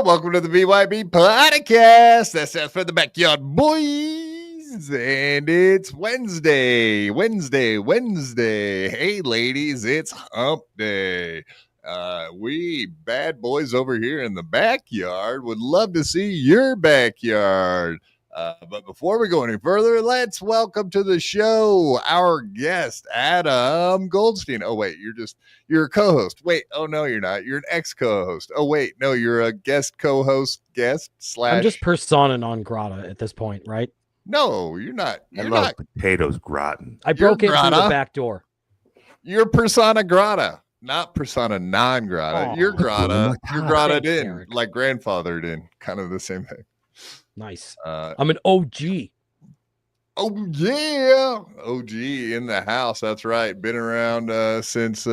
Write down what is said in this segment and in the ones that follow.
Welcome to the BYB Podcast. That's for the Backyard Boys. And it's Wednesday. Hey, ladies, it's hump day. We bad boys over here in the backyard would love to see your backyard. But before we go any further, let's welcome to the show our guest, Adam Goldstein. Oh, wait, you're a co-host. Wait, oh, no, you're not. You're an ex-co-host. Oh, wait, no, you're a guest co-host, I'm just persona non grata at this point, right? No, you're not. I love potatoes gratin. I broke in through the back door. You're persona grata, not persona non grata. You're grata. You're grata in, like grandfathered in. Kind of the same thing. Nice. I'm an OG. Oh, yeah. OG in the house. That's right. Been around since some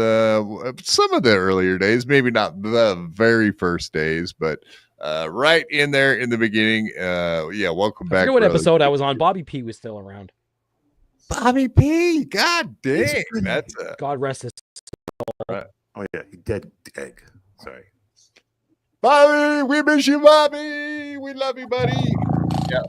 of the earlier days. Maybe not the very first days, but right in there in the beginning. Yeah, welcome back. I forget what episode I was on. Bobby P was still around. Bobby P. God dang. That's God rest his soul. Right. Oh, yeah. Dead egg. Sorry. Bobby, we miss you, Bobby. We love you, buddy. Yeah.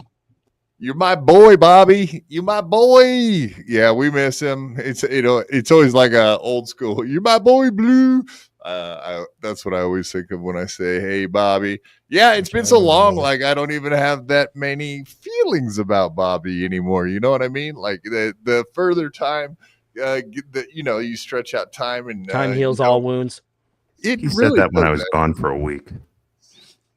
You're my boy, Bobby. You my boy. Yeah, we miss him. It's always like a old school. You're my boy, Blue. That's what I always think of when I say, "Hey, Bobby." Yeah, it's been so long. Like I don't even have that many feelings about Bobby anymore. You know what I mean? Like the further time, you stretch out time and time heals all wounds. He said that when I was gone for a week.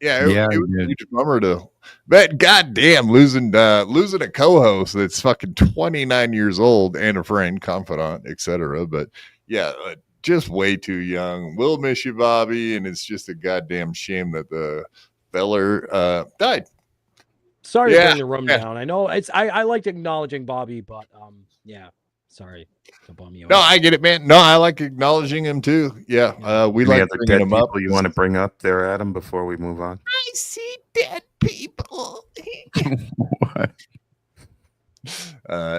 Yeah, it was a huge bummer to. But goddamn, losing a co-host that's fucking 29 years old and a friend, confidant, etc. But yeah, just way too young. We'll miss you, Bobby, and it's just a goddamn shame that the feller died. Sorry to bring the room down. I know I liked acknowledging Bobby, but yeah. Sorry to bum you. No, I get it, man. No, I like acknowledging him too. Yeah, we like bringing him up. You want to bring up there, Adam, before we move on? I see dead people. What?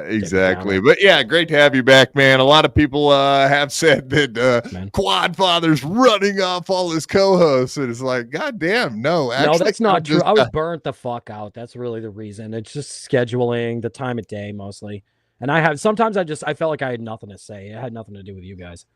Exactly. But yeah, great to have you back, man. A lot of people have said that Quad Father's running off all his co-hosts, and it's like, God damn, no. Actually, no, that's not true. I was burnt the fuck out. That's really the reason. It's just scheduling, the time of day mostly. And sometimes I felt like I had nothing to say. It had nothing to do with you guys.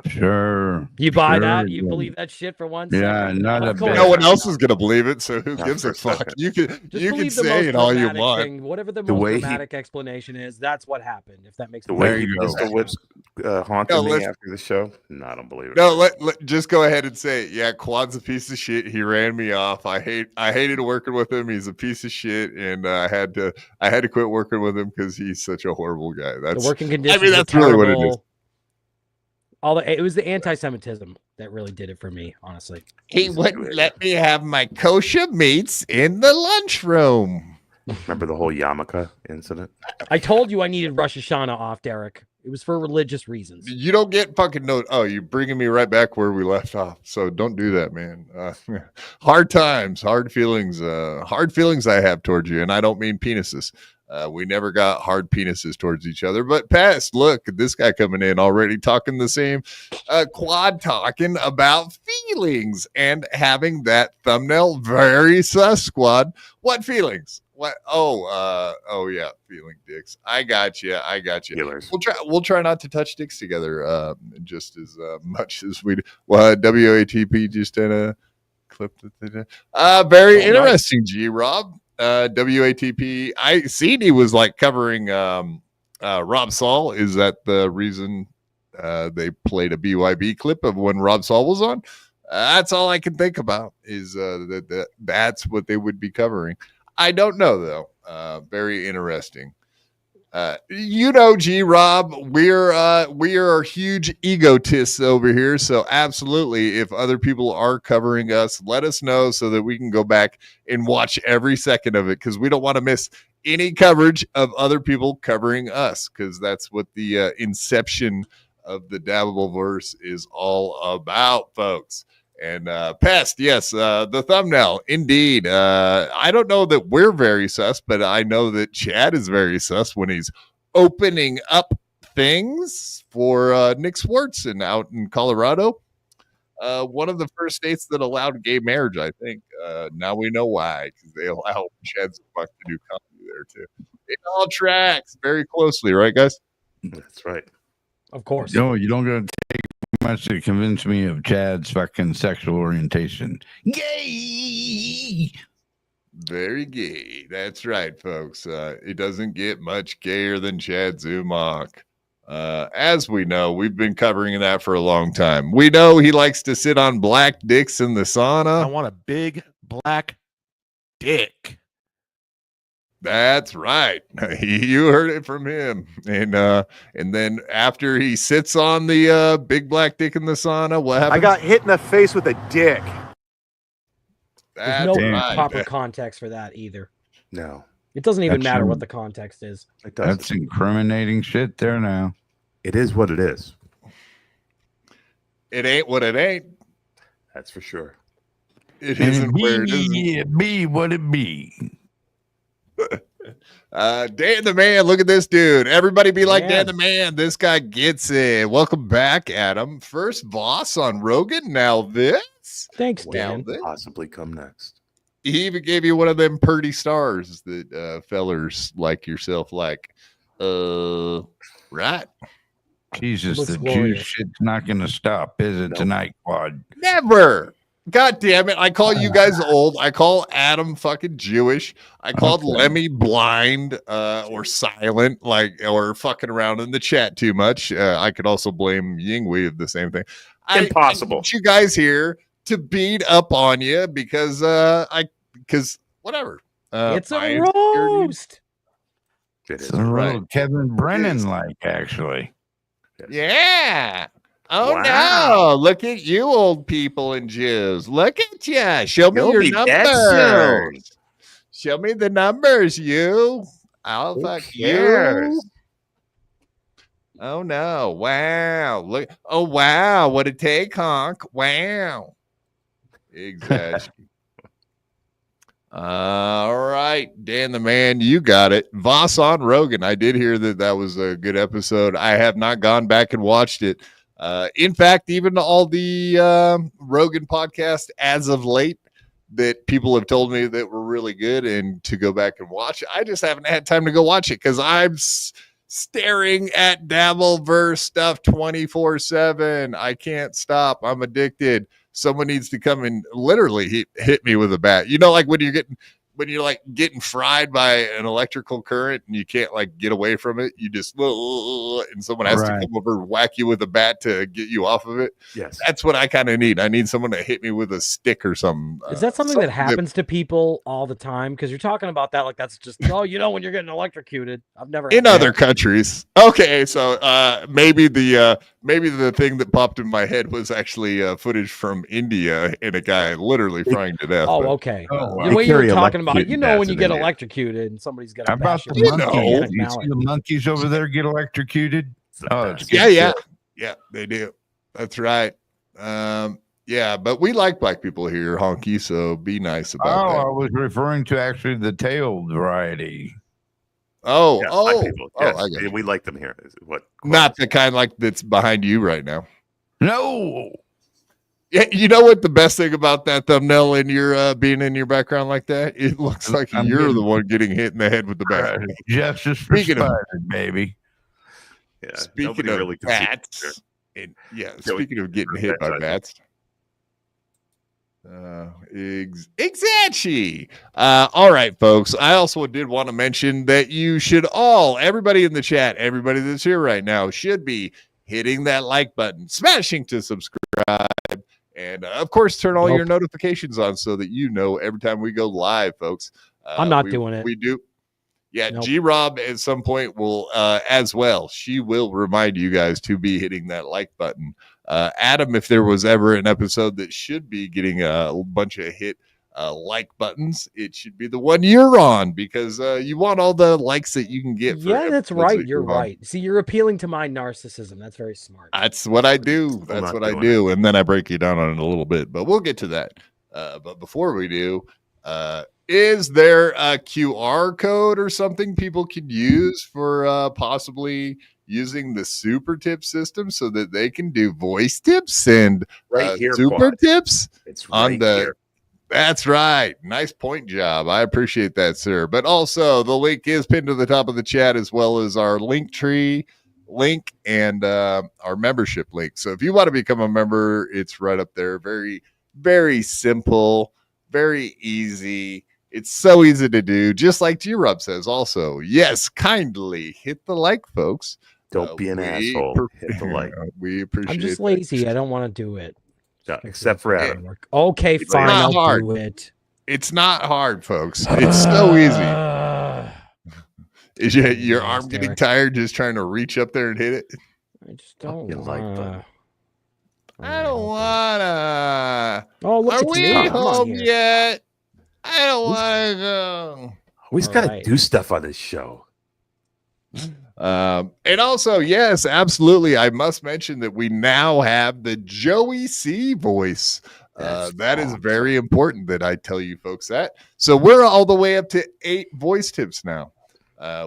Sure. You buy that? You believe that shit for once? Yeah, no one else is gonna believe it, so who gives a fuck? You can say it all you want. Whatever the most dramatic explanation is, that's what happened. If that makes the way he Mr. Whips haunted me after the show. No, I don't believe it. No, just go ahead and say it. Yeah, Quad's a piece of shit. He ran me off. I hated working with him. He's a piece of shit, and I had to quit working with him because he's such a horrible guy. That's the working conditions. I mean, that's really what it is. It was the anti-Semitism that really did it for me, honestly. He wouldn't let me have my kosher meats in the lunchroom. Remember the whole yarmulke incident? I told you I needed Rosh Hashanah off, Derek. It was for religious reasons. You don't get fucking no. Oh, you're bringing me right back where we left off. So don't do that, man. Hard times, hard feelings I have towards you. And I don't mean penises. We never got hard penises towards each other. But past, look, this guy coming in already talking the same quad, talking about feelings and having that thumbnail very sus, squad. What feelings? What? Oh yeah, feeling dicks. I got you. Healers. We'll try not to touch dicks together, just as much as we do. Well, WATP just did a clip. Very interesting. Nice. G Rob. WATP. I seen he was like covering Rob Saul. Is that the reason they played a BYB clip of when Rob Saul was on? That's all I can think about. Is that's what they would be covering. I don't know though. Very interesting. G Rob, we are huge egotists over here. So absolutely, if other people are covering us, let us know so that we can go back and watch every second of it, because we don't want to miss any coverage of other people covering us, because that's what the inception of the Dabbleverse is all about, folks. And Pest, yes, the thumbnail, indeed. I don't know that we're very sus, but I know that Chad is very sus when he's opening up things for Nick Swardson out in Colorado. One of the first states that allowed gay marriage, I think. Now we know why, because they allow Chad Zumock to do comedy there, too. It all tracks very closely, right, guys? That's right. Of course. No, you don't got to take much to convince me of Chad's fucking sexual orientation. Gay! Very gay. That's right, folks. It doesn't get much gayer than Chad Zumock. As we know, we've been covering that for a long time. We know he likes to sit on black dicks in the sauna. I want a big black dick. That's right. You heard it from him. And then after he sits on the big black dick in the sauna, what happens? I got hit in the face with a dick. There's no proper context for that either. No. It doesn't even matter what the context is. It doesn't. That's incriminating shit there now. It is what it is. It ain't what it ain't. That's for sure. It isn't where it isn't. It be what it be. Dan the Man, look at this dude. Everybody be like Dan the Man. This guy gets it. Welcome back, Adam. First Voss on Rogan. Now this. Thanks, Dan. Possibly come next. He even gave you one of them purty stars that fellers like yourself like. Right. Jesus, the Jewish shit's not going to stop, is it, tonight, Quad? Never. God damn it. I call you guys old. I call Adam fucking Jewish. I called Lemmy blind or silent, or fucking around in the chat too much. I could also blame Yingwei of the same thing. Impossible. I you guys here to beat up on you because whatever. It's a roast. It's a real Kevin Brennan like, actually. Yeah. Oh, wow. No. Look at you, old people and Jews. Look at you. Show me your numbers. Show me the numbers, you. I'll fuck you. Oh, no. Wow. Look. Oh, wow. What a take, honk. Wow. Exactly. All right, Dan the Man, you got it. Voss on Rogan. I did hear that was a good episode. I have not gone back and watched it. In fact, even all the Rogan podcast as of late that people have told me that were really good and to go back and watch, I just haven't had time to go watch it because I'm staring at Dabbleverse stuff 24/7. I can't stop. I'm addicted. Someone needs to come and literally hit me with a bat. You know, like when you're like getting fried by an electrical current and you can't like get away from it, you just and someone has to come over and whack you with a bat to get you off of it. Yes, that's what I kind of need. I need someone to hit me with a stick or something. Is that something that happens to people all the time? Because you're talking about that like that's just when you're getting electrocuted. I've never in other countries. Okay, so maybe the thing that popped in my head was actually footage from India and a guy literally frying to death. Oh, okay. The way you were talking about, when you get electrocuted and somebody's got. How about the monkeys? You see the monkeys over there get electrocuted? best. Yeah, they do. That's right. Yeah, but we like black people here, honky. So be nice about that. I was referring to actually the tailed variety. Oh, black people. Yes, I got you. we like them here. What? Not the kind like that's behind you right now. No. Yeah, you know what the best thing about that thumbnail in your being in your background like that? It looks like you're the one getting hit in the head with the bat. Justice for Spider, baby. Yeah, speaking of really bats, speaking of getting hit by bats. Exactly. All right, folks. I also did want to mention that you should everybody in the chat, everybody that's here right now, should be hitting that like button, smashing to subscribe, and of course, turn all your notifications on so that you know every time we go live, folks. I'm not doing it. We do. Yeah, nope. G-Rob at some point will as well. She will remind you guys to be hitting that like button. Adam, if there was ever an episode that should be getting a bunch of hit like buttons, it should be the one you're on because you want all the likes that you can get. Yeah, that's right. You're right. See, you're appealing to my narcissism. That's very smart. That's what I do. That's what I do. And then I break you down on it a little bit, but we'll get to that. But before we do, is there a QR code or something people can use for possibly using the super tip system so that they can do voice tips and super tips? It's right here. That's right. Nice point job. I appreciate that, sir. But also the link is pinned to the top of the chat as well as our Linktree link and our membership link. So if you want to become a member, it's right up there. Very, very simple, very easy. It's so easy to do, just like G-Rub says also. Yes, kindly hit the like, folks. Don't be an asshole. Hit the like. We appreciate it. I'm just lazy. I don't want to do it. Yeah, except for Adam. Okay, fine. I'll do it. It's not hard, folks. It's so easy. Is your arm getting tired just trying to reach up there and hit it? I just don't like I don't wanna. Oh, look, are we home yet? I don't want to go. We just gotta do stuff on this show. And also, yes, absolutely. I must mention that we now have the Joey C voice. That is very important that I tell you folks that. So we're all the way up to 8 voice tips now.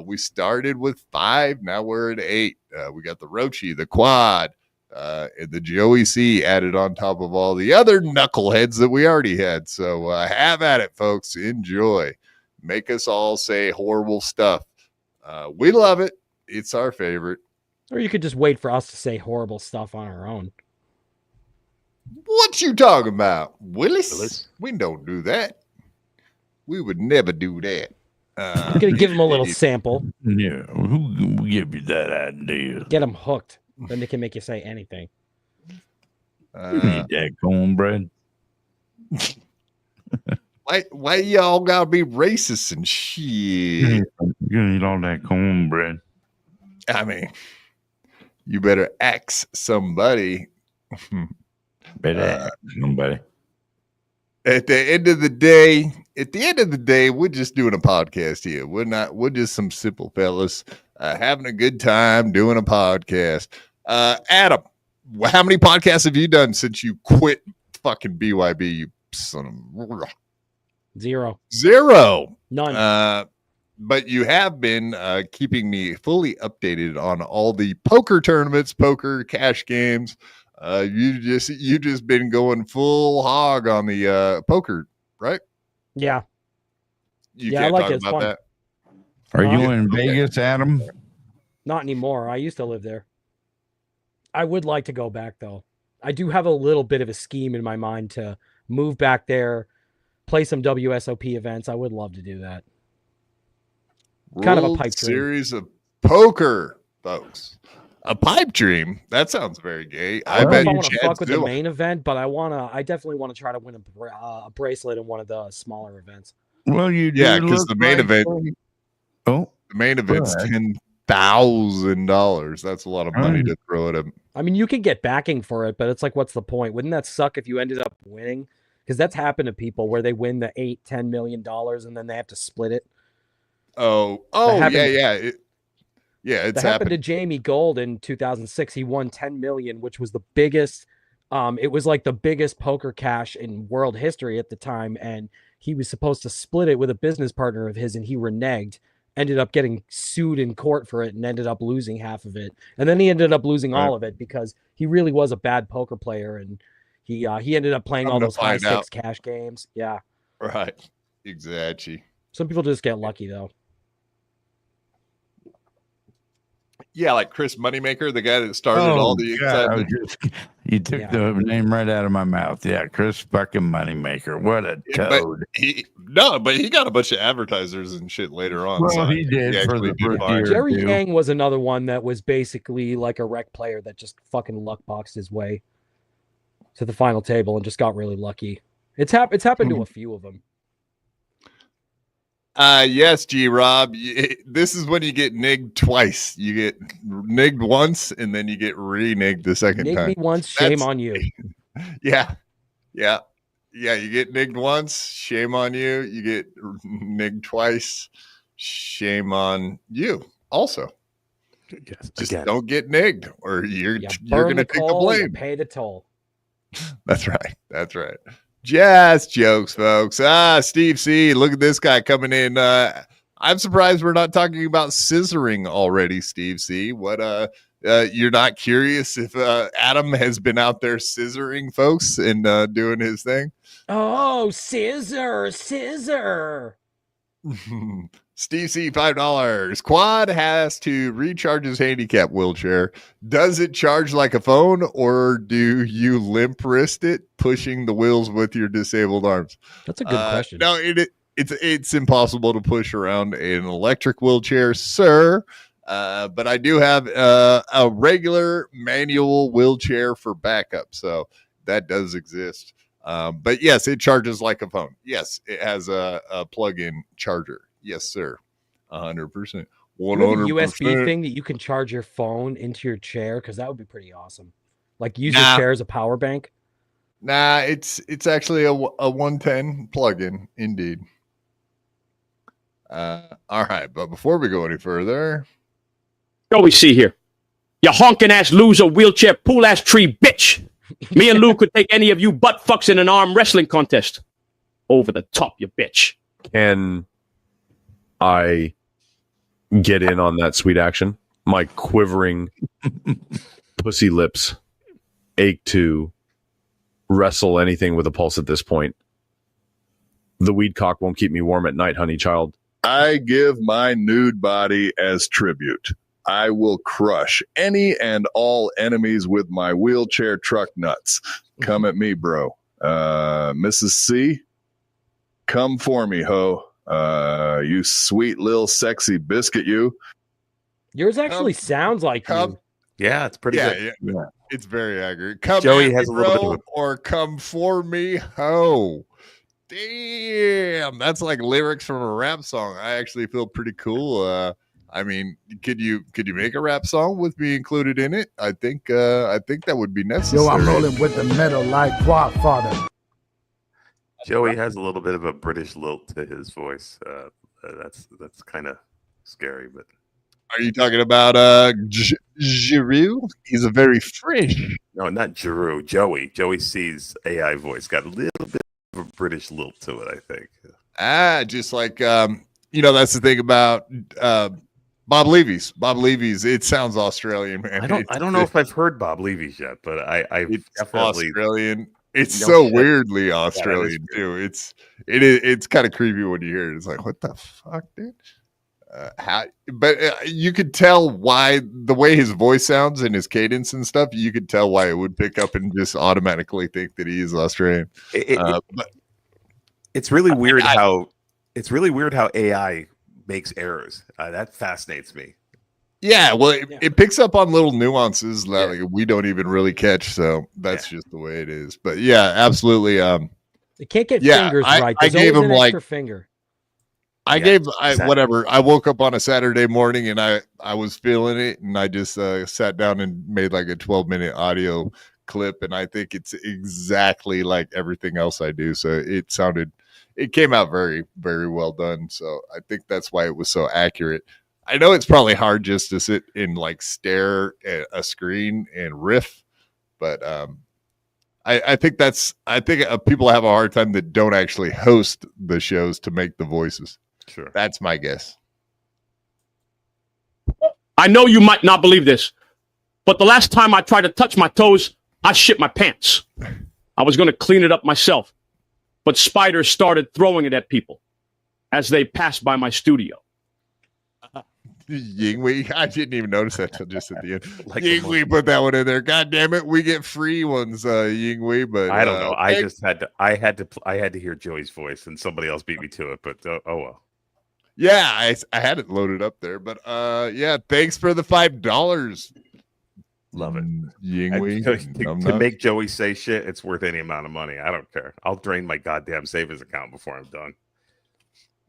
We started with 5. Now we're at 8. We got the Rochi, the Quad, and the Joey C added on top of all the other knuckleheads that we already had. So have at it, folks. Enjoy. Make us all say horrible stuff. We love it. It's our favorite. Or you could just wait for us to say horrible stuff on our own. What you talking about, Willis? We don't do that. We would never do that. I'm going to give them a little sample. Yeah, who give you that idea? Get them hooked. Then they can make you say anything. You need that cornbread. Why y'all gotta be racist and shit? You need all that cornbread. I mean, you better ask somebody. Better ask somebody. At the end of the day, we're just doing a podcast here. We're just some simple fellas having a good time doing a podcast. Adam, how many podcasts have you done since you quit fucking BYB, you son of... Zero. None. But you have been keeping me fully updated on all the poker tournaments, poker cash games. You just been going full hog on the poker, right? Yeah. You can't talk about that. Are you in Vegas, Adam? Not anymore. I used to live there. I would like to go back though. I do have a little bit of a scheme in my mind to move back there, play some WSOP events. I would love to do that. Kind of a pipe dream. Series of poker, folks. A pipe dream? That sounds very gay. I bet you want to fuck with the main event, but I definitely want to try to win a bracelet in one of the smaller events. Well, because the main event. The main event's $10,000. That's a lot of money to throw at him. I mean, you can get backing for it, but it's like, what's the point? Wouldn't that suck if you ended up winning? Because that's happened to people where they win the $8-10 million and then they have to split it. Yeah. Yeah, it's That happened to Jamie Gold in 2006. He won 10 million, which was the biggest. It was like the biggest poker cash in world history at the time, and he was supposed to split it with a business partner of his, and he reneged. Ended up getting sued in court for it, and ended up losing half of it. And then he ended up losing all of it because he really was a bad poker player, and he ended up playing all those high stakes cash games. Yeah, right. Exactly. Some people just get lucky though. Yeah, like Chris Moneymaker, the guy that started all the excitement. You took the name right out of my mouth. Yeah, Chris fucking Moneymaker. What a toad. But he got a bunch of advertisers and shit later on. Well, so he did for the first year. Jerry Yang was another one that was basically like a rec player that just fucking luck boxed his way to the final table and just got really lucky. It's happened to a few of them. Yes, G-Rob. This is when you get nigged twice. You get nigged once, and then you get reneged the second time. Nigged me once, shame on you. Yeah. You get nigged once, shame on you. You get nigged twice, shame on you. Also, just don't get nigged, or you're going to take the blame. Pay the toll. That's right. Just jokes, folks. Steve C. Look at this guy coming in. I'm surprised we're not talking about scissoring already, Steve C. What you're not curious if Adam has been out there scissoring folks and doing his thing? Oh, scissor. Steve C, $5. Quad has to recharge his handicap wheelchair. Does it charge like a phone, or do you limp wrist it, pushing the wheels with your disabled arms? That's a good question. No, it's impossible to push around an electric wheelchair, sir. But I do have a regular manual wheelchair for backup, so that does exist. But yes, it charges like a phone. Yes, it has a plug-in charger. Yes, sir. 100%. 100%. USB thing that you can charge your phone into your chair, because that would be pretty awesome. Like use your chair as a power bank. Nah, it's actually a 110 plug-in, indeed. All right, but before we go any further, what we see here? You honking ass loser, wheelchair pool ass tree bitch. Me and Lou could take any of you butt fucks in an arm wrestling contest. Over the top, you bitch. Can I get in on that sweet action? My quivering pussy lips ache to wrestle anything with a pulse at this point. The weed cock won't keep me warm at night, honey child. I give my nude body as tribute. I will crush any and all enemies with my wheelchair truck nuts. Come at me, bro. Mrs. C, come for me, ho. You sweet little sexy biscuit, you. Yours actually sounds like you. Yeah, it's pretty good. Yeah. It's very accurate. Come Joey has me, a little bro, bit of or come for me, ho. Damn, that's like lyrics from a rap song. I actually feel pretty cool. I mean, could you make a rap song with me included in it? I think that would be necessary. Yo, I'm rolling with the metal like Quadfather. Joey has a little bit of a British lilt to his voice. That's kind of scary. But are you talking about Giroux? He's a very French. No, not Giroux. Joey C's AI voice got a little bit of a British lilt to it, I think. Just like that's the thing about Bob Levy's. Bob Levy's. It sounds Australian, man. I don't know if I've heard Bob Levy's yet, but it's definitely Australian. It's so weirdly Australian too. It's kind of creepy when you hear it. It's like, what the fuck, dude? But you could tell why, the way his voice sounds and his cadence and stuff. You could tell why it would pick up and just automatically think that he is Australian. But it's really weird how AI makes errors. That fascinates me. Yeah, well, it picks up on little nuances that we don't even really catch. So that's just the way it is. But yeah, absolutely. It can't get fingers right. There's I gave him an extra finger. Whatever. I woke up on a Saturday morning and I was feeling it, and I just sat down and made like a 12-minute audio clip, and I think it's exactly like everything else I do. So it came out very, very well done. So I think that's why it was so accurate. I know it's probably hard just to sit and like stare at a screen and riff, but I think people have a hard time that don't actually host the shows to make the voices. Sure. That's my guess. I know you might not believe this, but the last time I tried to touch my toes, I shit my pants. I was going to clean it up myself, but spiders started throwing it at people as they passed by my studio. Yingwei, I didn't even notice that till just at the end. Like Yingwei put that one in there. God damn it, we get free ones, Yingwei. But I don't know. I had to hear Joey's voice, and somebody else beat me to it. But oh well. Yeah, I had it loaded up there. But yeah, thanks for the $5. Love it. Yingwei. To make Joey say shit, it's worth any amount of money. I don't care. I'll drain my goddamn savings account before I'm done.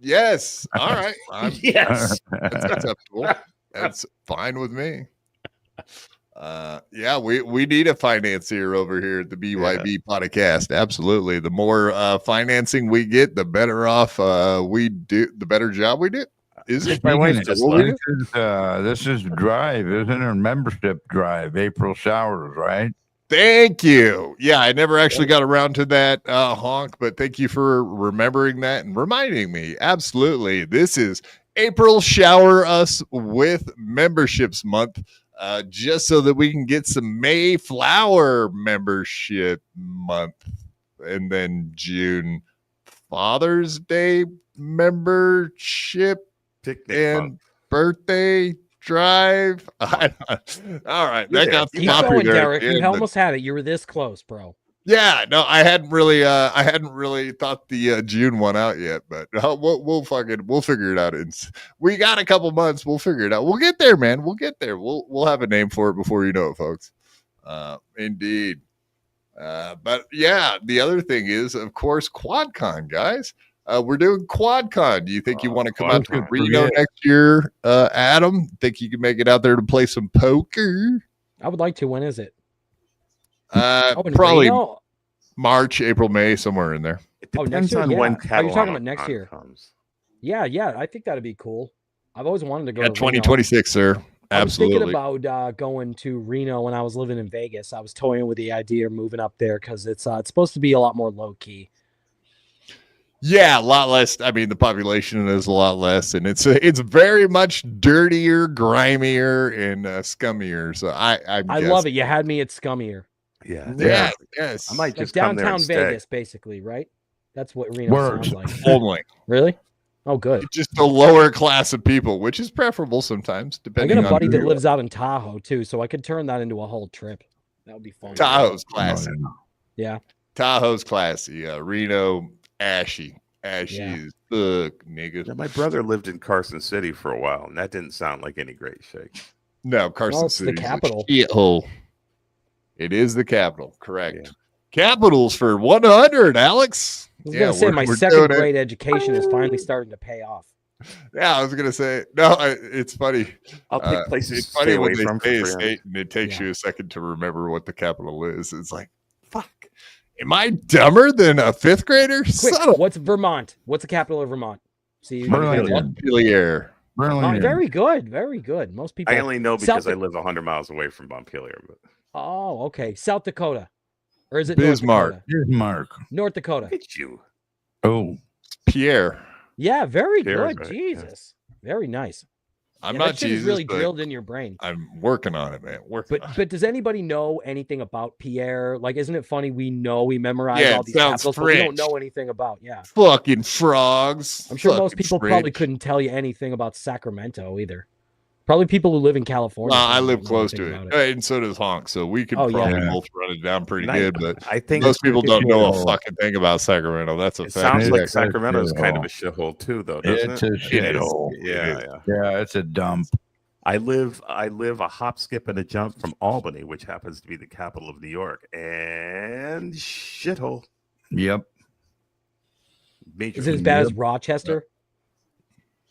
Yes. All right. Yes. That's acceptable. That's fine with me. Yeah, we need a financier over here at the BYB Podcast. Absolutely. The more financing we get, the better off we do, the better job we do. Is it? My wife just this is Drive, isn't it? Membership Drive, April showers, right? Thank you. Yeah, I never actually got around to that honk, but thank you for remembering that and reminding me. Absolutely. This is April Shower Us with Memberships Month, just so that we can get some Mayflower Membership Month. And then June, Father's Day Membership Picnic and month. Birthday Drive. All right, that got Keep sloppy going, there at Derek. the You end, almost had it. You were this close, bro. yeah, no, I hadn't really thought the June one out yet, but we'll figure it out. We got a couple months. We'll figure it out. We'll get there, man. We'll get there. We'll have a name for it before you know it, folks. Indeed. But yeah, the other thing is, of course, QuadCon, guys. We're doing QuadCon. Do you think you want to come out to Reno next year, Adam? Think you can make it out there to play some poker? I would like to. When is it? Probably Reno? March, April, May, somewhere in there. It Oh, depends next year? on Yeah. when Are you talking Catalan about next year? comes. Yeah, I think that'd be cool. I've always wanted to go Yeah, to 2026, sir. Absolutely. I was thinking about going to Reno when I was living in Vegas. I was toying with the idea of moving up there because it's supposed to be a lot more low key. Yeah, a lot less. I mean, the population is a lot less, and it's very much dirtier, grimier, and scummier. So I love it. You had me at scummier. Yeah. Yes. I might Like just come there downtown and stay. Vegas, basically, right? That's what Reno sounds like. Only Really? Oh, good. just a lower class of people, which is preferable sometimes, I depending got a on buddy who that you lives out in Tahoe too, so I could turn that into a whole trip. That would be fun. are. Tahoe's classy. Yeah. Tahoe's classy. Reno, ashy. Ashy Yeah. as fuck, nigga. Yeah, my brother lived in Carson City for a while, and that didn't sound like any great shake. No, Carson Well, it's the City. capital. Shithole. It is the capital, correct. Yeah. Capitals for 100, Alex. I was gonna say my second grade education is finally starting to pay off. Yeah, I was gonna say no. It's funny. I'll take places It's to funny stay when away they from say a for free. state and it takes Yeah. you a second to remember what the capital is. It's like, fuck. Am I dumber than a fifth grader? Quick, Son of what's Vermont? What's the capital of Vermont? See, Burlington. Montpelier. Oh, very good, very good. Most people. I only know because South- I live 100 miles away from Montpelier. But Oh, okay. South Dakota, or is it Bismarck. North Dakota? Here's Mark. North Dakota. it's you. Oh, Pierre. Yeah, very Pierre's good. right, yeah. Jesus, very nice. I'm Yeah, not that shit is Jesus, really but drilled in your brain. I'm working on it, man. Working on it. But does anybody know anything about Pierre? Like, isn't it funny? We memorize Yeah, all it these sounds capitals, but we don't French. know anything about. Yeah, Fucking frogs. I'm sure most Fucking people French. probably couldn't tell you anything about Sacramento either. Probably people who live in California. Well, I probably live don't know close anything to it, about and so does Honk. So we could Oh, yeah. probably Yeah. both run it down pretty And good. But I think most people don't know a shithole. fucking thing about Sacramento. That's a it fact. sounds like It's a Sacramento is kind of a shithole. shithole too, though, doesn't it's it? a It is. shithole. Yeah. Yeah, it's a dump. I live a hop, skip, and a jump from Albany, which happens to be the capital of New York, and shithole. Yep. Major. Is it as bad as Rochester?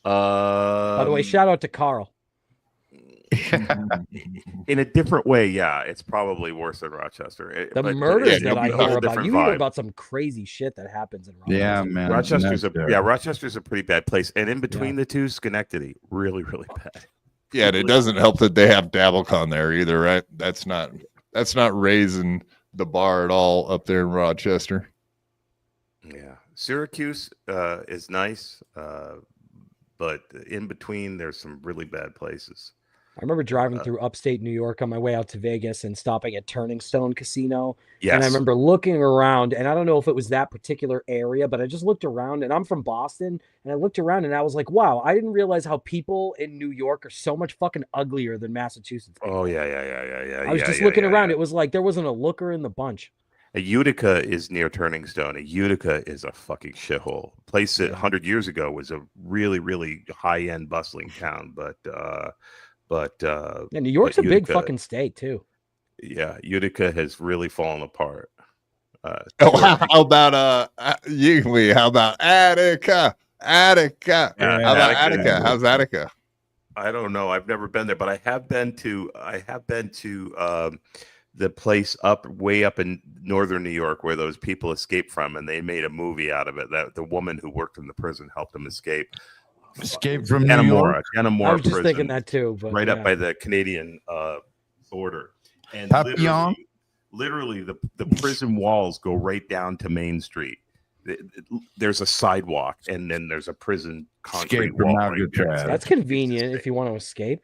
By the way, shout out to Carl. In a different way, yeah, it's probably worse than Rochester. The But murders it'll that I be a whole hear about, different you hear vibe. about some crazy shit that happens in Rochester. Yeah, man. Rochester's a pretty bad place, and in between the two, Schenectady, really, really bad. Yeah, and it doesn't help that they have DabbleCon there either, right? That's not raising the bar at all up there in Rochester. Yeah, Syracuse is nice, but in between, there's some really bad places. I remember driving through upstate New York on my way out to Vegas and stopping at Turning Stone Casino. Yes. And I remember looking around, and I don't know if it was that particular area, but I just looked around, and I'm from Boston, and I looked around and I was like, wow, I didn't realize how people in New York are so much fucking uglier than Massachusetts people. Oh, yeah. I was just looking around. It was like there wasn't a looker in the bunch. A Utica is near Turning Stone. A Utica is a fucking shithole. Place that 100 years ago was a really, really high-end bustling town, but New York's a big fucking state too. Yeah, Utica has really fallen apart. How about How about Attica? Attica. Yeah, How about Attica? How's Attica? I don't know. I've never been there, but I have been to the place way up in northern New York where those people escaped from, and they made a movie out of it. That the woman who worked in the prison helped them escape. Escape from New York. I was just thinking that too, but right up by the Canadian border. And literally the prison walls go right down to Main Street. There's a sidewalk, and then there's a prison concrete wall. That's convenient if you want to escape.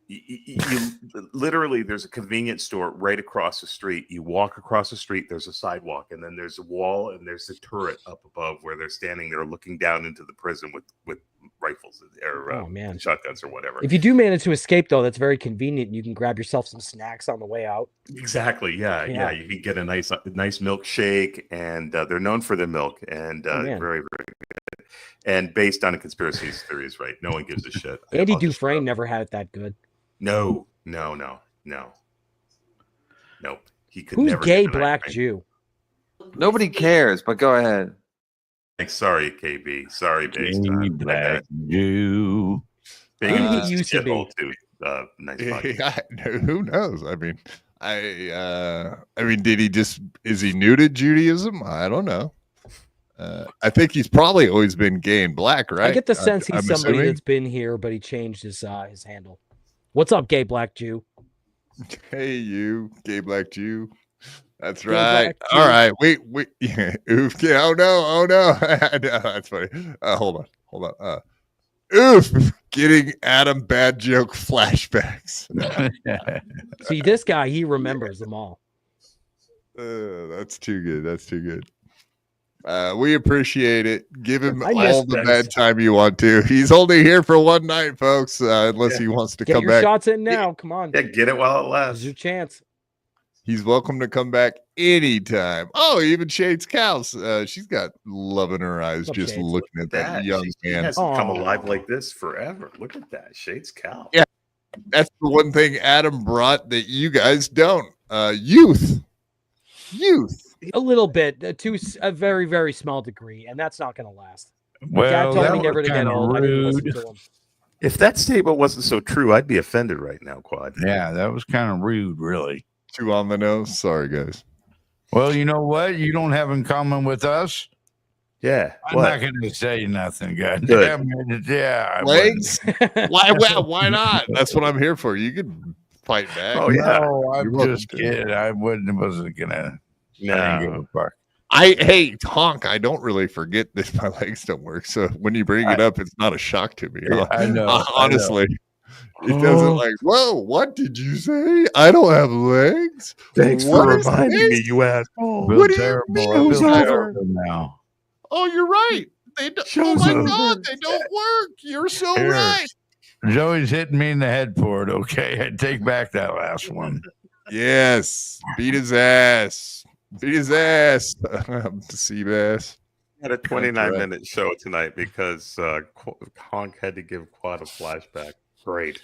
You literally, there's a convenience store right across the street. You walk across the street, there's a sidewalk, and then there's a wall, and there's a turret up above where they're standing there looking down into the prison with rifles or shotguns or whatever. If you do manage to escape, though, that's very convenient. And you can grab yourself some snacks on the way out. Exactly. Yeah. You can get a nice milkshake, and they're known for their milk, and very, very good. And based on a conspiracy theories, right? No one gives a shit. Andy Dufresne never had it that good. No. He could Who's never. gay black Jew? Nobody cares, but go ahead. Sorry, KB. Sorry, based on black Jew. He used to be. Nice who knows? I mean, is he new to Judaism? I don't know. I think he's probably always been gay and black, right? I get the sense he's I'm somebody assuming. that's been here, but he changed his handle. What's up, gay black Jew? Hey, you gay black Jew. That's Gay right. black All Jew. right. Wait. Yeah. Oof. Yeah. Oh no. No, that's funny. Hold on. Oof. Getting Adam bad joke flashbacks. See, this guy, he remembers them all. That's too good. We appreciate it. Give him I miss all the this. bad time you want to. He's only here for one night, folks. Unless he wants to Get come your back. shots in now. Come on. Yeah, get it while it This lasts. is your chance. He's welcome to come back anytime. Oh, even Shade's cows. She's got love in her eyes Love just Shades. looking at that young She man. hasn't come alive like this forever. Look at that. Shades cow. Yeah. That's the one thing Adam brought that you guys don't. Youth. A little bit, to a very, very small degree, and that's not going to last. Well, Dad told that me never was to get kinda old. I didn't listen rude. to him. If that statement wasn't so true, I'd be offended right now, Quad. Yeah, that was kind of rude, really. Too on the nose. Sorry, guys. Well, you know what? You don't have in common with us. Yeah. I'm What? not going to say nothing, God Good. damn it. Yeah. I Legs? Why not? That's what I'm here for. You can fight back. Oh, yeah. No, I'm You're welcome just to. kidding. wasn't gonna. I didn't give a fuck. Hey, Honk, I don't really forget that my legs don't work. So when you bring it up, it's not a shock to me. Yeah, I know. Honestly. It doesn't like, whoa, what did you say? I don't have legs. Thanks What for is reminding this? me, you asshole. Feel What do you terrible. mean I it was feel over? terrible now. Oh, you're right. They don't, oh Show's my over. God, they don't work. You're so Here. right. Joey's hitting me in the head for it. Okay, I take back that last one. Yes. Beat his ass. Seabass. Had a 29-minute show tonight because Honk had to give Quad a flashback. Great.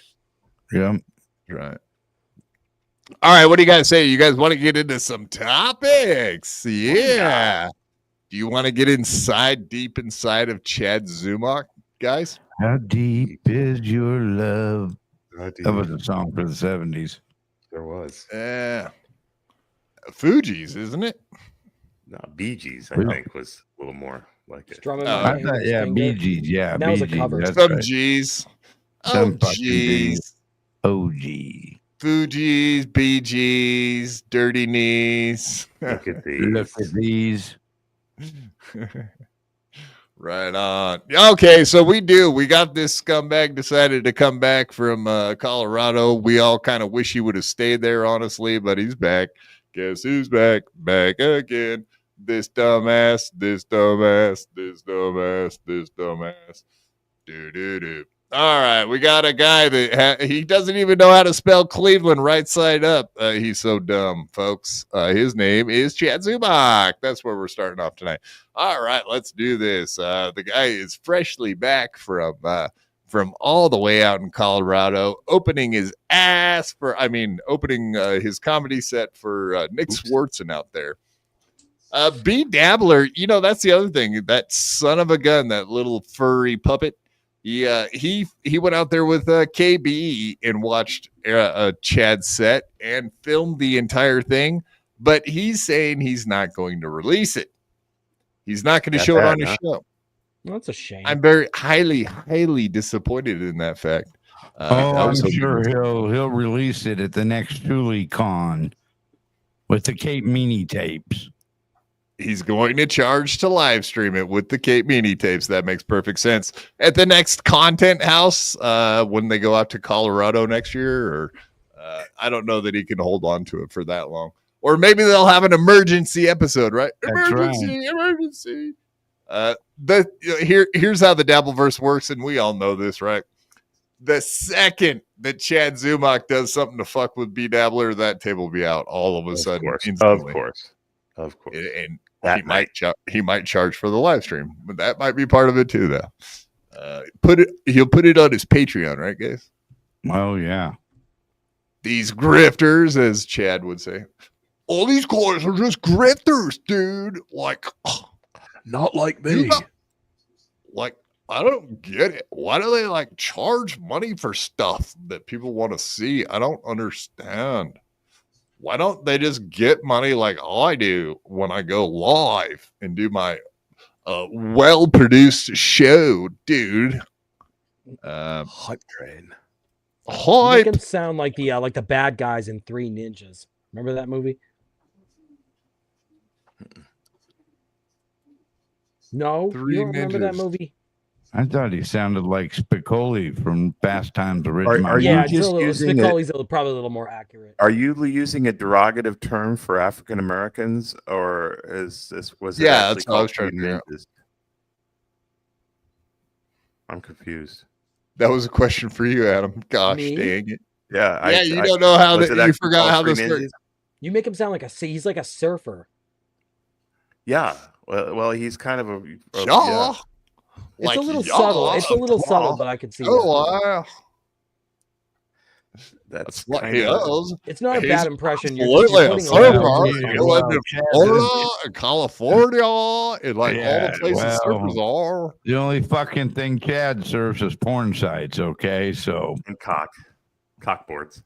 Yeah. Right. All right. What do you guys say? You guys want to get into some topics? Yeah. Do you want to get deep inside of Chad Zumach, guys? How deep is your love? That was a song for the 70s. There was. Fuji's, isn't it? No, Bee Gees, I Really? think, was a little more like it. Strumming Oh, my I hand thought, with his yeah, finger. Bee Gees. Yeah, That was Bee a Gees, cover. that's Some right. G's. Some Oh, fucking G's. OG. Fuji's, Bee Gees, Dirty Knees. Look at Look these. at these. Right on. Okay, so we got this scumbag decided to come back from Colorado. We all kind of wish he would have stayed there, honestly, but he's back. Guess who's back? Back again. This dumbass, this dumbass, this dumbass, this dumbass. Do. All right, we got a guy that he doesn't even know how to spell Cleveland right side up. He's so dumb, folks. His name is Chad Zubak. That's where we're starting off tonight. All right, let's do this. The guy is freshly back from all the way out in Colorado, opening his comedy set for Nick Swardson out there. BeDabbler, that's the other thing. That son of a gun, that little furry puppet. He went out there with KB and watched Chad's set and filmed the entire thing, but he's saying he's not going to release it. He's not going to show it on his show. Well, that's a shame. I'm very highly disappointed in that fact. I'm sure he'll release it at the next TuliCon with the Cape Meanie tapes. He's going to charge to live stream it with the Cape Meanie tapes. That makes perfect sense. At the next Content House, when they go out to Colorado next year, or I don't know that he can hold on to it for that long. Or maybe they'll have an emergency episode, right? That's Emergency. Here's how the Dabbleverse works, and we all know this, right? The second that Chad Zumach does something to fuck with BeDabbler, that table will be out all of a sudden. Instantly. Of course. And he might charge for the live stream, but that might be part of it too, though. He'll put it on his Patreon, right, guys? Oh yeah. These grifters, as Chad would say. All these guys are just grifters, dude. Like, Not like me. I don't get it. Why do they charge money for stuff that people want to see? I don't understand. Why don't they just get money like I do when I go live and do my well-produced show, dude? Hype train. Make him sound like the bad guys in Three Ninjas. Remember that movie? No, Three you don't remember that Ninjas. movie? I thought he sounded like Spicoli from Fast Times at Ridgemont. Are you Yeah, just using Spicoli's probably a little more accurate. Are you using a derogative term for African Americans, or was it? Yeah, actually that's what I was called trying to figure out. ninjas? I'm confused. That was a question for you, Adam. Gosh, Me? dang it. Yeah, You don't know how was it you actually forgot called how Three this works. Ninjas? You make him sound like he's like a surfer. Yeah. Well, he's kind of a Yeah. It's a little subtle. It's a little subtle, but I can see that. That's what kind he of is. It's not a He's bad impression. You're Absolutely a putting surfer. on Yeah, He lived in Chad, Florida and California and all Yeah, the places surfers are. The only fucking thing Chad serves is porn sites, okay? So and cockboards.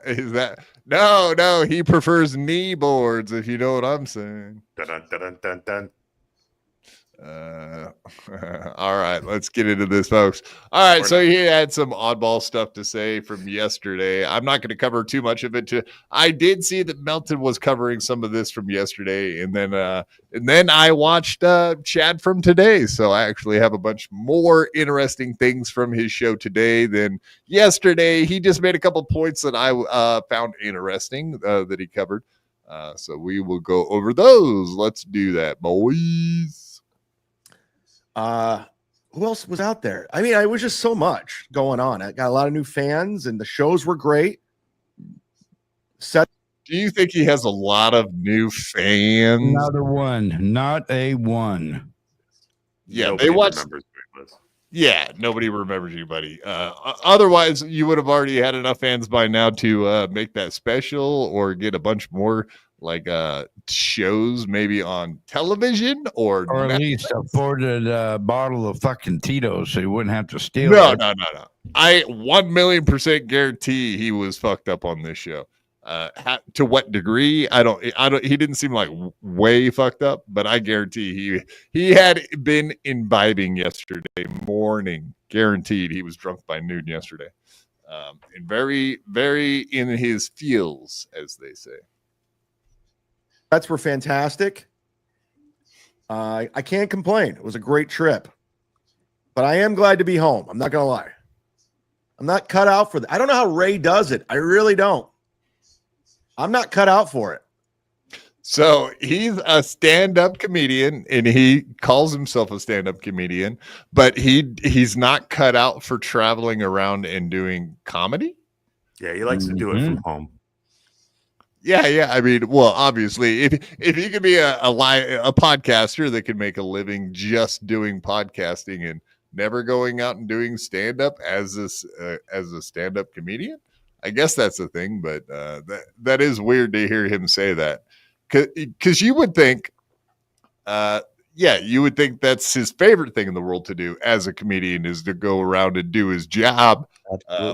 Is that no? He prefers knee boards, if you know what I'm saying. Dun, dun, dun, dun, dun, dun. All right, let's get into this, folks. All right, so he had some oddball stuff to say from yesterday. I'm not going to cover too much of it. I did see that Melton was covering some of this from yesterday, and then I watched Chad from today. So I actually have a bunch more interesting things from his show today than yesterday. He just made a couple points that I found interesting that he covered. So we will go over those. Let's do that, boys. Who else was out there? I mean, it was just so much going on. I got a lot of new fans, and the shows were great. Do you think he has a lot of new fans? not a one. Yeah, Nobody they watched. remembers who it was. Yeah, nobody remembers you, buddy. Otherwise, you would have already had enough fans by now to make that special or get a bunch more like shows maybe on television or at Netflix. least afforded a bottle of fucking Tito's so he wouldn't have to steal No. it. I 1,000,000% guarantee he was fucked up on this show. To what degree? I don't. He didn't seem like way fucked up, but I guarantee he had been imbibing yesterday morning. Guaranteed, he was drunk by noon yesterday, and very, very in his feels, as they say. Bets were fantastic. I can't complain. It was a great trip, but I am glad to be home. I'm not gonna lie. I'm not cut out for that. I don't know how Ray does it. I really don't. I'm not cut out for it. So he's a stand-up comedian, and he calls himself a stand-up comedian, but he's not cut out for traveling around and doing comedy. Yeah, he likes to do it from home. Yeah. I mean, well, obviously, if you could be a podcaster that can make a living just doing podcasting and never going out and doing stand-up as a stand-up comedian, I guess that's the thing. But that is weird to hear him say that, because you would think, you would think that's his favorite thing in the world to do as a comedian is to go around and do his job,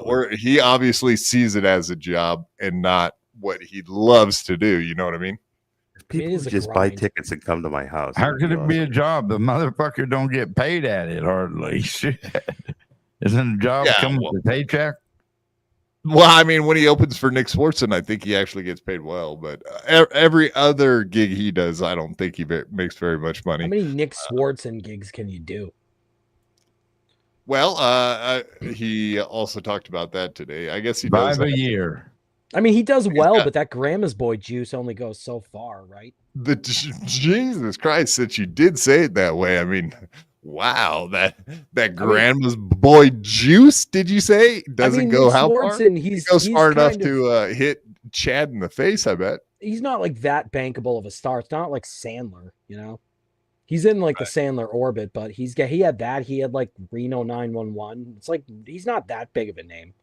or he obviously sees it as a job and not what he loves to do. You know what I mean? People just buy tickets and come to my house. How could it be a job? The motherfucker don't get paid at it hardly. Shit. Isn't a job coming with a paycheck? Well, I mean, when he opens for Nick Swardson, I think he actually gets paid well. But every other gig he does, I don't think he makes very much money. How many Nick Swardson gigs can you do? Well, he also talked about that today. I guess he does 5 a year. I mean, he does well, but that Grandma's Boy juice only goes so far, right? Jesus Christ, that you did say it that way. I mean, wow, that Grandma's Boy juice, did you say? Doesn't go Nick how Swardson, far? He goes far enough to hit Chad in the face, I bet. He's not like that bankable of a star. It's not like Sandler, you know? He's in like the Sandler orbit, but he had that. He had like Reno 911. It's like he's not that big of a name.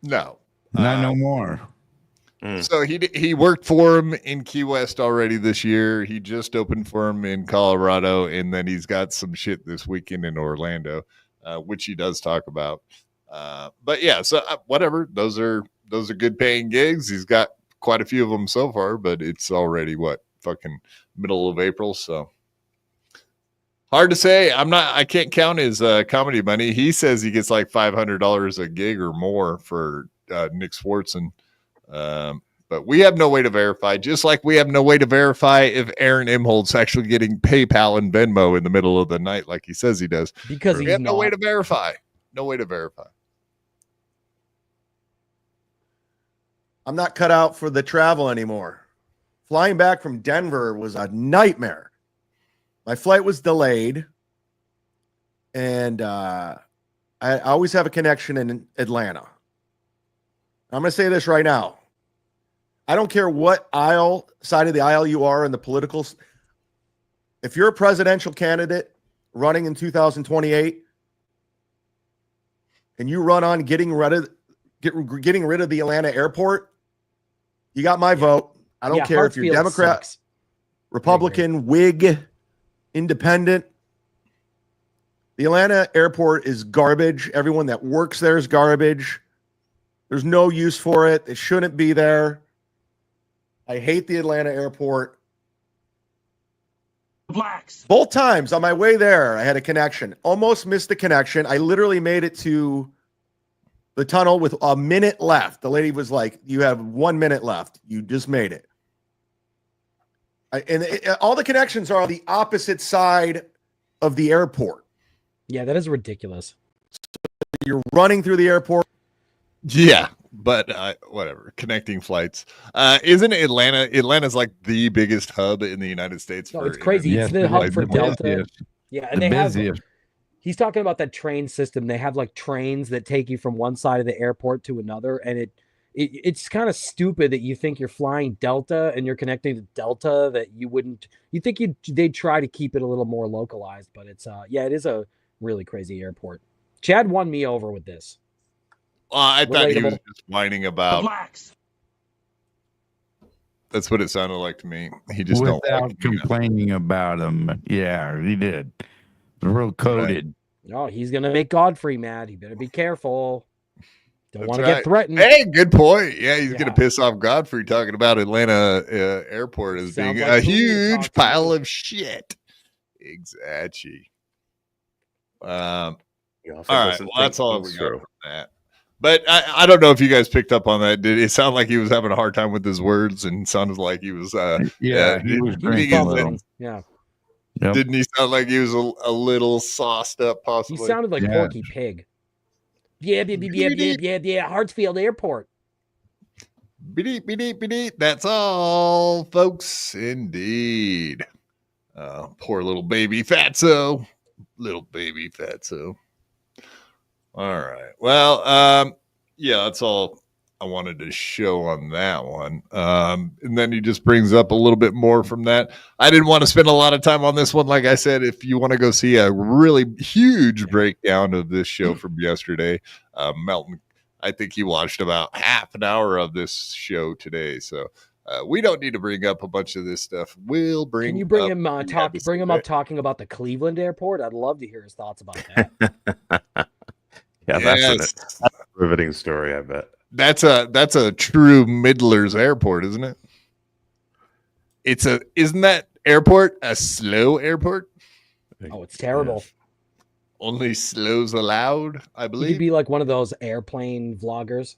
No. Not no more. So he worked for him in Key West already this year. He just opened for him in Colorado, and then he's got some shit this weekend in Orlando, which he does talk about. But yeah, so whatever. Those are good paying gigs. He's got quite a few of them so far, but it's already fucking middle of April, so hard to say. I can't count his comedy money. He says he gets like $500 a gig or more for Nick Swardson. But we have no way to verify, just like we have no way to verify if Aaron Imholt's actually getting PayPal and Venmo in the middle of the night like he says he does. Because we have no way to verify. No way to verify. I'm not cut out for the travel anymore. Flying back from Denver was a nightmare. My flight was delayed, and I always have a connection in Atlanta. I'm going to say this right now. I don't care what side of the aisle you are in the political. If you're a presidential candidate running in 2028 and you run on getting rid of the Atlanta airport, you got my vote. I don't care if you're Democrat, Republican, Whig, Independent. The Atlanta airport is garbage. Everyone that works there is garbage. There's no use for it. It shouldn't be there. I hate the Atlanta airport. Blacks. Both times on my way there, I had a connection. Almost missed the connection. I literally made it to the tunnel with a minute left. The lady was like, "You have 1 minute left. You just made it." All the connections are on the opposite side of the airport. Yeah, that is ridiculous. You're running through the airport. Yeah, but whatever. Connecting flights. Isn't Atlanta's like the biggest hub in the United States? No, it's crazy. It's the hub for Delta. Yeah, and he's talking about that train system. They have like trains that take you from one side of the airport to another, and it's kind of stupid that you think you're flying Delta and you're connecting to Delta that you think they'd try to keep it a little more localized, but it's it is a really crazy airport. Chad won me over with this. I thought he was just whining about. That's what it sounded like to me. He just don't Without like complaining about him. Yeah, he did. Real coded. No, he's gonna make Godfrey mad. He better be careful. Don't That's want to right. get threatened. Hey, good point. Yeah, he's Yeah. gonna piss off Godfrey talking about Atlanta airport as Sounds being like a Boone huge talks to pile me. of shit. Exactly. The offer All right, doesn't well, think that's all we things got through. from that. But I don't know if you guys picked up on that. Did it sound like he was having a hard time with his words and sounded like he was Yeah, he was He was drinking a bumbling. little. Yeah, Yep. didn't he sound like he was a little sauced up he possibly? sounded like Yeah. Porky Pig. Yeah, Hartsfield Airport. Beep, beep, beep. That's all, folks. Indeed. Poor little baby fatso. Little baby fatso. All right. Well, yeah, that's all I wanted to show on that one. And then he just brings up a little bit more from that. I didn't want to spend a lot of time on this one. Like I said, if you want to go see a really huge breakdown of this show from yesterday, Melton, I think he watched about half an hour of this show today. So we don't need to bring up a bunch of this stuff. We'll bring. Can you bring up him the bring him episode. up talking about the Cleveland airport? I'd love to hear his thoughts about that. Yeah, Yes. that's a riveting story, I bet. That's a true Midler's airport, isn't it? Isn't that airport a slow airport? Oh, it's terrible. Only slows allowed, I He could believe. be like one of those airplane vloggers.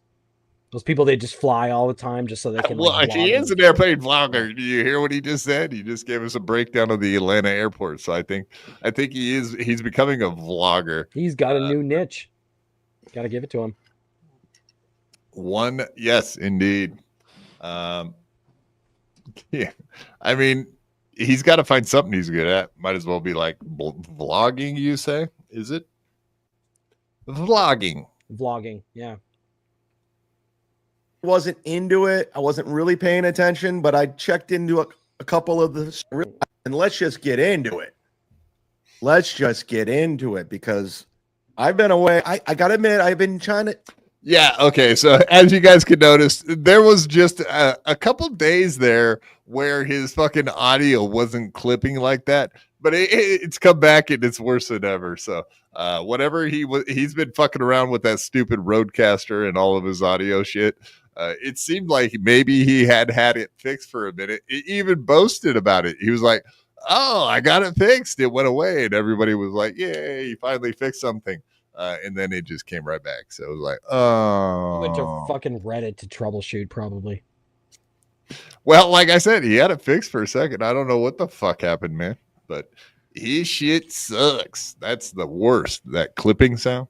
Those people they just fly all the time just so they can. Well, like, he vlog is an airplane vlogger. Do you hear what he just said? He just gave us a breakdown of the Atlanta airport. So I think he's becoming a vlogger. He's got a new niche. Got to give it to him. Yes, indeed. Yeah, I mean, he's got to find something he's good at. Might as well be like vlogging. You say, is it vlogging? Vlogging, yeah. Wasn't into it. I wasn't really paying attention, but I checked into a couple of the, and let's just get into it. Let's just get into it because I've been away. I gotta admit, I've been trying to. Yeah. Okay. So as you guys could notice, there was just a couple days there where his fucking audio wasn't clipping like that, but it's come back and it's worse than ever. So whatever he's been fucking around with that stupid Roadcaster and all of his audio shit. It seemed like maybe he had it fixed for a minute. He even boasted about it. He was like, "Oh, I got it fixed. It went away," and everybody was like, "Yay, he finally fixed something." And then it just came right back. So it was like, He went to oh. fucking Reddit to troubleshoot, probably. Well, like I said, he had it fixed for a second. I don't know what the fuck happened, man. But his shit sucks. That's the worst. That clipping sound.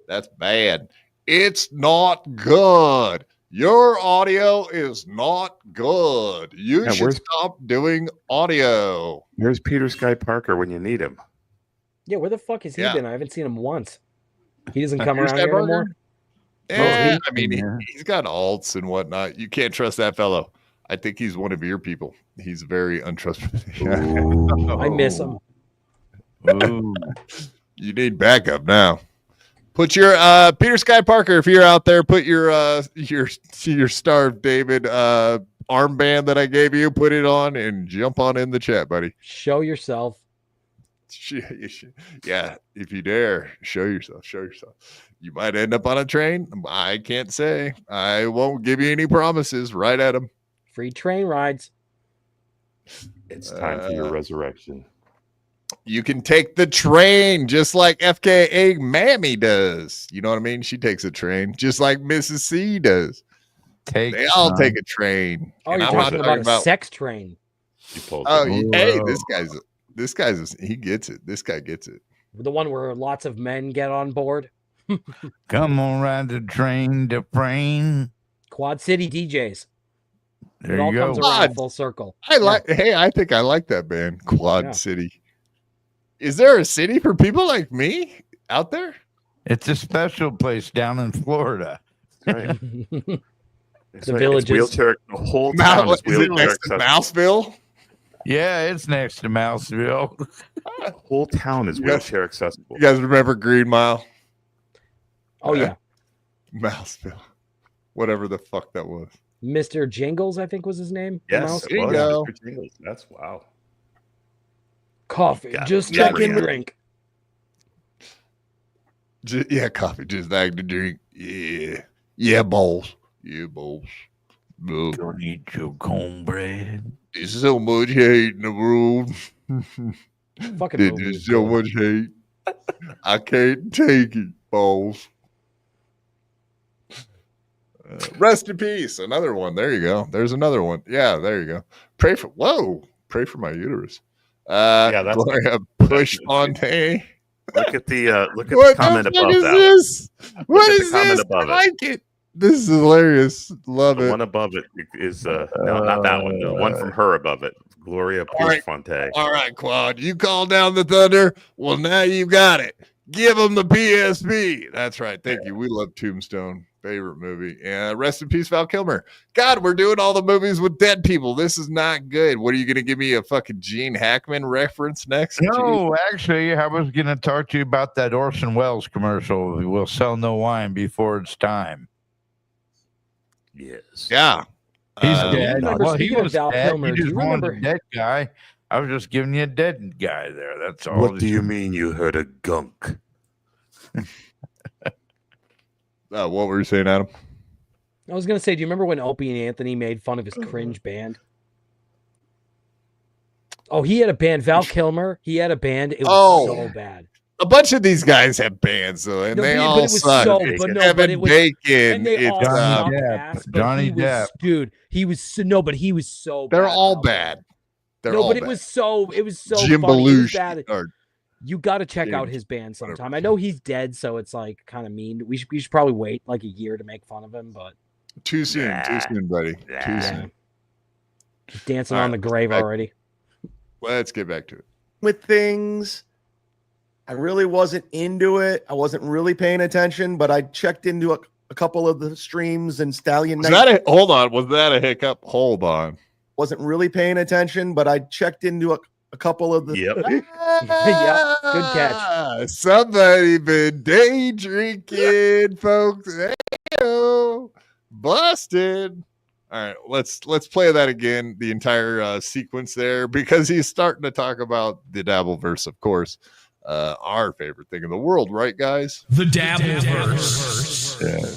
That's bad. It's not good. Your audio is not good. You Yeah, should stop doing audio. Where's Peter Sky Parker when you need him? Yeah, where the fuck has he Yeah. been? I haven't seen him once. He doesn't come Peter around Sky here Parker? anymore. Yeah, I mean, he's got alts and whatnot. You can't trust that fellow. I think he's one of your people. He's very untrustworthy. I miss him. Ooh. You need backup now. Put your Peter Sky Parker, if you're out there, put your Starved David armband that I gave you, put it on and jump on in the chat, buddy. Show yourself. Yeah, if you dare, show yourself. You might end up on a train. I can't say. I won't give you any promises. Right at him. Free train rides. It's time for your resurrection. You can take the train just like FKA Mammy does. You know what I mean? She takes a train just like Mrs. C does. They all take a train. Oh, And you're I'm not talking about a sex train. Hey, this guy's he gets it. This guy gets it. The one where lots of men get on board. Come on, ride the train to Frame. Quad City DJs. There It all you go. comes around full circle. I think I like that band, Quad City. Is there a city for people like me out there? It's a special place down in Florida. Right. The It's villages. wheelchair. The whole town is Is it wheelchair next to accessible. Mouseville? Yeah, it's next to Mouseville. The whole town is wheelchair accessible. You guys remember Green Mile? Oh, yeah. Mouseville. Whatever the fuck that was. Mr. Jingles, I think was his name. Yes, There you well, go. Mr. Jingles. That's wow. Coffee, Got just it. check and Yeah. drink. Yeah, coffee, just like to drink. Yeah, balls. Yeah, balls. No. Don't eat your cornbread. There's so much hate in the world. Fucking movie There's is so good. much hate. I can't take it, balls. Rest in peace. Another one. There you go. There's another one. Yeah, there you go. Pray for my uterus. That's Gloria Push Fontaine. Look at the What comment the fuck above is that. this? What at the is comment this? above I it. like it. This is hilarious. Love The it. one above it is no, not that one. The one from her above it. Gloria right. Pierce-Fontaine. All right, Quad. You called down the thunder. Well, now you got it. Give them the PSP. That's right. Thank you. We love Tombstone. Favorite movie. Yeah. Rest in peace, Val Kilmer. God, we're doing all the movies with dead people. This is not good. What are you going to give me a fucking Gene Hackman reference next? No, actually, I was going to talk to you about that Orson Welles commercial. We'll sell no wine before it's time. Yes. Yeah. He's Uh, dead. remember, Well, he speaking of was Val dead. Kilmer, You do just you wanted remember- a dead guy. I was just giving you a dead guy there. That's all. What do you mean you heard a gunk? What were you saying, Adam? I was gonna say, do you remember when Opie and Anthony made fun of his cringe band? Oh, he had a band. Val Kilmer. He had a band. It was so bad. A bunch of these guys have bands, though, and No, they but all it was suck. so- but no, Kevin but it was- Bacon. And they all It's, suck Depp. ass. But Johnny he was, Depp. dude. He was so, no, but he was so. they're bad, all Val bad. Kilmer. They're No, all but it bad. was so. It was so Jim funny. It was Belushi. bad. Or, You got to check out James, his band whatever. sometime. I know he's dead, so it's like kind of mean. We should probably wait like a year to make fun of him, but too soon, buddy. Too yeah. soon. He's dancing All on right, the grave back- already. Let's get back to it. With things, I really wasn't into it. I wasn't really paying attention, but I checked into a couple of the streams and Stallion Was Night. that hold on? Was that a hiccup? Hold on. Wasn't really paying attention, but I checked into a couple of the. Yep. Yeah, good catch. Somebody been day drinking, folks. Hey-o. Busted. All right, let's play that again, the entire sequence there, because he's starting to talk about the Dabbleverse, of course, our favorite thing in the world, right, guys? The Dabbleverse. Yeah.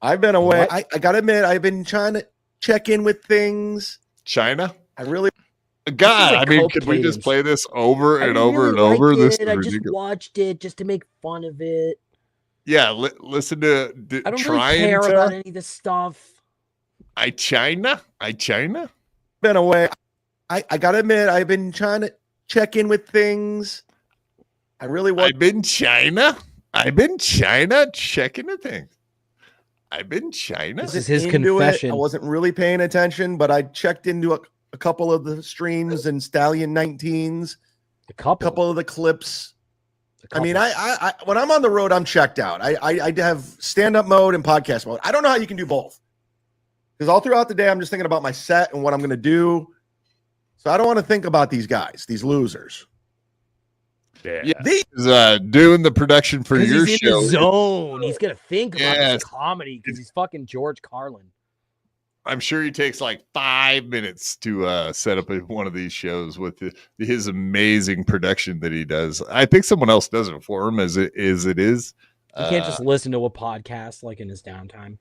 I've been away. What? I gotta admit, I've been trying to check in with things. China. I really. God, like I mean, Coke could we just cadence. play this over I and over really and over? like This it. is I just ridiculous. watched it just to make fun of it. Yeah, listen to I don't really trying care to. about any of this stuff. I China. Been away. I gotta admit, I've been trying to check in with things. I really was. I've been China checking the things. I've been China. This is his into it. confession. I wasn't really paying attention, but I checked into a couple of the streams and Stallion 19s, A a couple. couple of the clips. A I mean, couple. I when I'm on the road, I'm checked out. I have stand-up mode and podcast mode. I don't know how you can do both. Because all throughout the day, I'm just thinking about my set and what I'm going to do. So I don't want to think about these guys, these losers. Yeah. He's doing the production for 'Cause your he's show. in the zone. He's gonna think about Yes. his comedy because he's fucking George Carlin. I'm sure he takes like 5 minutes to set up one of these shows with his amazing production that he does. I think someone else does it for him as it is. He can't just listen to a podcast like in his downtime.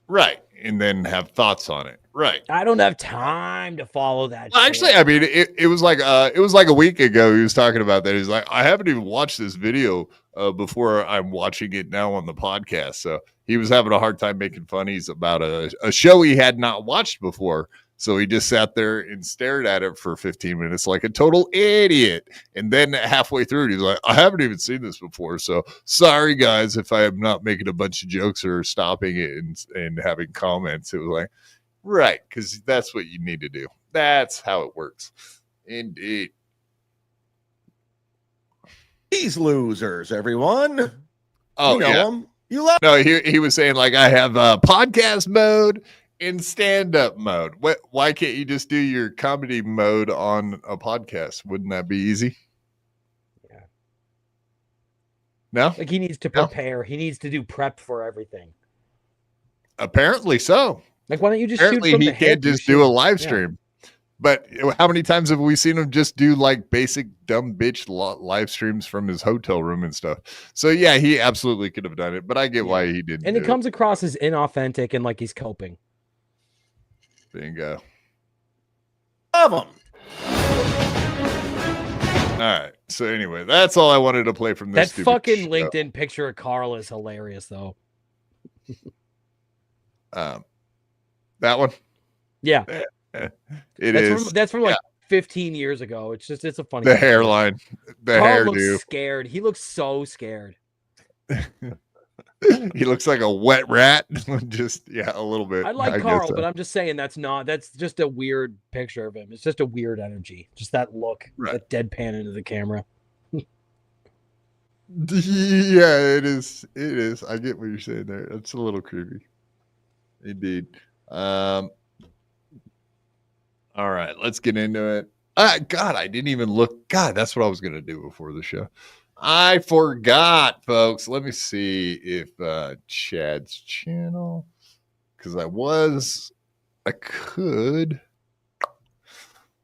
Right, and then have thoughts on it. Right. I don't have time to follow that. Well, actually, I mean, it was like a week ago. He was talking about that. He's like, I haven't even watched this video before I'm watching it now on the podcast. So he was having a hard time making funnies about a show he had not watched before. So he just sat there and stared at it for 15 minutes like a total idiot. And then halfway through it, he's like, I haven't even seen this before. So sorry, guys, if I am not making a bunch of jokes or stopping it and having comments. It was like, right, because that's what you need to do. That's how it works. Indeed. These losers, everyone. Oh, you know yeah. them. You love. No, he was saying, like, I have podcast mode and stand-up mode. Why can't you just do your comedy mode on a podcast? Wouldn't that be easy? Yeah. No? Like he needs to prepare. He needs to do prep for everything. Apparently so. Like, why don't you just Apparently shoot from he the hip? can't just do a live stream. But how many times have we seen him just do like basic dumb bitch live streams from his hotel room and stuff? So yeah, he absolutely could have done it, but I get why he didn't. And do it comes across as inauthentic and like he's coping. Bingo. Love him. All right. So anyway, that's all I wanted to play from this. That stupid fucking show. LinkedIn picture of Carl is hilarious, though. That one. Yeah. That's from like 15 years ago. It's a funny. The picture. hairline, the Carl hairdo. looks scared. He looks so scared. He looks like a wet rat. Just a little bit. I like guess Carl, so. but I'm just saying that's just a weird picture of him. It's just a weird energy. Just that look, that deadpan into the camera. Yeah, it is. It is. I get what you're saying there. It's a little creepy. Indeed. All right, let's get into it. God, I didn't even look. God, that's what I was going to do before the show. I forgot, folks. Let me see if Chad's channel, because I could.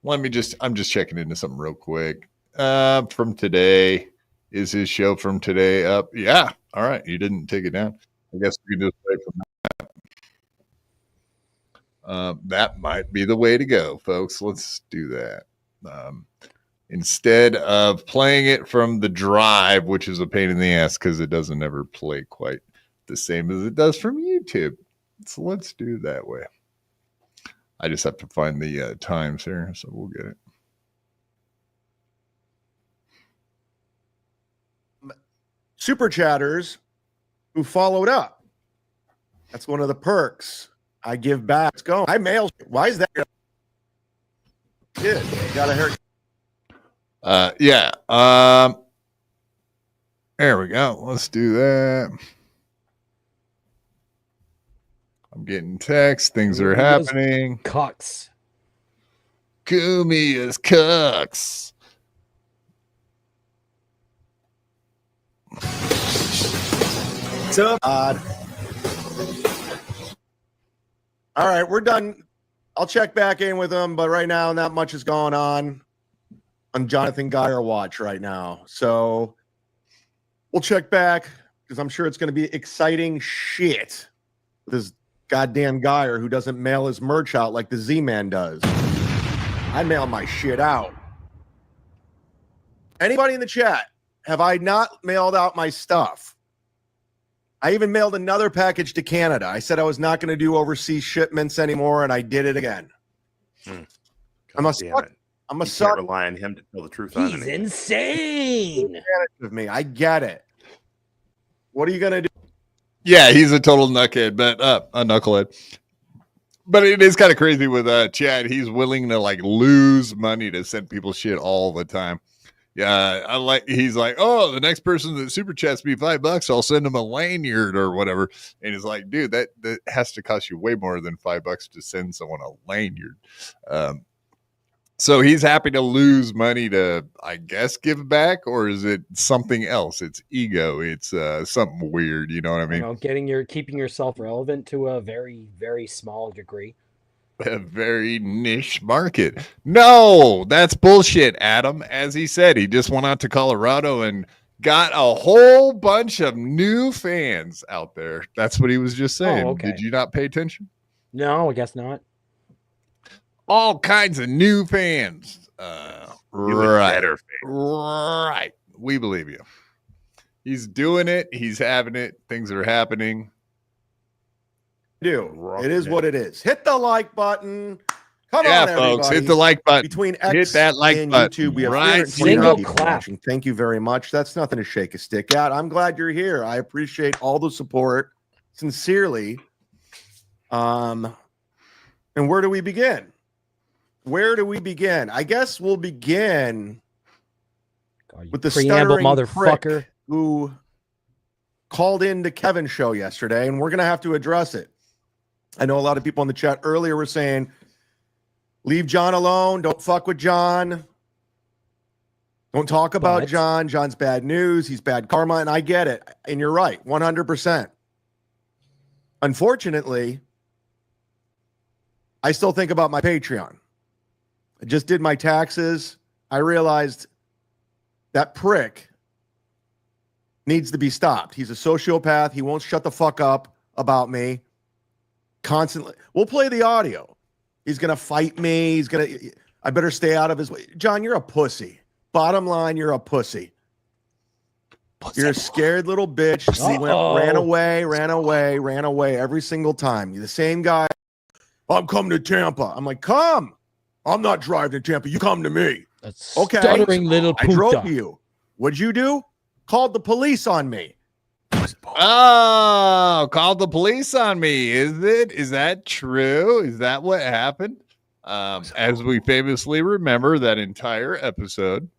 I'm just checking into something real quick. From today. Is his show from today up? Yeah. All right. You didn't take it down. I guess we can just play from that. That might be the way to go, folks. Let's do that. Instead of playing it from the drive, which is a pain in the ass because it doesn't ever play quite the same as it does from YouTube. So let's do it that way. I just have to find the times here, so we'll get it. Super chatters who followed up. That's one of the perks. I give back. Let's go. I mail. Why is that? Kid, got a haircut. Yeah. There we go. Let's do that. I'm getting texts. Things are happening. Cucks. Kumi's cucks. What's up, Odd? All right, we're done. I'll check back in with them, but right now, not much is going on Jonathan Geyer watch right now. So we'll check back because I'm sure it's going to be exciting shit with this goddamn Geyer who doesn't mail his merch out like the Z-Man does. I mail my shit out. Anybody in the chat, have I not mailed out my stuff? I even mailed another package to Canada. I said I was not going to do overseas shipments anymore, and I did it again. I'm a suck. I'm a suck. Can't rely on him to tell the truth. He's insane. Of me, I get it. What are you going to do? Yeah, he's a total knuckhead, but a knucklehead. But it is kind of crazy with Chad. He's willing to like lose money to send people shit all the time. Yeah, he's like, oh, the next person that super chats me $5, I'll send him a lanyard or whatever. And he's like, dude, that has to cost you way more than $5 to send someone a lanyard. So he's happy to lose money to, I guess, give back, or is it something else? It's ego. It's something weird. You know what I mean? Keeping yourself relevant to a very, very small degree. A very niche market. No, that's bullshit, Adam. As he said, he just went out to Colorado and got a whole bunch of new fans out there. That's what he was just saying. Oh, okay. Did you not pay attention? No, I guess not. All kinds of new fans. Right. Better fans. Right. We believe you. He's doing it. He's having it. Things are happening. It is what it is. Hit the like button. Come on, folks. everybody. Hit the like button. Between X hit that like and button. YouTube, we have Right. 329 people watching. Thank you very much. That's nothing to shake a stick at. I'm glad you're here. I appreciate all the support, sincerely. And where do we begin? I guess we'll begin with the preamble stuttering motherfucker prick who called in to Kevin's show yesterday, and we're going to have to address it. I know a lot of people in the chat earlier were saying, leave John alone. Don't fuck with John. Don't talk about John. John's bad news. He's bad karma. And I get it. And you're right. 100%. Unfortunately, I still think about my Patreon. I just did my taxes. I realized that prick needs to be stopped. He's a sociopath. He won't shut the fuck up about me constantly. We'll play the audio. He's going to fight me. I better stay out of his way. John, you're a pussy. Bottom line, you're a pussy. You're a scared little bitch. He ran away every single time. You're the same guy. I'm coming to Tampa. I'm like, come. I'm not driving to Tampa. You come to me. That's okay. Stuttering little puta. I drove to you. What'd you do? Called the police on me. Oh, called the police on me. Is that true? Is that what happened? As we famously remember that entire episode,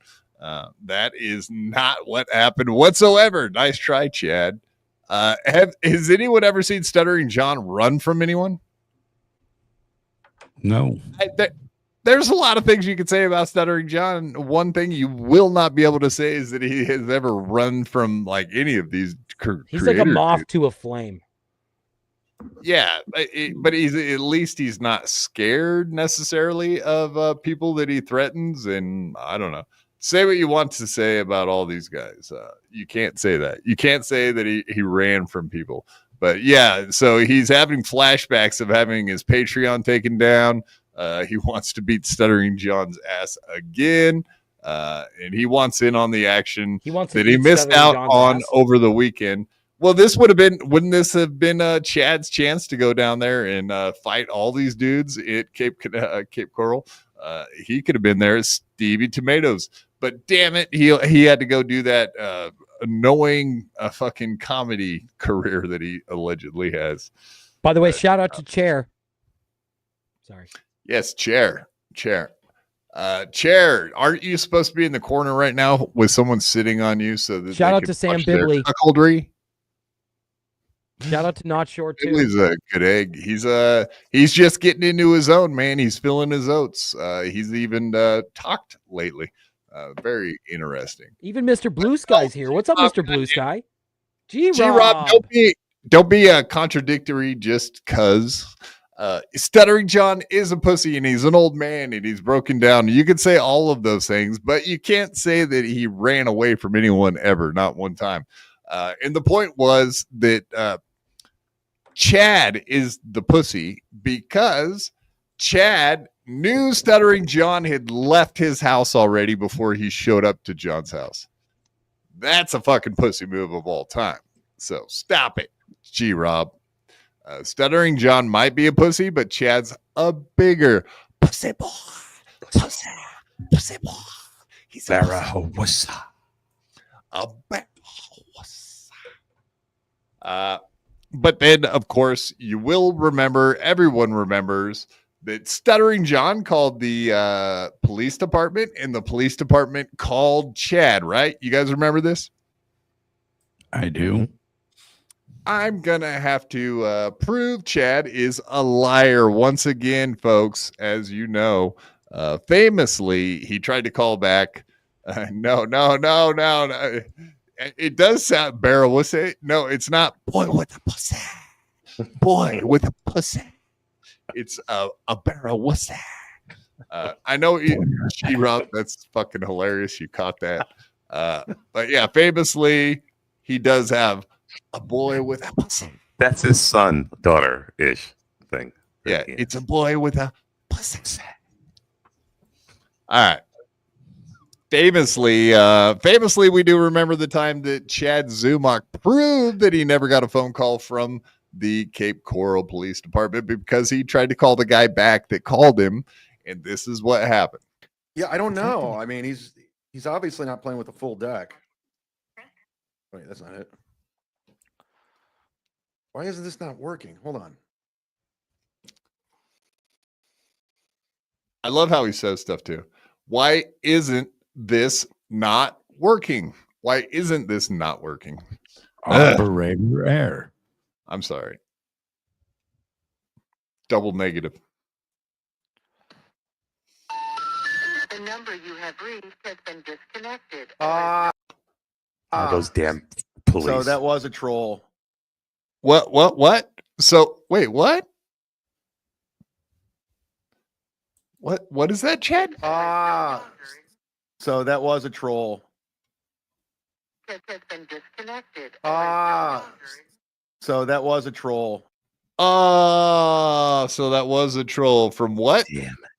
that is not what happened whatsoever. Nice try, Chad. Has anyone ever seen Stuttering John run from anyone? No. There's a lot of things you could say about Stuttering John. One thing you will not be able to say is that he has ever run from like any of these. He's like a moth to a flame. Yeah, but he's not scared necessarily of people that he threatens. And I don't know. Say what you want to say about all these guys. You can't say that. You can't say that he ran from people. But yeah, so he's having flashbacks of having his Patreon taken down. He wants to beat Stuttering John's ass again. And he wants in on the action that he missed out on over the weekend. Well, wouldn't this have been Chad's chance to go down there and fight all these dudes at Cape Coral? He could have been there as Stevie Tomatoes. But damn it, he had to go do that annoying fucking comedy career that he allegedly has. By the way, shout out to Chair. Sorry. Yes, Chair. Chair, aren't you supposed to be in the corner right now with someone sitting on you so that shout out to Sam Bibley? Shout out to Not Short too. He's a good egg. He's just getting into his own, man. He's filling his oats. He's even talked lately. Very interesting. Even Mr. Blue Sky's here. What's up, Mr. Blue Sky? G-Rob, don't be contradictory just cause. Stuttering John is a pussy and he's an old man and he's broken down. You could say all of those things, but you can't say that he ran away from anyone ever, not one time. And the point was that Chad is the pussy because Chad knew Stuttering John had left his house already before he showed up to John's house. That's a fucking pussy move of all time. So stop it, G-Rob. Stuttering John might be a pussy, but Chad's a bigger pussy boy. Pussy boy. He's a Barrahussa. A Barrahussa. But then, of course, you will remember, everyone remembers, that Stuttering John called the police department, and the police department called Chad, right? You guys remember this? I do. I'm going to have to prove Chad is a liar once again, folks. As you know, famously, he tried to call back. No. It does sound Burro. What's it? No, it's not boy with a pussy. Boy with a pussy. It's a Burro. What's that? I know G-Rob. That's fucking hilarious. You caught that. But yeah, famously, he does have a boy with a pussy. That's his son, daughter-ish thing. Yeah, it's a boy with a pussy. All right. Famously, we do remember the time that Chad Zumach proved that he never got a phone call from the Cape Coral Police Department because he tried to call the guy back that called him, and this is what happened. Yeah, I don't know. I mean, he's obviously not playing with a full deck. Wait, that's not it. Why isn't this not working? Hold on. I love how he says stuff too. Why isn't this not working? Why isn't this not working? Operator error. I'm sorry. Double negative. The number you have reached has been disconnected. Those damn police. So that was a troll. What? So wait, what? What is that, Chad? So that was a troll. Has been disconnected. So that was a troll. So that was a troll from what?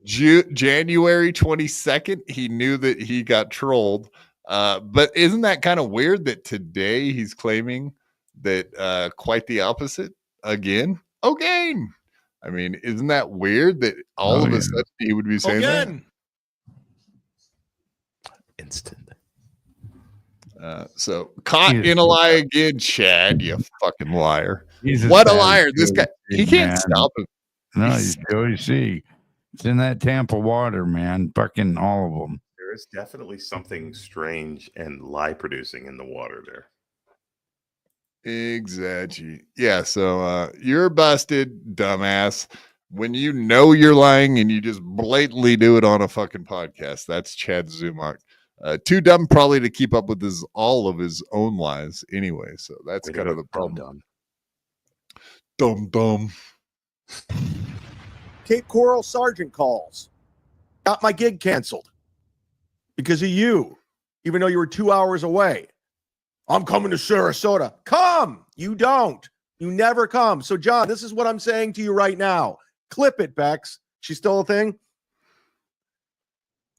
January 22nd. He knew that he got trolled. But isn't that kind of weird that today he's claiming that quite the opposite again? Again. I mean, isn't that weird that all of a sudden he would be saying that? Instant. So caught in a lie again, Chad, you fucking liar. He's What a liar. This guy, he can't stop him. No, you Joey C. It's in that Tampa water, man. Fucking all of them. There is definitely something strange and lie producing in the water there. Exactly. Yeah, so you're busted, dumbass. When you know you're lying and you just blatantly do it on a fucking podcast, that's Chad Zumach. Too dumb probably to keep up with all of his own lies anyway. So that's kind of the problem. Dumb. Cape Coral Sergeant calls. Got my gig canceled because of you, even though you were 2 hours away. I'm coming to Sarasota. Come. You don't. You never come. So, John, this is what I'm saying to you right now. Clip it, Bex. She's still a thing?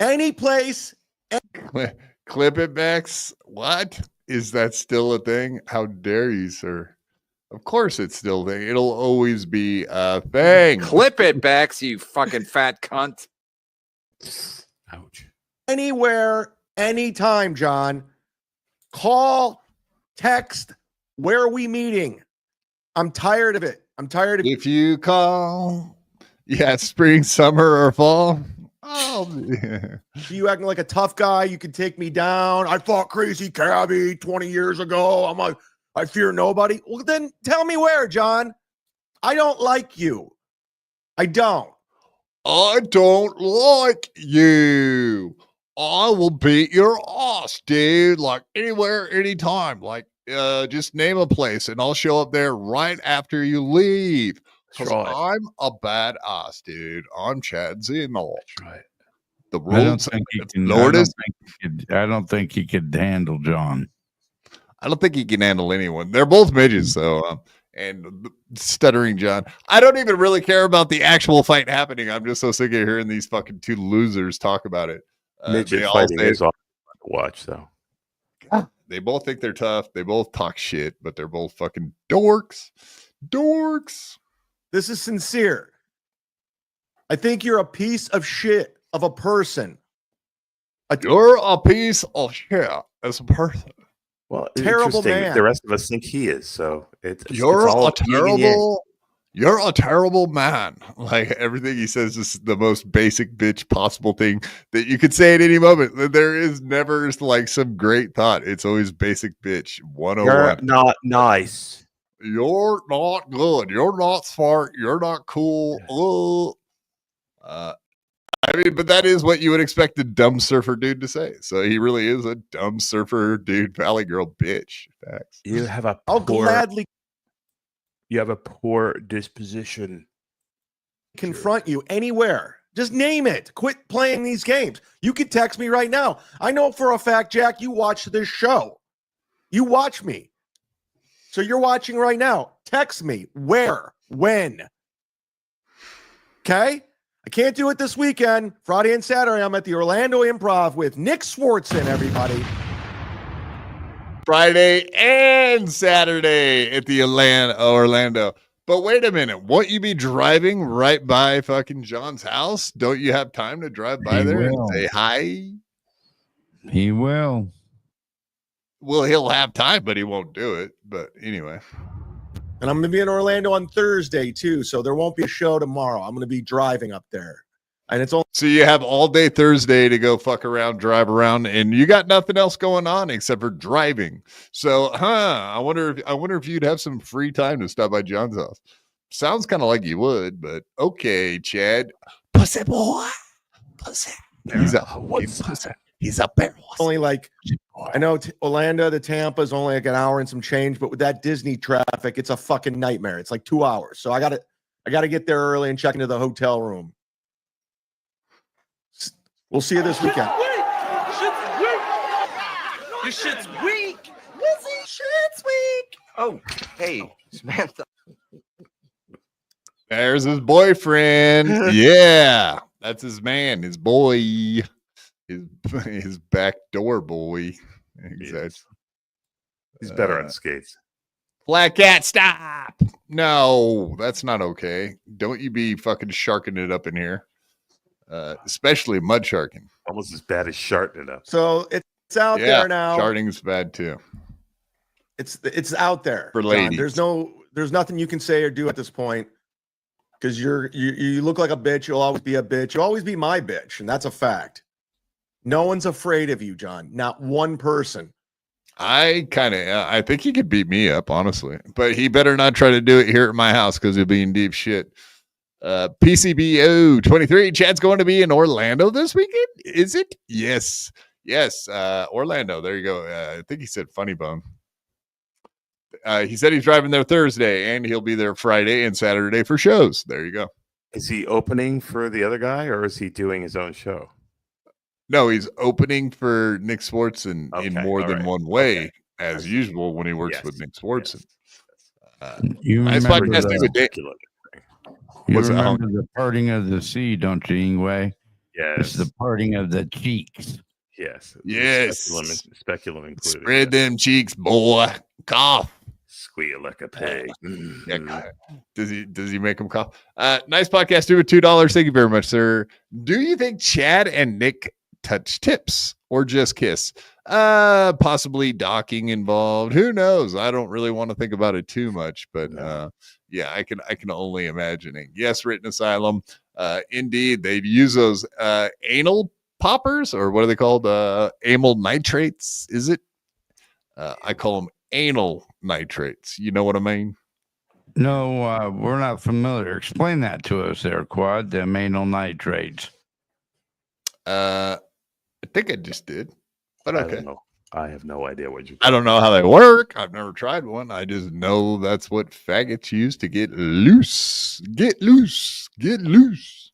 Any place. Clip it, Bex. What? Is that still a thing? How dare you, sir? Of course it's still a thing. It'll always be a thing. Clip it, Bex, you fucking fat cunt. Ouch. Anywhere, anytime, John. Call, text. Where are we meeting? I'm tired of it. If you call, spring, summer, or fall. Oh, yeah. You acting like a tough guy. You can take me down. I fought Crazy Cabby 20 years ago. I fear nobody. Well, then tell me where, John. I don't like you. I don't. I don't like you. I will beat your ass, dude. Like anywhere, anytime. Like, just name a place and I'll show up there right after you leave. Because I'm a badass, dude. I'm Chad Zeno. That's right. The rules. I don't think he could handle John. I don't think he can handle anyone. They're both midgets, so and stuttering John. I don't even really care about the actual fight happening. I'm just so sick of hearing these fucking two losers talk about it. Midget fighting is awesome to watch, though. They both think they're tough. They both talk shit, but they're both fucking dorks. Dorks. This is sincere. I think you're a piece of shit of a person. You're a piece of shit as a person. Well, terrible man. The rest of us think he is. So you're a terrible man. Like everything he says is the most basic bitch possible thing that you could say at any moment. There is never like some great thought. It's always basic bitch 101. You're not nice. You're not good. You're not smart. You're not cool. I mean, but that is what you would expect a dumb surfer dude to say. So he really is a dumb surfer dude, valley girl bitch. Facts. You have a You have a poor disposition. Confront you anywhere. Just name it. Quit playing these games. You could text me right now. I know for a fact, Jack, you watch this show. You watch me. So you're watching right now. Text me. Where? When? Okay? I can't do it this weekend. Friday and Saturday, I'm at the Orlando Improv with Nick Swardson, everybody. Friday and Saturday at the Orlando. But wait a minute. Won't you be driving right by fucking John's house? Don't you have time to drive by there and say hi? He will. Well, he'll have time, but he won't do it. But anyway. And I'm going to be in Orlando on Thursday, too, so there won't be a show tomorrow. I'm going to be driving up there. And it's all so you have all day Thursday to go fuck around, drive around, and you got nothing else going on except for driving. So, I wonder if you'd have some free time to stop by John's house. Sounds kind of like you would, but okay, Chad. Pussy boy. Pussy. He's a bear. Only like, I know Orlando to Tampa is only like an hour and some change, but with that Disney traffic, it's a fucking nightmare. It's like 2 hours. So I got to get there early and check into the hotel room. We'll see you this weekend. Your shit's weak. Lizzie, shit's weak. Oh, hey, Samantha. There's his boyfriend. Yeah, that's his man, his boy, his backdoor boy. Exactly. He's better on skates. Black cat, stop! No, that's not okay. Don't you be fucking sharking it up in here, especially mud sharking. Almost as bad as sharting it up. So it's out there now. Sharting's bad too. It's out there for John. ladies. There's nothing you can say or do at this point because you look like a bitch. You'll always be a bitch. You'll always be my bitch, and that's a fact. No one's afraid of you, John. Not one person. I think he could beat me up, honestly, but he better not try to do it here at my house because he'll be in deep shit. PCBO 23. Chad's going to be in Orlando this weekend. Is it? Yes. Orlando. There you go. I think he said Funny Bone. He said he's driving there Thursday and he'll be there Friday and Saturday for shows. There you go. Is he opening for the other guy or is he doing his own show? No, he's opening for Nick Swardson in more than one way, as usual when he works with Nick Swardson. You nice remember podcast the parting of the sea, don't you, Ingwe? Yes. It's the parting of the cheeks. Yes. Speculum included. Spread them cheeks, boy. Cough. Squeal like a pig. Yeah, does he make him cough? Nice podcast. Do it $2. Thank you very much, sir. Do you think Chad and Nick touch tips or just kiss? Possibly docking involved. Who knows? I don't really want to think about it too much, but yeah, I can only imagining. Yes, Written Asylum. Indeed, they use those anal poppers, or what are they called? Amyl nitrates, is it? I call them anal nitrates. You know what I mean? No, we're not familiar. Explain that to us there, Quad, the anal nitrates. I think I just did, but okay. I have no idea what you. I don't know how they work. I've never tried one. I just know that's what faggots use to get loose. Get loose. Get loose.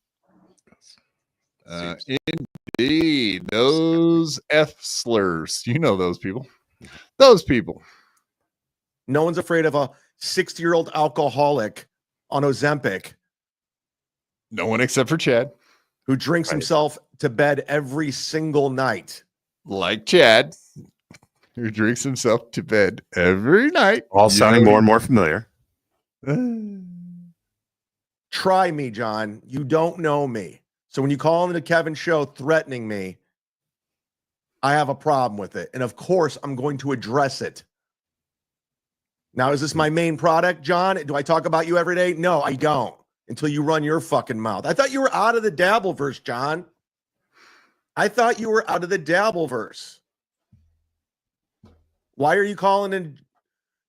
Indeed, those F slurs. You know those people. Those people. No one's afraid of a 60-year-old alcoholic on Ozempic. No one except for Chad, who drinks himself to bed every single night. Like Chad, who drinks himself to bed every night. All sounding more and more familiar. Try me, John. You don't know me. So when you call on the Kevin show threatening me, I have a problem with it. And of course, I'm going to address it. Now, is this my main product, John? Do I talk about you every day? No, I don't. Until you run your fucking mouth. I thought you were out of the Dabbleverse, John. I thought you were out of the Dabbleverse. Why are you calling in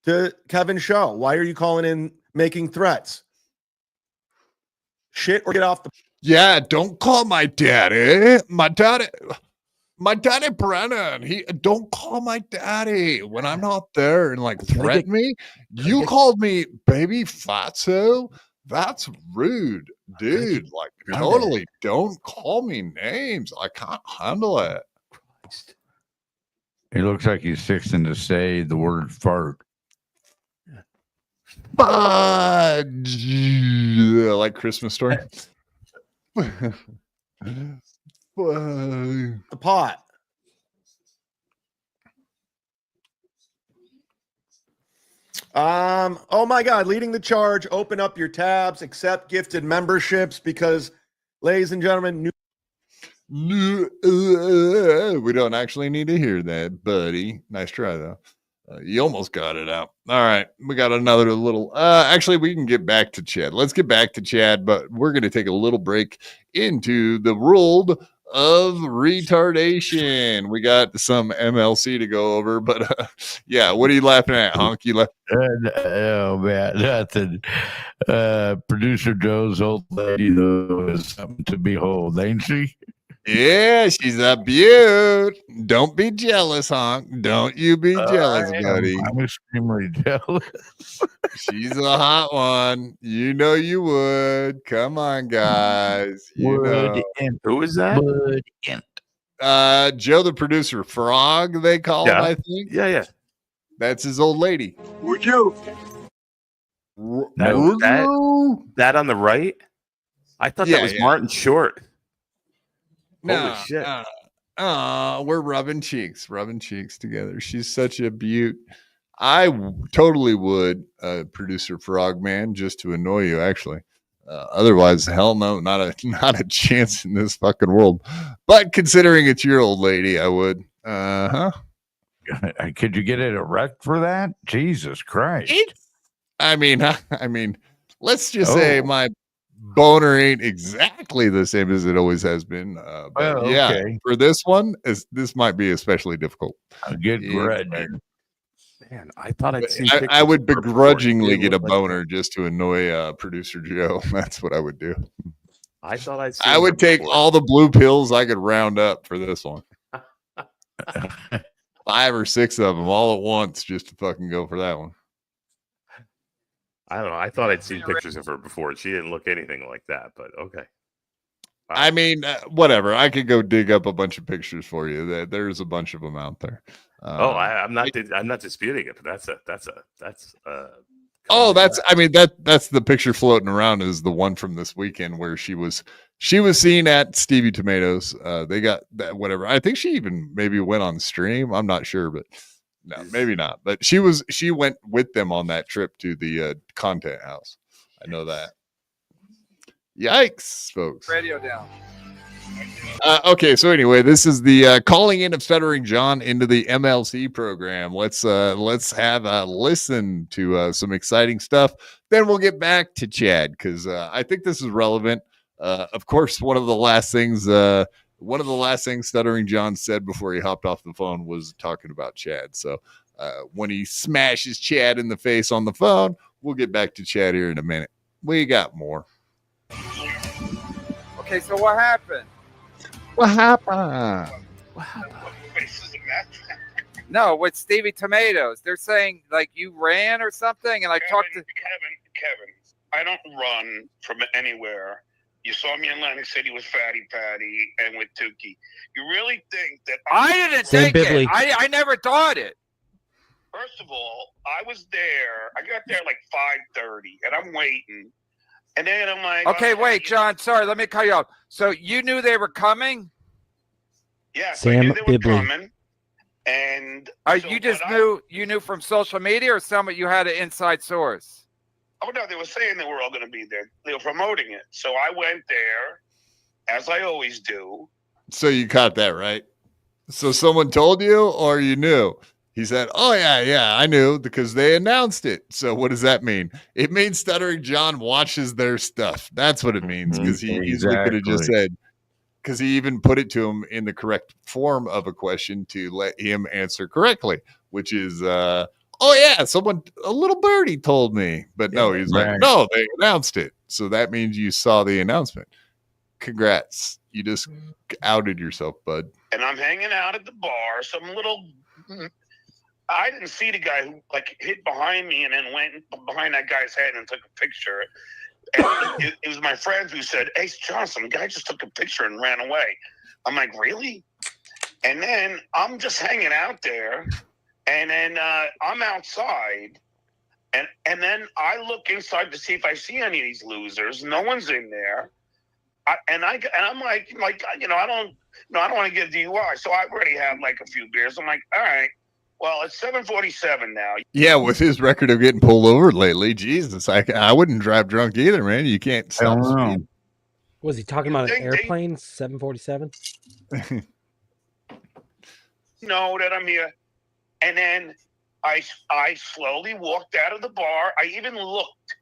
to Kevin's show? Why are you calling in making threats? Shit or get off the... Yeah, don't call my daddy. My daddy Brennan. Don't call my daddy when I'm not there and like threaten me. You called me baby fatso. That's rude, dude. Like, totally don't call me names. I can't handle it. It looks like he's fixing to say the word fart. Fudge. Like Christmas Story. The pot. Oh my God, leading the charge. Open up your tabs, accept gifted memberships because, ladies and gentlemen, we don't actually need to hear that, buddy. Nice try, though. You almost got it out. All right. We got another little, actually, we can get back to Chad. Let's get back to Chad, but we're going to take a little break into the world of retardation. We got some MLC to go over, but yeah, what are you laughing at, Honk? You oh man, nothing. Producer Joe's old lady though is something to behold, ain't she? Yeah, she's a beaut. Don't be jealous, Honk. Don't you be jealous, buddy. I'm extremely jealous. She's a hot one. You know you would. Come on, guys. You know. Who is that? Joe, the producer, Frog, they call him, I think. Yeah. That's his old lady. Would you? That on the right? I thought that was Martin Short. Holy shit. We're rubbing cheeks together. She's such a beaut. I totally would, producer Frogman, just to annoy you, actually. Otherwise, hell no, not a chance in this fucking world. But considering it's your old lady, I would. Could you get it erect for that? Jesus Christ. I mean, let's just say my boner ain't exactly the same as it always has been. But for this one, this might be especially difficult. A good grudge. Man, I thought I'd seen. I would begrudgingly get a boner just to annoy producer Joe. That's what I would do. I thought I'd. I would take all the blue pills I could round up for this one. 5 or 6 of them all at once, just to fucking go for that one. I don't know. I thought I'd seen pictures of her before. She didn't look anything like that, but okay. Wow. I mean, whatever. I could go dig up a bunch of pictures for you. There's a bunch of them out there. I'm not disputing it, but that's that's the picture floating around is the one from this weekend where she was seen at Stevie Tomatoes. They got that, whatever. I think she even maybe went on stream. I'm not sure, but no, maybe not. But she went with them on that trip to the content house. I know that. Yikes, folks. Radio down. Okay, so anyway, this is the calling in of Stuttering John into the MLC program. Let's have a listen to some exciting stuff. Then we'll get back to Chad because I think this is relevant. Of course, one of the last things Stuttering John said before he hopped off the phone was talking about Chad. So when he smashes Chad in the face on the phone, we'll get back to Chad here in a minute. We got more. Okay, so what happened? What happened? No, with Stevie Tomatoes. They're saying like you ran or something, and I talked to Kevin. I don't run from anywhere. You saw me in Atlantic City with Fatty Patty and with Tukey. You really think that I didn't think it? I never thought it. First of all, I was there. I got there like 5:30, and I'm waiting. And then I'm like, okay, wait, John. Sorry, let me cut you off. So you knew they were coming? Yes, Sam I knew they were Bibley. coming. And you just knew from social media, or somebody you had an inside source? Oh no, they were saying they were all going to be there. They were promoting it, so I went there, as I always do. So you caught that, right? So someone told you, or you knew? He said, "Oh yeah, I knew because they announced it." So what does that mean? It means Stuttering John watches their stuff. That's what it means because he easily could have just said, because he even put it to him in the correct form of a question to let him answer correctly, which is, "Oh yeah, a little birdie told me," but no, he's like, "No, they announced it." So that means you saw the announcement. Congrats, you just outed yourself, bud. And I'm hanging out at the bar. I didn't see the guy who hid behind me and then went behind that guy's head and took a picture. And it was my friends who said, "Hey, Johnson, the guy just took a picture and ran away." I'm like, "Really?" And then I'm just hanging out there, and then I'm outside, and then I look inside to see if I see any of these losers. No one's in there, I'm like, I don't want to get a DUI, so I already had like a few beers. I'm like, all right. Well, it's 7:47 now. Yeah, with his record of getting pulled over lately, Jesus, I wouldn't drive drunk either, man. You can't stop speed. Was he talking about an airplane? 747? Know that I'm here, and then I slowly walked out of the bar. I even looked.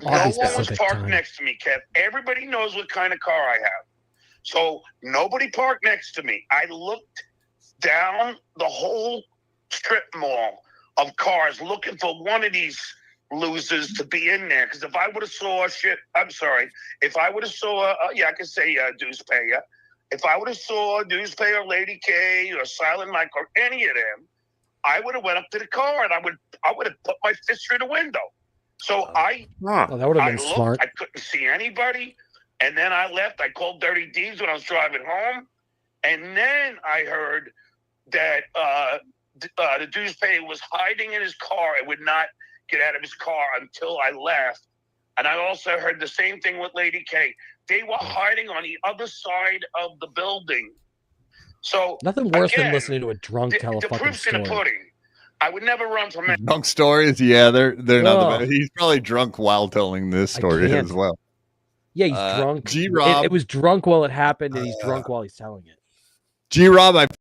No one was parked next to me, Kev. Everybody knows what kind of car I have, so nobody parked next to me. I looked down the whole strip mall of cars looking for one of these losers to be in there, because if I would have saw if I would have saw I could say Deuce Paya, if I would have saw Newspaper, Lady K, or Silent Mike, or any of them, I would have went up to the car and I would have put my fist through the window. So that would have been smart. I couldn't see anybody, and then I left. I called Dirty D's when I was driving home, and then I heard that the Newspaper was hiding in his car and would not get out of his car until I left. And I also heard the same thing with Lady K. They were hiding on the other side of the building. So nothing worse than listening to a drunk tell a the fucking proof's in the story. pudding. I would never run from it. Drunk stories, yeah, they're not the best. He's probably drunk while telling this story as well. Yeah, he's drunk. G-Rob, it was drunk while it happened, and he's drunk while he's telling it. G-Rob, I feel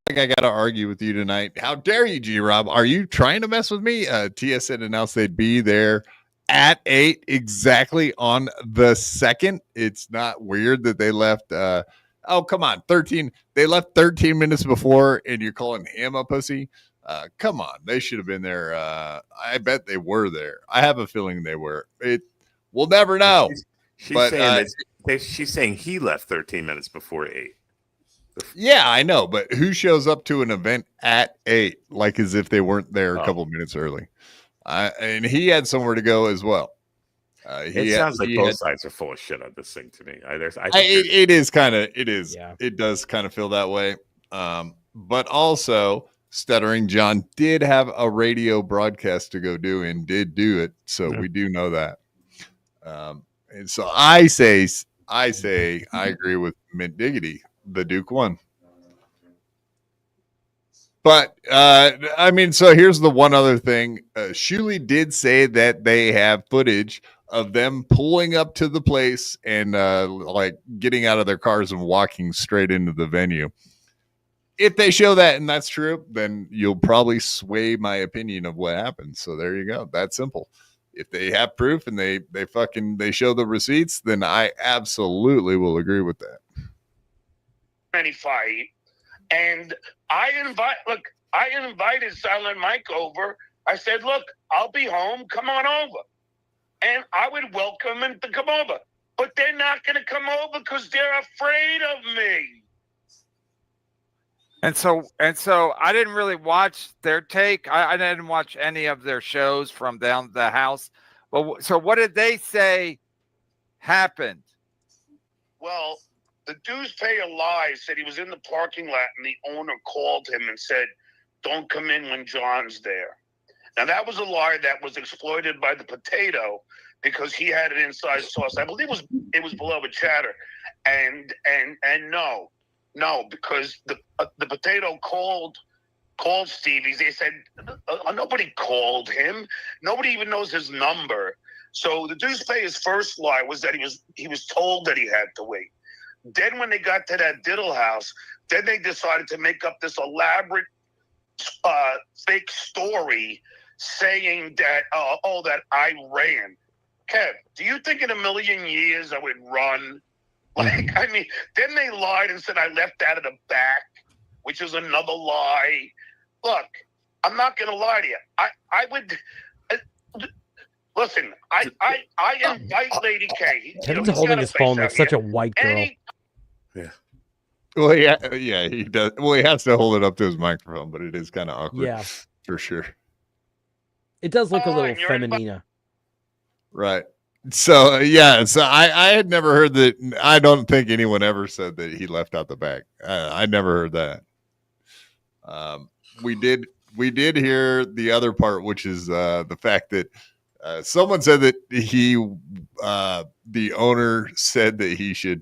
like I got to argue with you tonight. How dare you, G-Rob? Are you trying to mess with me? TSN announced they'd be there at 8 exactly on the 2nd. It's not weird that they left. Oh, come on. 13. They left 13 minutes before, and you're calling him a pussy? Come on. They should have been there. I bet they were there. I have a feeling they were. We'll never know. She's saying he left 13 minutes before 8. Yeah, I know. But who shows up to an event at 8 like as if they weren't there a couple minutes early? And he had somewhere to go as well. It sounds like both sides are full of shit on this thing to me. It does kind of feel that way. But also, Stuttering John did have a radio broadcast to go do and did do it. So we do know that. And so I agree with Mint Diggity. The Duke won. But, so here's the one other thing. Shuley did say that they have footage of them pulling up to the place and getting out of their cars and walking straight into the venue. If they show that and that's true, then you'll probably sway my opinion of what happened. So there you go. That's simple. If they have proof and they show the receipts, then I absolutely will agree with that. Any fight. And I invited Silent Mike over. I said, look, I'll be home. Come on over. And I would welcome them to come over. But they're not going to come over because they're afraid of me. And so I didn't really watch their take. I didn't watch any of their shows from down the house. But so what did they say happened? Well, the dude's payer lies said he was in the parking lot and the owner called him and said, don't come in when John's there. Now, that was a lie that was exploited by the potato because he had an inside source. I believe it was beloved chatter. And no, because the potato called Stevie. They said, nobody called him. Nobody even knows his number. So the dude's payer's first lie was that he was told that he had to wait. Then when they got to that diddle house, then they decided to make up this elaborate fake story saying that, that I ran. Kev, do you think in a million years I would run? Then they lied and said I left out of the back, which is another lie. Look, I'm not going to lie to you. I would... Listen, I invite Lady K. Kevin's holding his phone like such a white girl. Yeah. Well, yeah, he does. Well, he has to hold it up to his microphone, but it is kind of awkward. Yeah, for sure. It does look a little feminina. Right. So I had never heard that. I don't think anyone ever said that he left out the back. I never heard that. We did hear the other part, which is the fact that someone said that the owner said that he should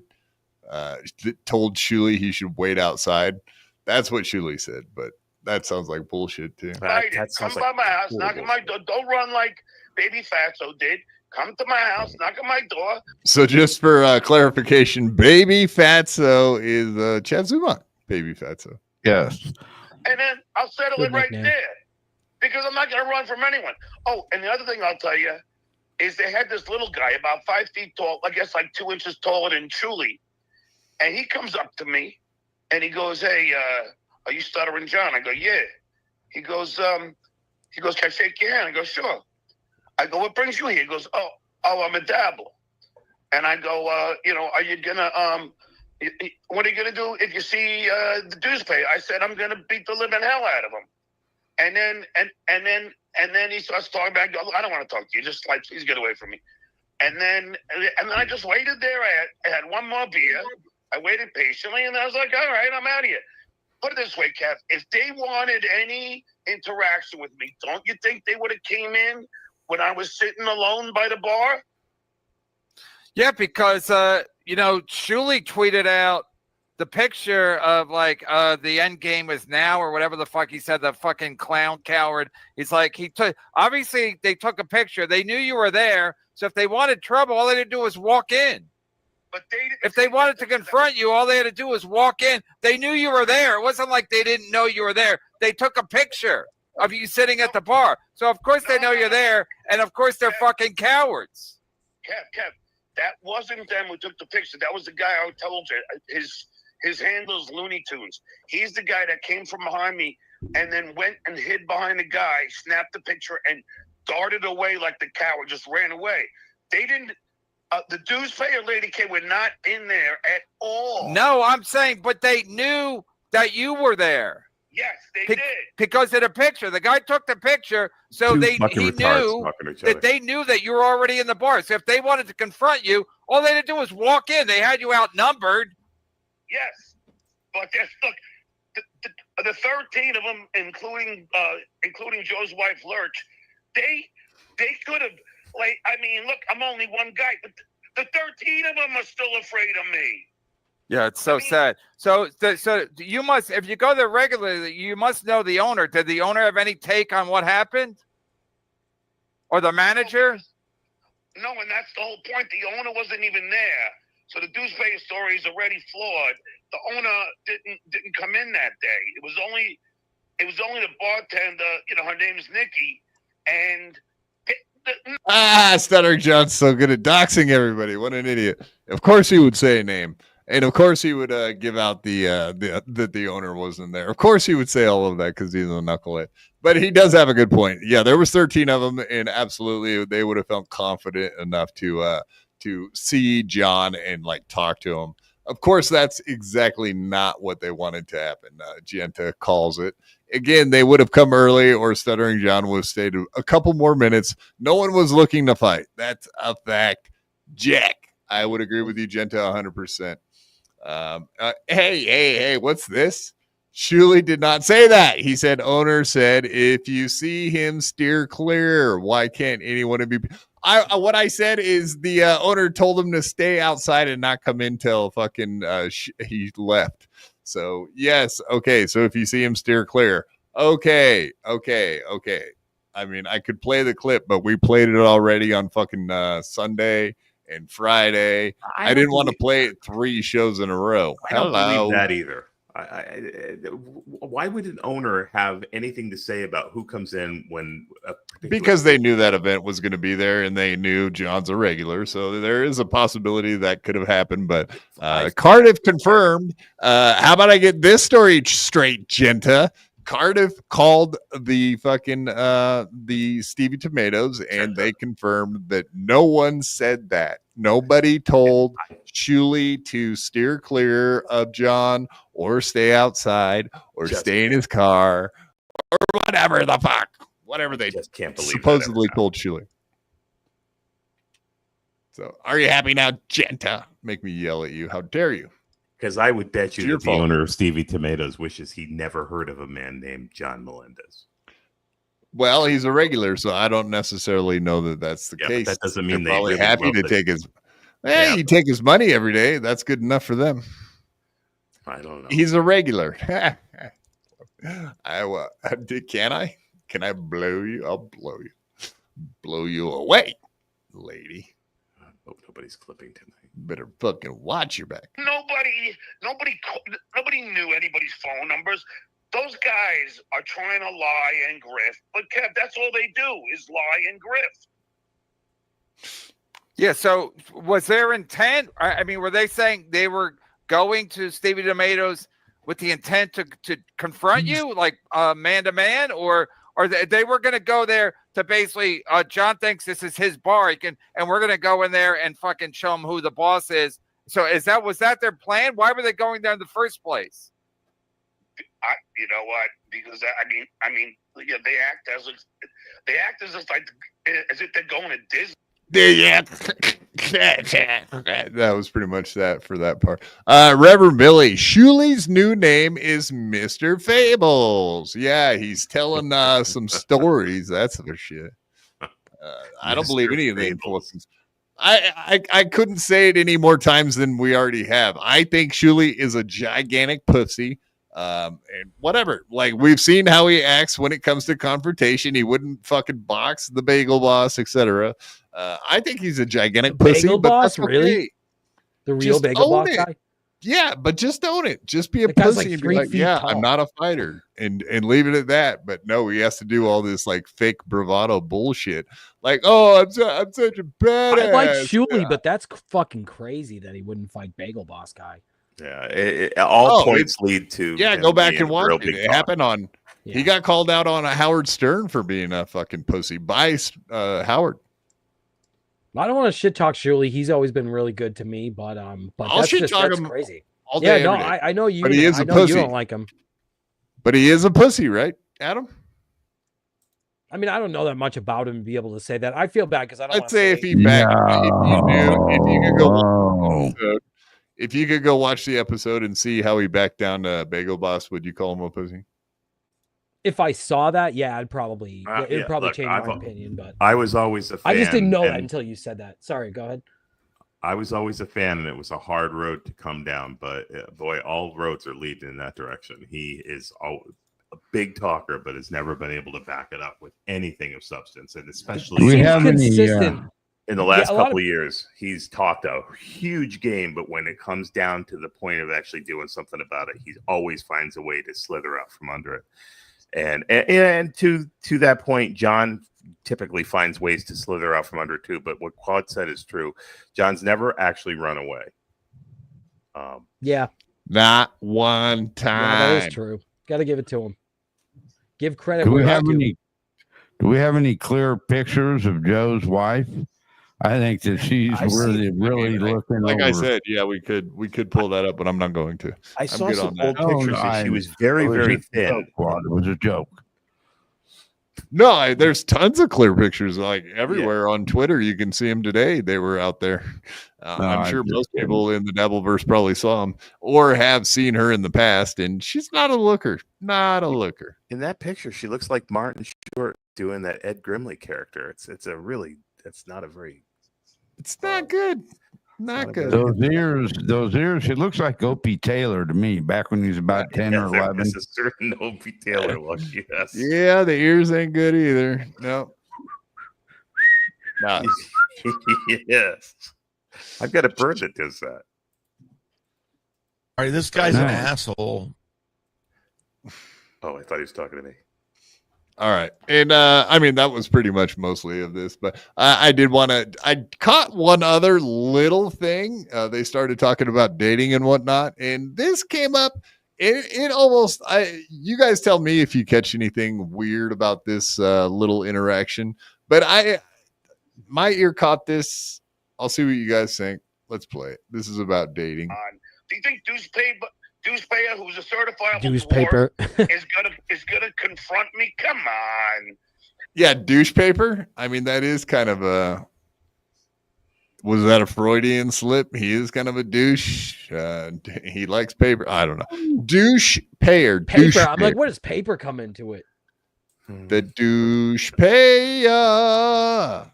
told Shuley he should wait outside. That's what Shuley said, but that sounds like bullshit too. Come by my house, knock on my door. Don't run like Baby Fatso did. Come to my house, knock on my door. So just for clarification, Baby Fatso is Chad Zuma. Baby Fatso. Yes. And then I'll settle it right there because I'm not going to run from anyone. Oh, and the other thing I'll tell you is they had this little guy about 5 feet tall, I guess like 2 inches taller than Shuley. And he comes up to me and he goes, hey, are you Stuttering John? I go, yeah. He goes, can I shake your hand? I go, sure. I go, what brings you here? He goes, oh, I'm a dabbler. And I go, are you gonna What are you gonna do if you see the dues pay? I said I'm gonna beat the living hell out of him. And then he starts talking back. I don't want to talk to you. Just like, please get away from me. And then I just waited there. I had one more beer. I waited patiently, and I was like, all right, I'm out of here. Put it this way, Kev. If they wanted any interaction with me, don't you think they would have came in when I was sitting alone by the bar? Yeah, because Shuley tweeted out the picture of like the end game is now or whatever the fuck he said, the fucking clown coward. He's like, obviously they took a picture. They knew you were there. So if they wanted trouble, all they had to do was walk in. But if they wanted to confront you, all they had to do was walk in. They knew you were there. It wasn't like they didn't know you were there. They took a picture of you sitting at the bar. So of course they know you're there. And of course they're fucking cowards. Kev, that wasn't them who took the picture. That was the guy I told you. His handle's Looney Tunes. He's the guy that came from behind me and then went and hid behind the guy, snapped the picture, and darted away like the coward, just ran away. They didn't. The dues payer lady were not in there at all. No, I'm saying, but they knew that you were there. Yes, they did. Because of the picture. The guy took the picture, so he knew that they knew that you were already in the bar. So if they wanted to confront you, all they had to do was walk in. They had you outnumbered. Yes, but look, the 13 of them, including Joe's wife Lurch, they could have. Like, I mean, look, I'm only one guy, but the 13 of them are still afraid of me. Yeah, it's so sad. So you must, if you go there regularly, you must know the owner. Did the owner have any take on what happened, or the manager? No, and that's the whole point. The owner wasn't even there. So the dues payer story is already flawed. The owner didn't come in that day. It was only the bartender. Her name is Nikki, and Stuttering John's so good at doxing everybody. What an idiot! Of course he would say a name, and of course he would give out that the owner wasn't there. Of course he would say all of that because he's a knucklehead. But he does have a good point. Yeah, there was 13 of them, and absolutely they would have felt confident enough to see John and like talk to him. Of course, that's exactly not what they wanted to happen. Genta calls it. Again, they would have come early, or Stuttering John would have stayed a couple more minutes. No one was looking to fight. That's a fact. Jack, I would agree with you, Genta, 100%. Hey, what's this? Shuley did not say that. He said, owner said, if you see him, steer clear. Why can't anyone be... what I said is the owner told him to stay outside and not come in till fucking he left. So yes, okay. So if you see him, steer clear. Okay. I mean, I could play the clip, but we played it already on fucking Sunday and Friday. I didn't want to play it 3 shows in a row. I don't believe that either. Why would an owner have anything to say about who comes in when because they knew that event was going to be there and they knew John's a regular, so there is a possibility that could have happened, but Cardiff confirmed. How about I get this story straight, Genta? Cardiff called the fucking the Stevie Tomatoes and they confirmed that no one said that. Nobody told Shuley to steer clear of John or stay outside or stay in his car or whatever the fuck. Whatever they just can't believe supposedly told Shuley. So are you happy now, Genta? Make me yell at you. How dare you? Because I would bet you that the fault. owner of Stevie Tomatoes wishes he never heard of a man named John Melendez. Well, he's a regular, so I don't necessarily know that that's the case. But that doesn't mean they're they probably really happy to take his. Hey, you take his money every day. That's good enough for them. I don't know. He's a regular. Can I? Can I blow you? I'll blow you away, lady. Hope nobody's clipping tonight. Better fucking watch your back. Nobody knew anybody's phone numbers. Those guys are trying to lie and grift, but Kev, that's all they do is lie and grift. Yeah. So was their intent? I mean, were they saying they were going to Stevie Tomatoes with the intent to confront you, like man to man, or they were going to go there to basically, John thinks this is his bar, and we're going to go in there and fucking show him who the boss is, So was that their plan? Why were they going there in the first place? You know what? Because I mean, yeah, they act as if they're going to Disney. Yeah, that was pretty much that for that part. Reverend Billy, Shuli's new name is Mr. Fables. Yeah, he's telling some stories. That's for shit. I don't believe any of the influences. I couldn't say it any more times than we already have. I think Shuli is a gigantic pussy. And whatever, like we've seen how he acts when it comes to confrontation. He wouldn't fucking box the Bagel Boss, etc. I think he's a gigantic pussy. Bagel but Boss, that's okay. really? The real Just Bagel own Boss it. guy? Yeah, but just own it. Just be a The guy's pussy like and be 3 like, feet yeah, tall. I'm not a fighter, and leave it at that. But no, he has to do all this like fake bravado bullshit. Like, oh, I'm such a badass. I like Shuli, but that's fucking crazy that he wouldn't fight Bagel Boss guy. Yeah, all points lead to. Yeah, him go back being and a real watch it. big It talk. happened on. Yeah. He got called out on a Howard Stern for being a fucking pussy by Howard. I don't want to shit talk Shuli. He's always been really good to me, but I'll that's shit just talk that's him crazy. all Yeah, day, no, every day. I know you. But he is I a know pussy. you don't like him. But he is a pussy, right, Adam? I mean, I don't know that much about him to be able to say that. I feel bad because I don't. Let's say if he back, if you could go watch the episode and see how he backed down to Bagel Boss, would you call him a pussy? If I saw that, yeah, I'd probably it would probably look, change my opinion. But I was always a fan. I just didn't know that and until you said that. Sorry, go ahead. I was always a fan, and it was a hard road to come down. But boy, all roads are leading in that direction. He is a big talker, but has never been able to back it up with anything of substance, and especially in the last couple of years, he's talked a huge game. But when it comes down to the point of actually doing something about it, he always finds a way to slither out from under it. And to that point, John typically finds ways to slither out from under too. But what Claude said is true. John's never actually run away. Yeah, not one time. Yeah, that is true. Got to give it to him. Give credit. Do we have any clear pictures of Joe's wife? I think that she's really looking. Like I over. said, yeah, we could pull that up, but I'm not going to. I saw some old that. pictures. And she was very, very thin. It was a joke. No, there's tons of clear pictures like everywhere on Twitter. You can see them today. They were out there. I'm sure most people in the Dabbleverse probably saw them or have seen her in the past, and she's not a looker. Not a looker. In that picture, she looks like Martin Short doing that Ed Grimley character. It's not a very. It's not good. Not good. Those ears. She looks like Opie Taylor to me. Back when he was about 10 or 11. There's a certain Opie Taylor look. Yes. Yeah, the ears ain't good either. No. Nah. Yes. I've got a bird that does that. All right, this guy's an asshole. Oh, I thought he was talking to me. All right. And I mean, that was pretty much mostly of this, but I caught one other little thing. They started talking about dating and whatnot, and this came up. It almost, you guys tell me if you catch anything weird about this little interaction, but my ear caught this. I'll see what you guys think. Let's play it. This is about dating. Do you think Deucepayer, who's a certified Newspaper is gonna confront me? Come on. Yeah, douche paper. I mean, that is kind of a. Was that a Freudian slip? He is kind of a douche. He likes paper. I don't know. Douche payer. Paper. I'm like, what does paper come into it? The douche payer.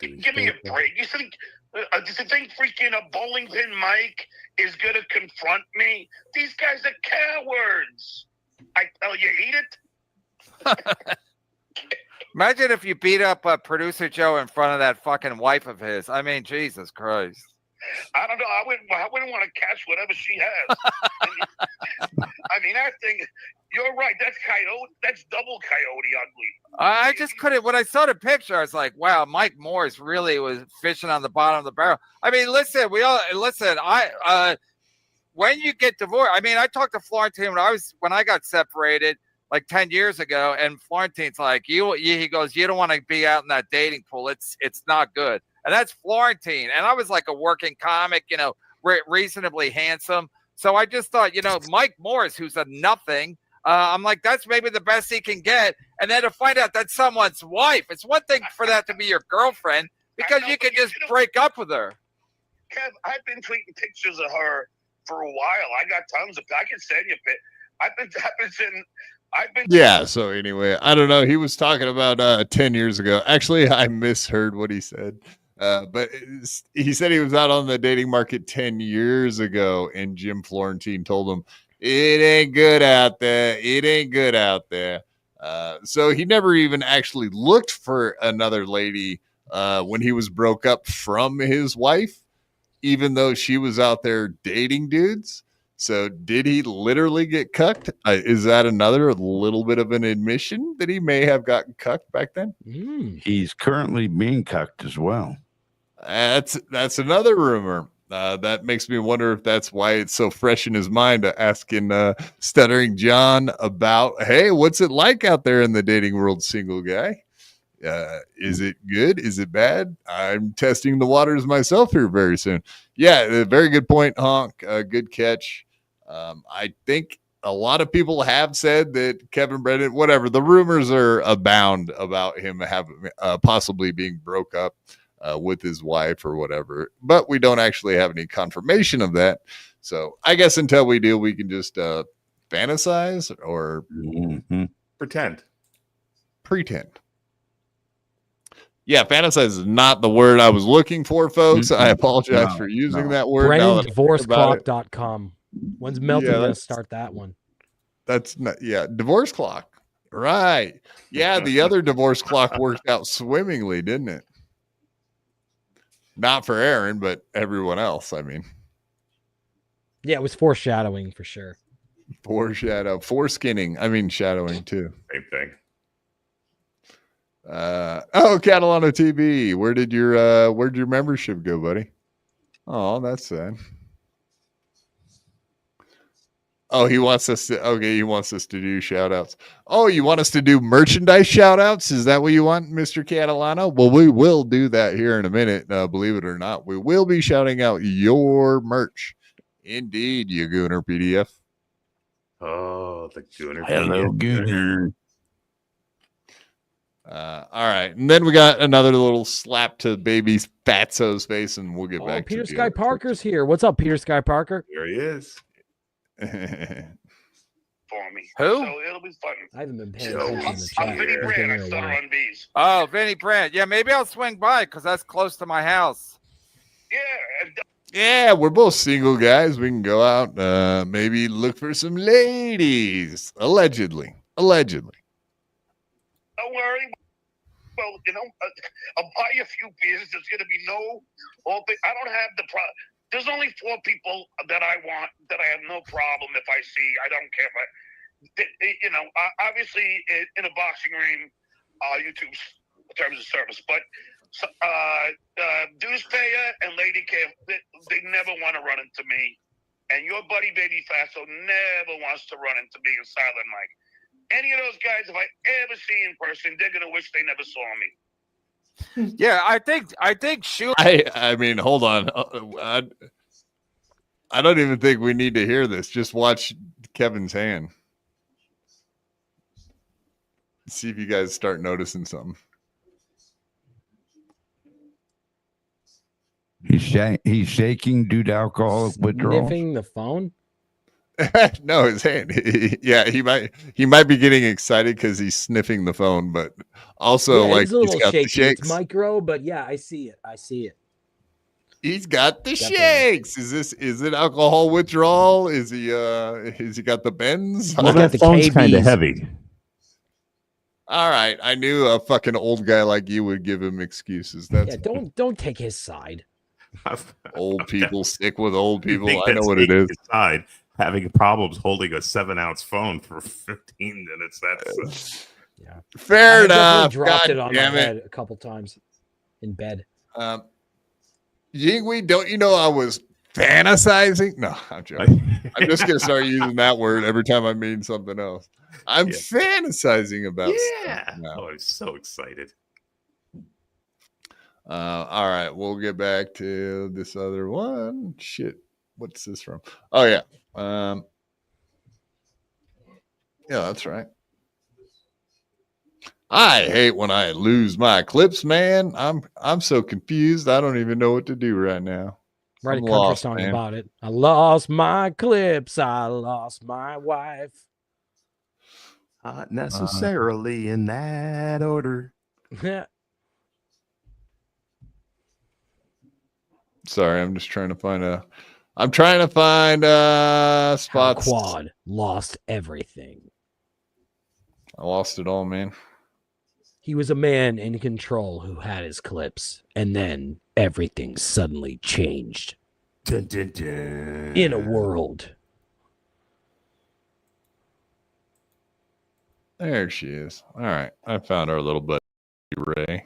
Give me a break. You think freaking a bowling pin Mike is gonna confront me? These guys are cowards. I tell you, eat it. Imagine if you beat up producer Joe in front of that fucking wife of his. I mean, Jesus Christ. I don't know. I wouldn't want to catch whatever she has. I mean, that thing. You're right. That's coyote. That's double coyote ugly. I just couldn't. When I saw the picture, I was like, "Wow, Mike Morris really was fishing on the bottom of the barrel." I mean, listen. When you get divorced, I mean, I talked to Florentine when I got separated like 10 years ago, and Florentine's like, he goes, "You don't want to be out in that dating pool. It's not good." and that's Florentine. And I was like a working comic, you know, reasonably handsome. So I just thought, you know, Mike Morris, who's a nothing, I'm like, that's maybe the best he can get. And then to find out that's someone's wife, it's one thing for that to be your girlfriend because you can just break up with her. Kev, I've been tweeting pictures of her for a while. I got tons of. I can send you a bit. I've been. Yeah. So anyway, I don't know. He was talking about 10 years ago. Actually, I misheard what he said. But he said he was out on the dating market 10 years ago, and Jim Florentine told him it ain't good out there. It ain't good out there. So he never even actually looked for another lady when he was broke up from his wife, even though she was out there dating dudes. So did he literally get cucked? Is that another little bit of an admission that he may have gotten cucked back then? He's currently being cucked as well. That's another rumor. That makes me wonder if that's why it's so fresh in his mind, asking Stuttering John about, hey, what's it like out there in the dating world, single guy? Is it good? Is it bad? I'm testing the waters myself here very soon. Yeah, very good point, Honk. Good catch. I think a lot of people have said that Kevin Brennan, whatever, the rumors are abound about him having possibly being broke up with his wife or whatever, but we don't actually have any confirmation of that. So I guess until we do, we can just fantasize or pretend. Yeah, fantasize is not the word I was looking for, folks. I apologize for using that word. BrennanDivorceClock.com. When's Melton going to start that one? That's not, divorce clock. Right. Yeah, the other divorce clock worked out swimmingly, didn't it? Not for Aaron, but everyone else, I mean. Yeah, it was foreshadowing for sure. Foreskinning. I mean, shadowing too. Same thing. Catalano TV. Where'd your membership go, buddy? Oh, that's sad. Oh, he wants us to do shout outs. Oh, you want us to do merchandise shout outs? Is that what you want, Mr. Catalano? Well, we will do that here in a minute. Believe it or not, we will be shouting out your merch. Indeed, you Gooner PDF. Oh, the Gooner. Hello, Gooner. All right, and then we got another little slap to baby's fatso's face, and we'll get back Peter to Sky Parker's here. What's up, Peter Sky Parker? Here he is. For me. Who? So it'll be fun. I haven't been paying attention to the chat. I'm Vinny Brand. I stutter on bees. Oh, Vinny Brand. Yeah, maybe I'll swing by because that's close to my house. Yeah, we're both single guys. We can go out, maybe look for some ladies. Allegedly. Don't worry. Well, I'll buy you a few beers. There's going to be I don't have the problem. There's only 4 people that I want that I have no problem if I see. I don't care. But, obviously in a boxing ring, YouTube's terms of service. But dues payer and Lady K, they never want to run into me. And your buddy Baby Fatso never wants to run into me in Silent Mike. Any of those guys, if I ever see in person, they're gonna wish they never saw me. Yeah, I think shoot. I mean, hold on. I don't even think we need to hear this. Just watch Kevin's hand. See if you guys start noticing something. He's shaking due to alcohol withdrawal. Sniffing the phone. No, his hand. He might be getting excited because he's sniffing the phone, but also he's a little got shaky. the shakes. It's micro, but yeah, I see it. He's got the shakes. Is it alcohol withdrawal? Is he got the bends? Well, that phone's kind of heavy. All right, I knew a fucking old guy like you would give him excuses. That's don't take his side. Old people stick with old people. I know what it is. Side, having problems holding a 7-ounce phone for 15 minutes. That's fair enough. Dropped God it on my damn head a couple times in bed. Yingui, don't you know I was fantasizing? No, I'm joking. I'm just gonna start using that word every time I mean something else. I'm fantasizing about stuff now. Oh, I'm so excited. All right, we'll get back to this other one. Shit, what's this from? Oh yeah, yeah, that's right. I hate when I lose my clips, man. I'm so confused. I don't even know what to do right now. Write a I'm country lost, song man. about it. I lost my clips. I lost my wife. Not necessarily in that order. Sorry, I'm just trying to find spots. Quad lost everything. I lost it all, man. He was a man in control who had his clips, and then everything suddenly changed. Dun, dun, dun. In a world. There she is. All right, I found our little buddy Ray.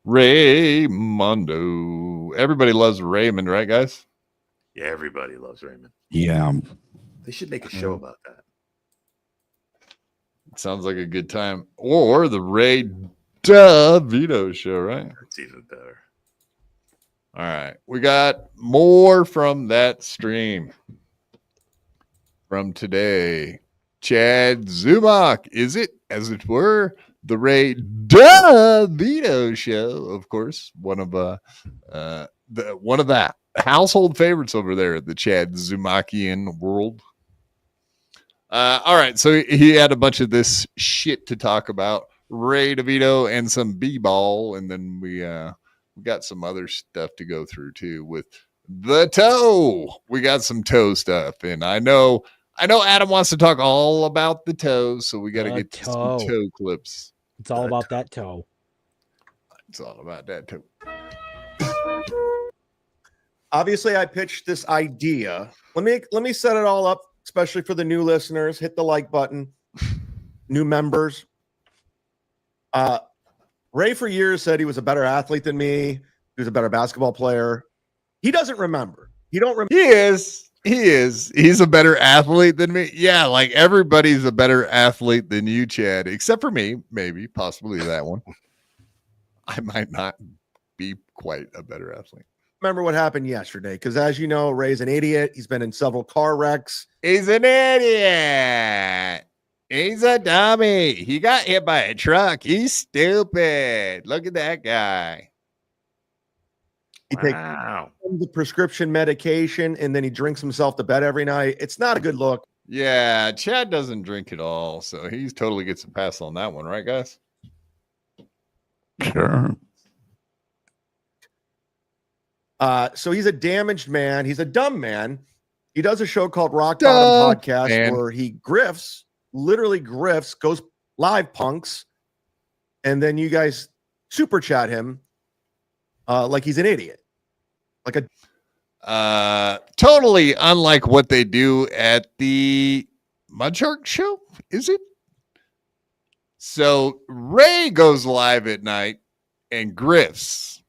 Raymondo. Everybody loves Raymond, right, guys? Yeah, everybody loves Raymond. Yeah. They should make a show about that. Sounds like a good time. Or the Ray DeVito show, right? It's even better. All right. We got more from that stream from today. Chad Zumach, is it, as it were, the Ray DeVito show, of course, one of the household favorites over there at the Chad Zumachian world. All right, so he had a bunch of this shit to talk about, Ray DeVito and some b-ball, and then we got some other stuff to go through too with the toe. We got some toe stuff, and I know Adam wants to talk all about the toe, so we got to get to some toe clips. It's all about that toe. It's all about that toe. Obviously, I pitched this idea. Let me set it all up, especially for the new listeners. Hit the like button. New members. Ray for years said he was a better athlete than me. He was a better basketball player. He doesn't remember. He don't remember. He is. He's a better athlete than me. Yeah, like everybody's a better athlete than you, Chad, except for me, maybe, possibly that one. I might not be quite a better athlete. Remember what happened yesterday, because as you know, Ray's an idiot. He's been in several car wrecks. He's an idiot. He's a dummy. He got hit by a truck. He's stupid. Look at that guy. He takes the prescription medication and then he drinks himself to bed every night. It's not a good look. Yeah, Chad doesn't drink at all, so he totally gets a pass on that one, right, guys? Sure. So he's a damaged man. He's a dumb man. He does a show called Rock Bottom Podcast where he grifts, literally grifts, goes live punks, and then you guys super chat him like he's an idiot. Like a totally unlike what they do at the Mudshark show, is it? So Ray goes live at night and grifts.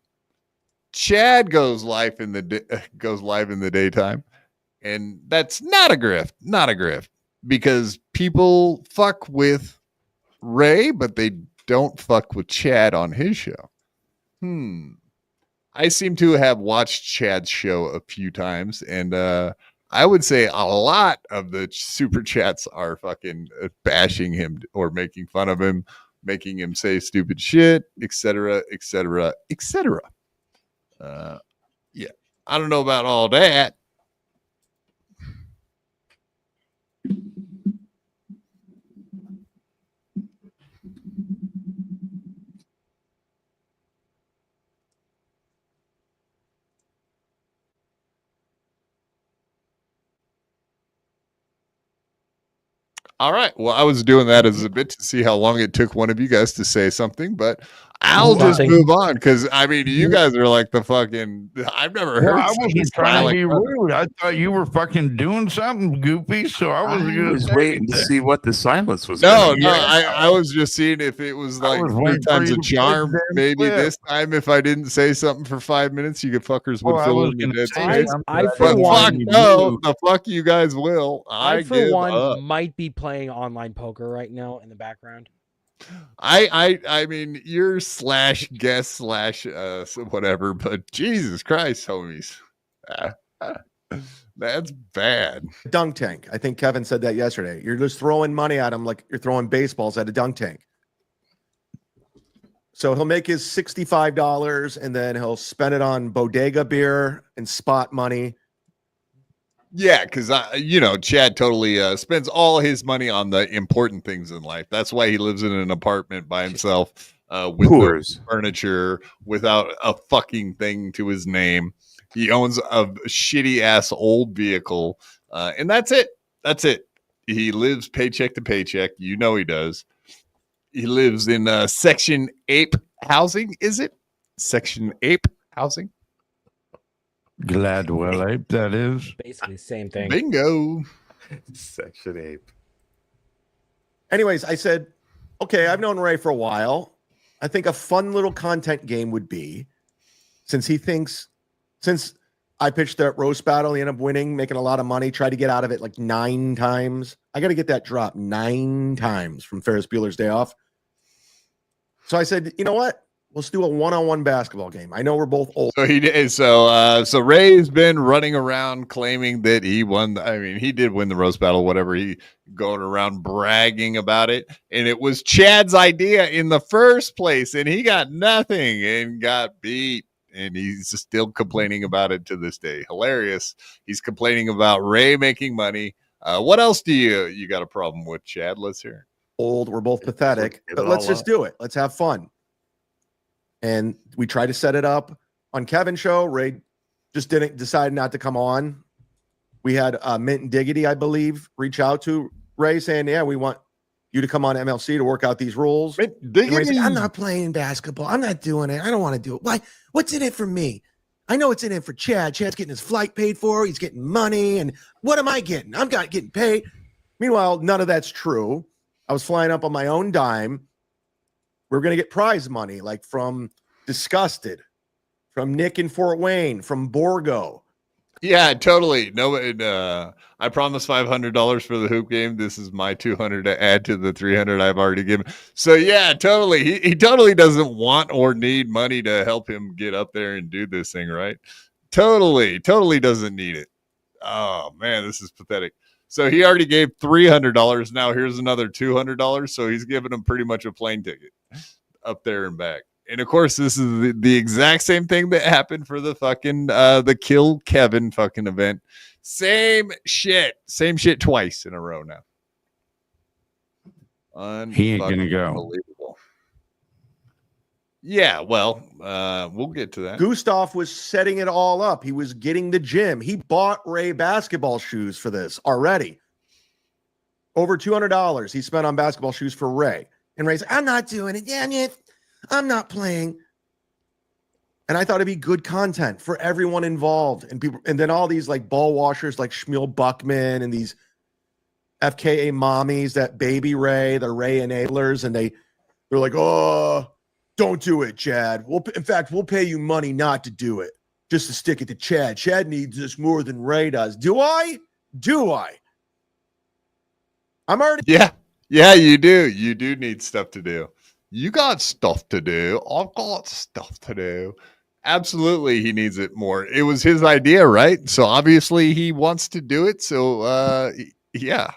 Chad goes live in the daytime, and that's not a grift, because people fuck with Ray, but they don't fuck with Chad on his show. I seem to have watched Chad's show a few times, and I would say a lot of the super chats are fucking bashing him or making fun of him, making him say stupid shit, etc., etc., etc. Yeah, I don't know about all that. All right. Well, I was doing that as a bit to see how long it took one of you guys to say something, but I'll just move on because I mean, you guys are like the fucking. I've never heard. I wasn't trying to be rude. I thought you were fucking doing something goofy, so I was waiting to see what the silence was. No, I was just seeing if it was like 3 times a charm. Maybe this time, if I didn't say something for 5 minutes, you could fuckers would fill in the dead space. The fuck you guys will. I for one might be playing online poker right now in the background. I mean, you're slash guest slash whatever, but Jesus Christ, homies. That's bad. Dunk tank. I think Kevin said that yesterday. You're just throwing money at him like you're throwing baseballs at a dunk tank. So he'll make his $65 and then he'll spend it on bodega beer and spot money. Yeah, because Chad totally spends all his money on the important things in life. That's why he lives in an apartment by himself with no furniture, without a fucking thing to his name. He owns a shitty ass old vehicle, and that's it. That's it. He lives paycheck to paycheck. You know he does. He lives in Section 8 housing. Is it Section 8 housing? Gladwell Ape, that is. Basically the same thing. Bingo. Section 8. Anyways, I said, okay, I've known Ray for a while. I think a fun little content game would be, since I pitched that roast battle, he ended up winning, making a lot of money, tried to get out of it like 9 times. I got to get that drop 9 times from Ferris Bueller's Day Off. So I said, you know what? Let's do a one-on-one basketball game. I know we're both old. So he did. So Ray's been running around claiming that he won. I mean, he did win the roast battle, whatever. He going around bragging about it, and it was Chad's idea in the first place, and he got nothing and got beat. And he's still complaining about it to this day. Hilarious. He's complaining about Ray making money. What else do you got a problem with, Chad? Let's hear. Old. We're both pathetic, but let's just do it. Let's have fun. And we tried to set it up on Kevin's show. Ray just didn't decide not to come on. We had Mint and Diggity, I believe, reach out to Ray saying, yeah, we want you to come on MLC to work out these rules. And Ray's like, I'm not playing basketball. I'm not doing it. I don't want to do it. Why? What's in it for me? I know it's in it for Chad. Chad's getting his flight paid for. He's getting money. And what am I getting? I'm not getting paid. Meanwhile, none of that's true. I was flying up on my own dime. We're going to get prize money, like from Disgusted, from Nick in Fort Wayne, from Burro. Yeah, totally. No, I promised $500 for the hoop game. This is my $200 to add to the $300 I've already given. So yeah, totally. He totally doesn't want or need money to help him get up there and do this thing, right? Totally doesn't need it. Oh man, this is pathetic. So he already gave $300. Now here's another $200. So he's giving him pretty much a plane ticket up there and back. And of course, this is the exact same thing that happened for the fucking the Kill Kevin fucking event. Same shit twice in a row now. He ain't gonna go. Unbelievable. Yeah, well, we'll get to that. Gustav was setting it all up. He was getting the gym. He bought Ray basketball shoes for this already. Over $200 he spent on basketball shoes for Ray. And Ray's like, I'm not doing it. Yeah, I'm not playing. And I thought it'd be good content for everyone involved. And people, and then all these like ball washers like Shmuel Buckman and these FKA mommies that baby Ray, the Ray enablers, and they're like, oh, don't do it, Chad. In fact, we'll pay you money not to do it, just to stick it to Chad. Chad needs this more than Ray does. Do I? I'm already. Yeah, you do. You do need stuff to do. You got stuff to do. I've got stuff to do. Absolutely, he needs it more. It was his idea, right? So obviously he wants to do it. So yeah,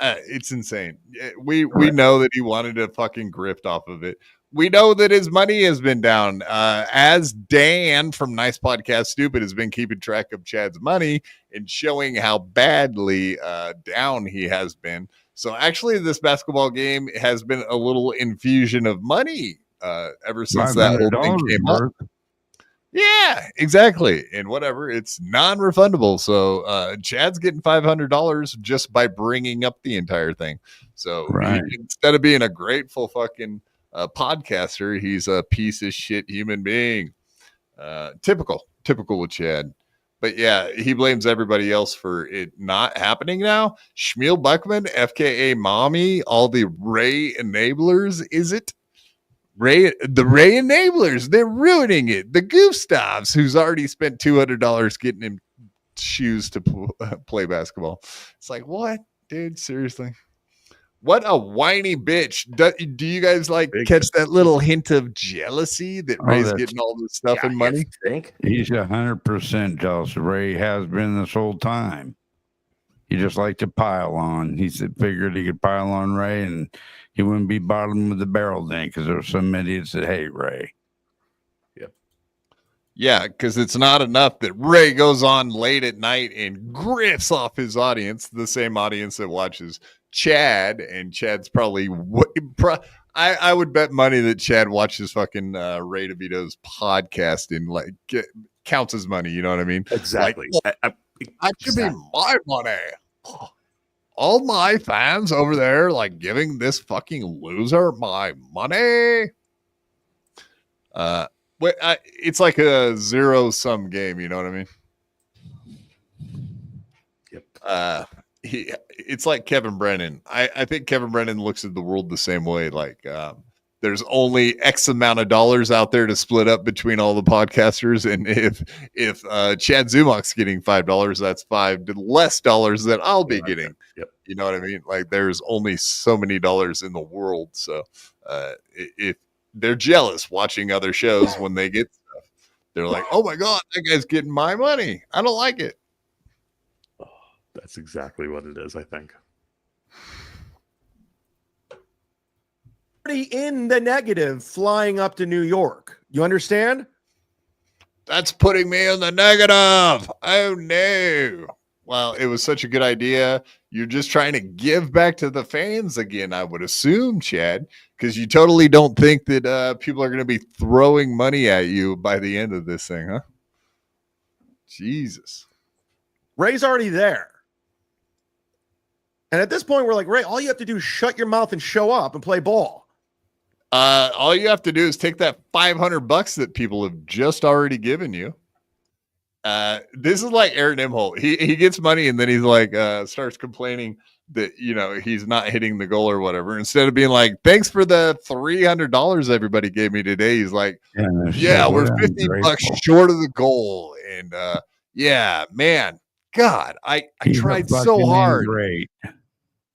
it's insane. We know that he wanted to fucking grift off of it. We know that his money has been down. As Dan from Nice Podcast Stupid has been keeping track of Chad's money and showing how badly down he has been. So actually, this basketball game has been a little infusion of money ever since that whole thing came up. Yeah, exactly. And whatever, it's non-refundable. So Chad's getting $500 just by bringing up the entire thing. So instead of being a grateful fucking podcaster, he's a piece of shit human being. Typical with Chad. But yeah, he blames everybody else for it not happening now. Shmuel Buckman, FKA Mommy, all the Ray enablers, is it? The Ray enablers, they're ruining it. The Gustavs, who's already spent $200 getting him shoes to play basketball. It's like, what, dude? Seriously? What a whiny bitch. Do you guys like catch that little hint of jealousy that Ray's getting all this stuff and money? Think he's 100% jealous. Ray has been this whole time. He just liked to pile on. He figured he could pile on Ray and he wouldn't be bottom of the barrel then because there were some idiots that hate Ray. Yeah, because it's not enough that Ray goes on late at night and grifts off his audience, the same audience that watches Chad, and Chad's probably I would bet money that Chad watches fucking Ray DeVito's podcast and like counts his money. You know what I mean? Exactly. Like, that should be my money. All my fans over there like giving this fucking loser my money. It's like a zero-sum game. You know what I mean? Yep. It's like Kevin Brennan. I think Kevin Brennan looks at the world the same way. Like there's only X amount of dollars out there to split up between all the podcasters, and if Chad Zumach's getting $5, that's $5 less dollars that I'll be getting. Yep. You know what I mean? Like there's only so many dollars in the world, so if they're jealous watching other shows when they get stuff, they're like, "Oh my god, that guy's getting my money. I don't like it." That's exactly what it is, I think. Already in the negative flying up to New York. You understand? That's putting me in the negative. Oh no. Well, it was such a good idea. You're just trying to give back to the fans again, I would assume, Chad, because you totally don't think that people are going to be throwing money at you by the end of this thing, huh? Jesus. Ray's already there. And at this point, we're like, Ray, all you have to do is shut your mouth and show up and play ball. All you have to do is take that $500 that people have just already given you. This is like Aaron Imholt. He gets money and then he's like starts complaining that, you know, he's not hitting the goal or whatever. Instead of being like, thanks for the $300 everybody gave me today, he's like, yeah, we're $50 short of the goal. And yeah, man, God, I tried so hard. Great.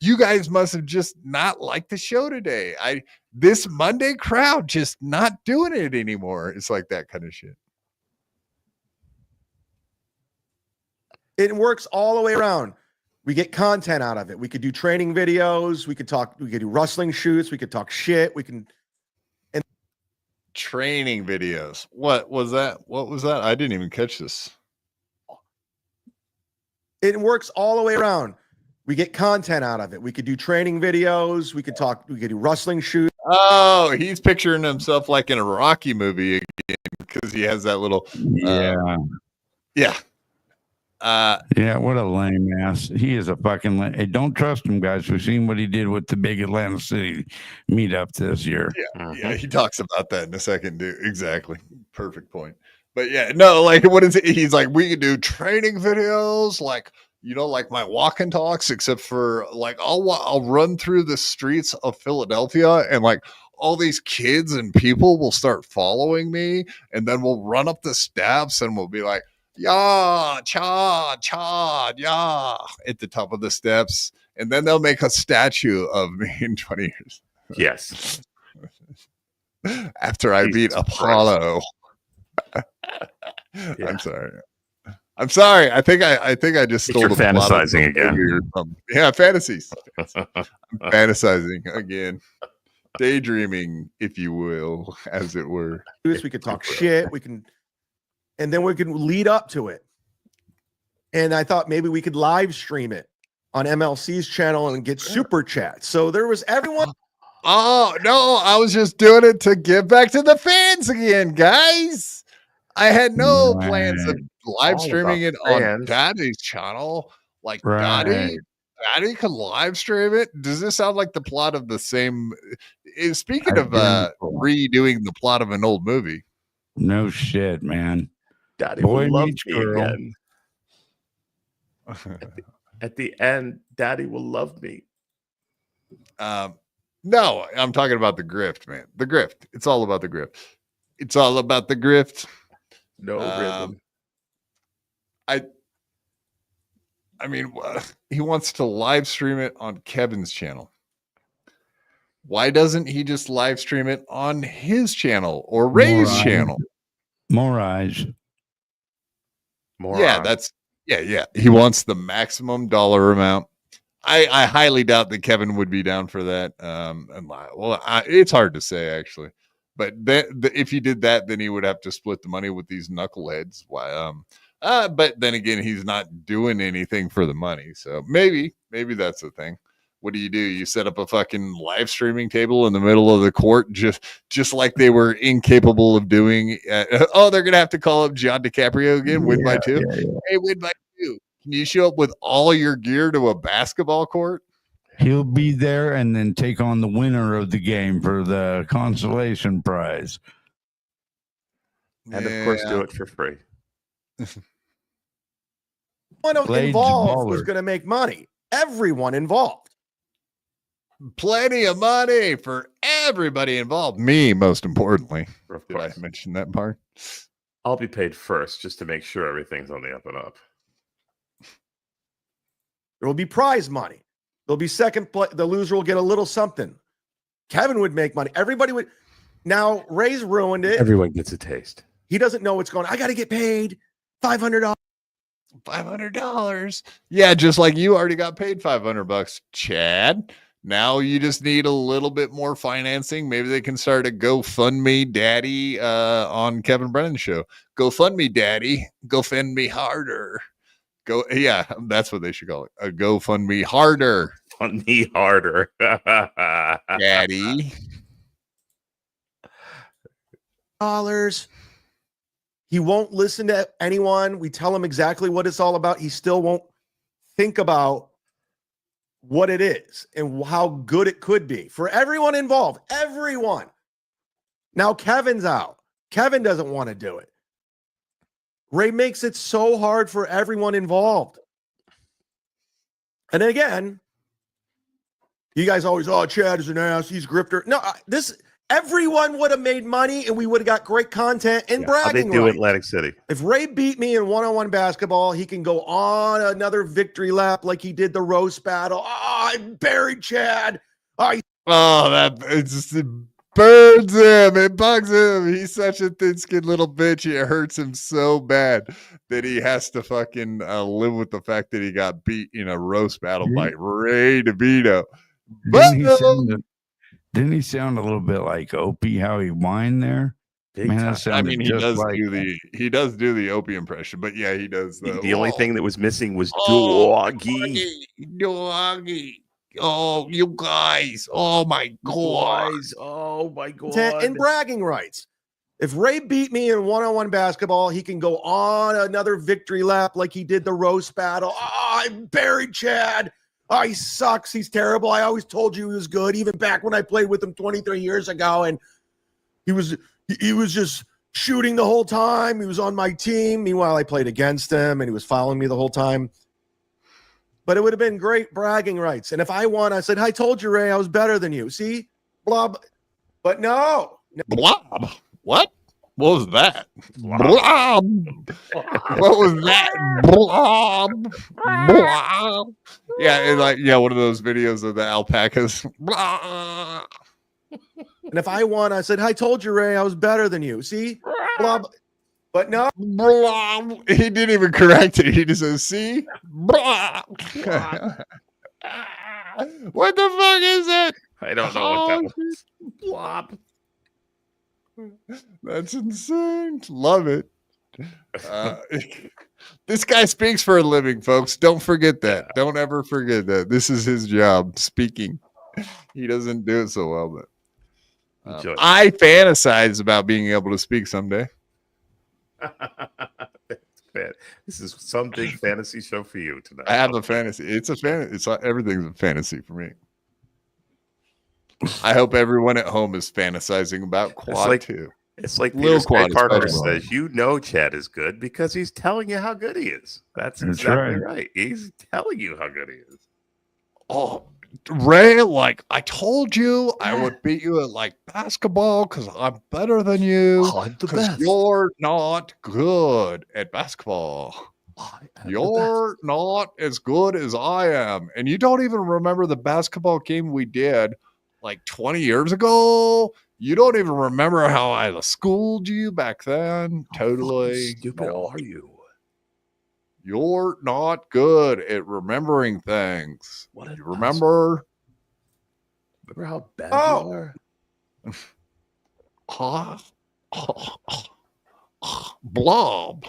You guys must have just not liked the show today. This Monday crowd just not doing it anymore. It's like that kind of shit. It works all the way around. We get content out of it. We could do training videos. We could do wrestling shoots. We could talk shit. And training videos. What was that? I didn't even catch this. It works all the way around. We get content out of it. We could do training videos. We could do wrestling shoots. Oh, he's picturing himself like in a Rocky movie again because he has that little yeah. Yeah, what a lame ass. He is a fucking lame. Hey, don't trust him, guys. We've seen what he did with the big Atlanta City meetup this year. Yeah, he talks about that in a second, dude. Exactly. Perfect point. But yeah, no, like what is it? He's like, we could do training videos, like, you know, like my walk and talks, except for like I'll run through the streets of Philadelphia and like all these kids and people will start following me, and then we'll run up the steps and we'll be like, yeah, Chad, yeah, at the top of the steps. And then they'll make a statue of me in 20 years. Yes. After I beat Apollo. Yeah. I'm sorry. I think I just stole the fantasizing again. Yeah, fantasies. I'm fantasizing again. Daydreaming, if you will, as it were. We could talk shit. And then we can lead up to it. And I thought maybe we could live stream it on MLC's channel and get super chats. So there was everyone. Oh, no, I was just doing it to give back to the fans again, guys. I had no plans of live streaming it on Daddy's channel. Like, Daddy can live stream it. Does this sound like the plot of the same? Speaking of redoing the plot of an old movie. No shit, man. Daddy Boy will love meets me girl. again. At the end, Daddy will love me. No, I'm talking about the grift, man. The grift. It's all about the grift. It's all about the grift. No rhythm. I mean, he wants to live stream it on Kevin's channel. Why doesn't he just live stream it on his channel or Ray's channel? More eyes. Yeah. He wants the maximum dollar amount. I highly doubt that Kevin would be down for that. It's hard to say actually, but if he did that, then he would have to split the money with these knuckleheads. But then again, he's not doing anything for the money, so maybe that's the thing. What do? You set up a fucking live streaming table in the middle of the court, just like they were incapable of doing. They're gonna have to call up John DiCaprio again. Win by 2. Yeah. Hey, win by 2. Can you show up with all your gear to a basketball court? He'll be there and then take on the winner of the game for the consolation prize. And of course, do it for free. One involved was going to make money. Everyone involved. Plenty of money for everybody involved. Me, most importantly. Did I mention that part? I'll be paid first just to make sure everything's on the up and up. There will be prize money. There'll be second place. The loser will get a little something. Kevin would make money. Everybody would. Now, Ray's ruined it. Everyone gets a taste. He doesn't know what's going on. I got to get paid $500. $500. Yeah, just like you already got paid $500, Chad. Now you just need a little bit more financing. Maybe they can start a GoFundMe Daddy on Kevin Brennan's show. GoFundMe Daddy. GoFund me harder. Yeah, that's what they should call it. A GoFundMe harder. Fund me harder. Daddy. $. He won't listen to anyone. We tell him exactly what it's all about. He still won't think about what it is and how good it could be for everyone involved. Everyone. Now Kevin's out. Kevin doesn't want to do it. Ray makes it so hard for everyone involved. And again, you guys always, Chad is an ass. He's grifter. No, everyone would have made money and we would have got great content and bragging They do rights. Atlantic City. If Ray beat me in one-on-one basketball, he can go on another victory lap like he did the roast battle. I buried Chad. It burns him. It bugs him. He's such a thin-skinned little bitch. It hurts him so bad that he has to fucking live with the fact that he got beat in a roast battle by Ray DeVito. Didn't he sound a little bit like Opie, how he whined there? He does do the Opie impression, but yeah, he does. The only thing that was missing was doggy. Doggy. Oh, you guys. Oh, my God. Oh, my God. And bragging rights. If Ray beat me in one-on-one basketball, he can go on another victory lap like he did the roast battle. I buried Chad. He sucks. He's terrible. I always told you he was good, even back when I played with him 23 years ago. And he was just shooting the whole time. He was on my team. Meanwhile, I played against him, and he was following me the whole time. But it would have been great bragging rights. And if I won, I said, I told you, Ray, I was better than you. See? Blob. But no. Blob. What? What was that? Blob. What was that? Blob. Blob. Yeah, one of those videos of the alpacas. Blob. And if I won, I said, I told you, Ray, I was better than you. See? Blob. But no. Blob. He didn't even correct it. He just says, see? Blob. What the fuck is that? I don't know what that was. Blob. That's insane. Love it. This guy speaks for a living, folks. Don't forget that. Don't ever forget that. This is his job, speaking. He doesn't do it so well, but I fantasize about being able to speak someday. This is some big fantasy show for you tonight. I have a fantasy. It's a fantasy. Everything's a fantasy for me. I hope everyone at home is fantasizing about quad too. It's like Peter Parker says, you know Chad is good because he's telling you how good he is. That's exactly right. He's telling you how good he is. Oh, Ray, like I told you, I would beat you at like basketball because I'm better than you. I'm the best. You're not good at basketball. You're not as good as I am. And you don't even remember the basketball game we did like 20 years ago. You don't even remember how I schooled you back then. Totally. Stupid are you? You're not good at remembering things. What did you remember? Remember how bad Oh. you are? Blob.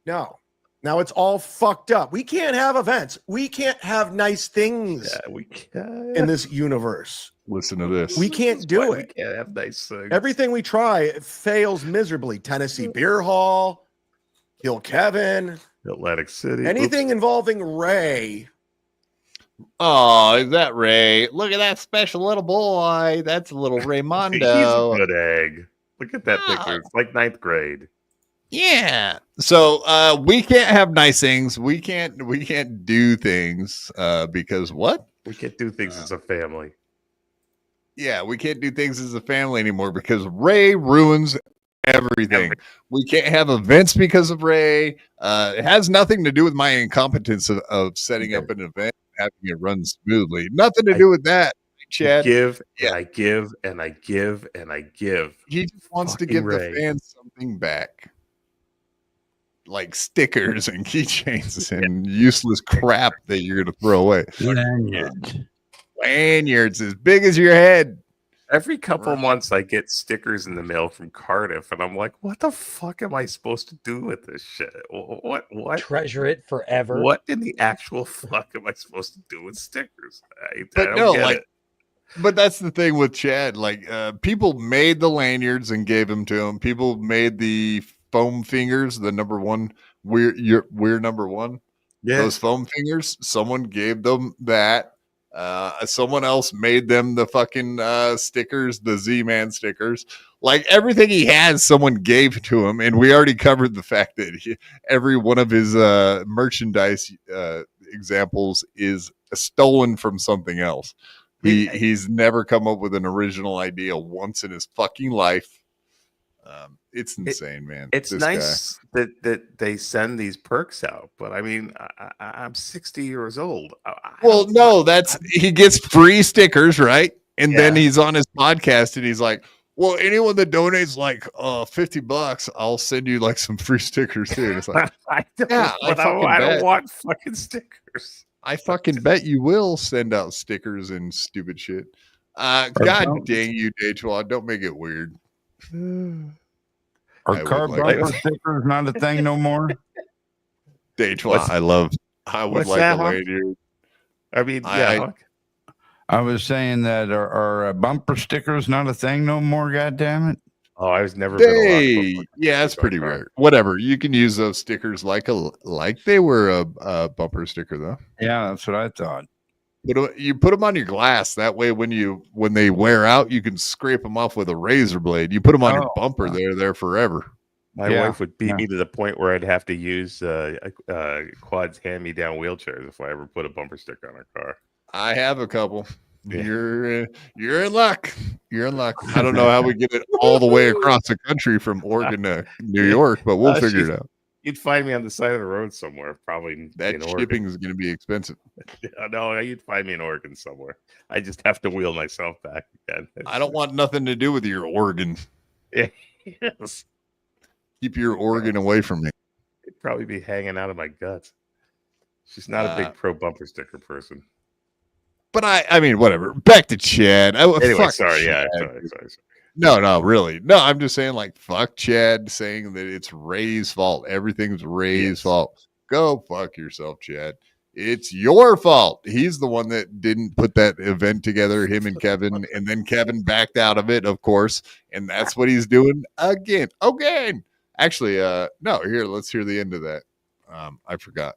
No. Now it's all fucked up. We can't have events. We can't have nice things we can't. in this universe. Listen to this. We can't do it. We can't have nice things. Everything we try fails miserably. Tennessee Beer Hall, Kill Kevin, Atlantic City. anything involving Ray. Oh, is that Ray? Look at that special little boy. That's a little Raymondo. He's a good egg. Look at that picture. It's like 9th grade. Yeah. So we can't have nice things. We can't do things because what? We can't do things as a family. Yeah, we can't do things as a family anymore because Ray ruins everything. We can't have events because of Ray. It has nothing to do with my incompetence of setting up an event, having it run smoothly. Nothing to do with that, Chad. I give, and I give. He just wants to give the fans something back. Like stickers and keychains and useless crap that you're going to throw away. Lanyards as big as your head. Every couple months, I get stickers in the mail from Cardiff, and I'm like, "What the fuck am I supposed to do with this shit? What? Treasure it forever. What in the actual fuck am I supposed to do with stickers?" I But don't no, get like, it. but that's the thing with Chad. Like, people made the lanyards and gave them to him. People made the foam fingers, the number one. We're number one. Yeah. Those foam fingers. Someone gave them that. Someone else made them the fucking stickers, the Z-Man stickers. Like everything he has, someone gave to him, and we already covered the fact that every one of his merchandise examples is stolen from something else. He's never come up with an original idea once in his fucking life. It's insane, man. It's This nice that they send these perks out, but I mean, I'm 60 years old. Well, no, he gets free stickers, right? And then he's on his podcast and he's like, well, anyone that donates like $50, I'll send you like some free stickers too. And it's like, I don't want fucking stickers. I fucking bet you will send out stickers and stupid shit. God dang you, Daytwad. Don't make it weird. Are car bumper stickers not a thing no more? Daytwad, I would like a lanyard. I mean, yeah. I was saying that are bumper stickers not a thing no more? God damn it! Oh, I was never. Yeah, it's pretty rare. Whatever, you can use those stickers like they were a bumper sticker though. Yeah, that's what I thought. But you put them on your glass. That way, when they wear out, you can scrape them off with a razor blade. You put them on your bumper; they're there forever. My wife would beat me to the point where I'd have to use Quad's hand-me-down wheelchairs if I ever put a bumper sticker on our car. I have a couple. Yeah. You're in luck. You're in luck. I don't know how we get it all the way across the country from Oregon to New York, but we'll figure it out. You'd find me on the side of the road somewhere, probably. That shipping is going to be expensive. No, you'd find me in Oregon somewhere. I just have to wheel myself back again. I don't want nothing to do with your organ. Yes. Keep your organ away from me. It'd probably be hanging out of my guts. She's not a big pro bumper sticker person. But I mean, whatever. Back to Chad. Anyway, sorry. Chad. Yeah, sorry. No, really. No, I'm just saying, like, fuck Chad saying that it's Ray's fault. Everything's Ray's fault. Go fuck yourself, Chad. It's your fault. He's the one that didn't put that event together, him and Kevin, and then Kevin backed out of it, of course. And that's what he's doing again. Actually, no, here, let's hear the end of that. I forgot.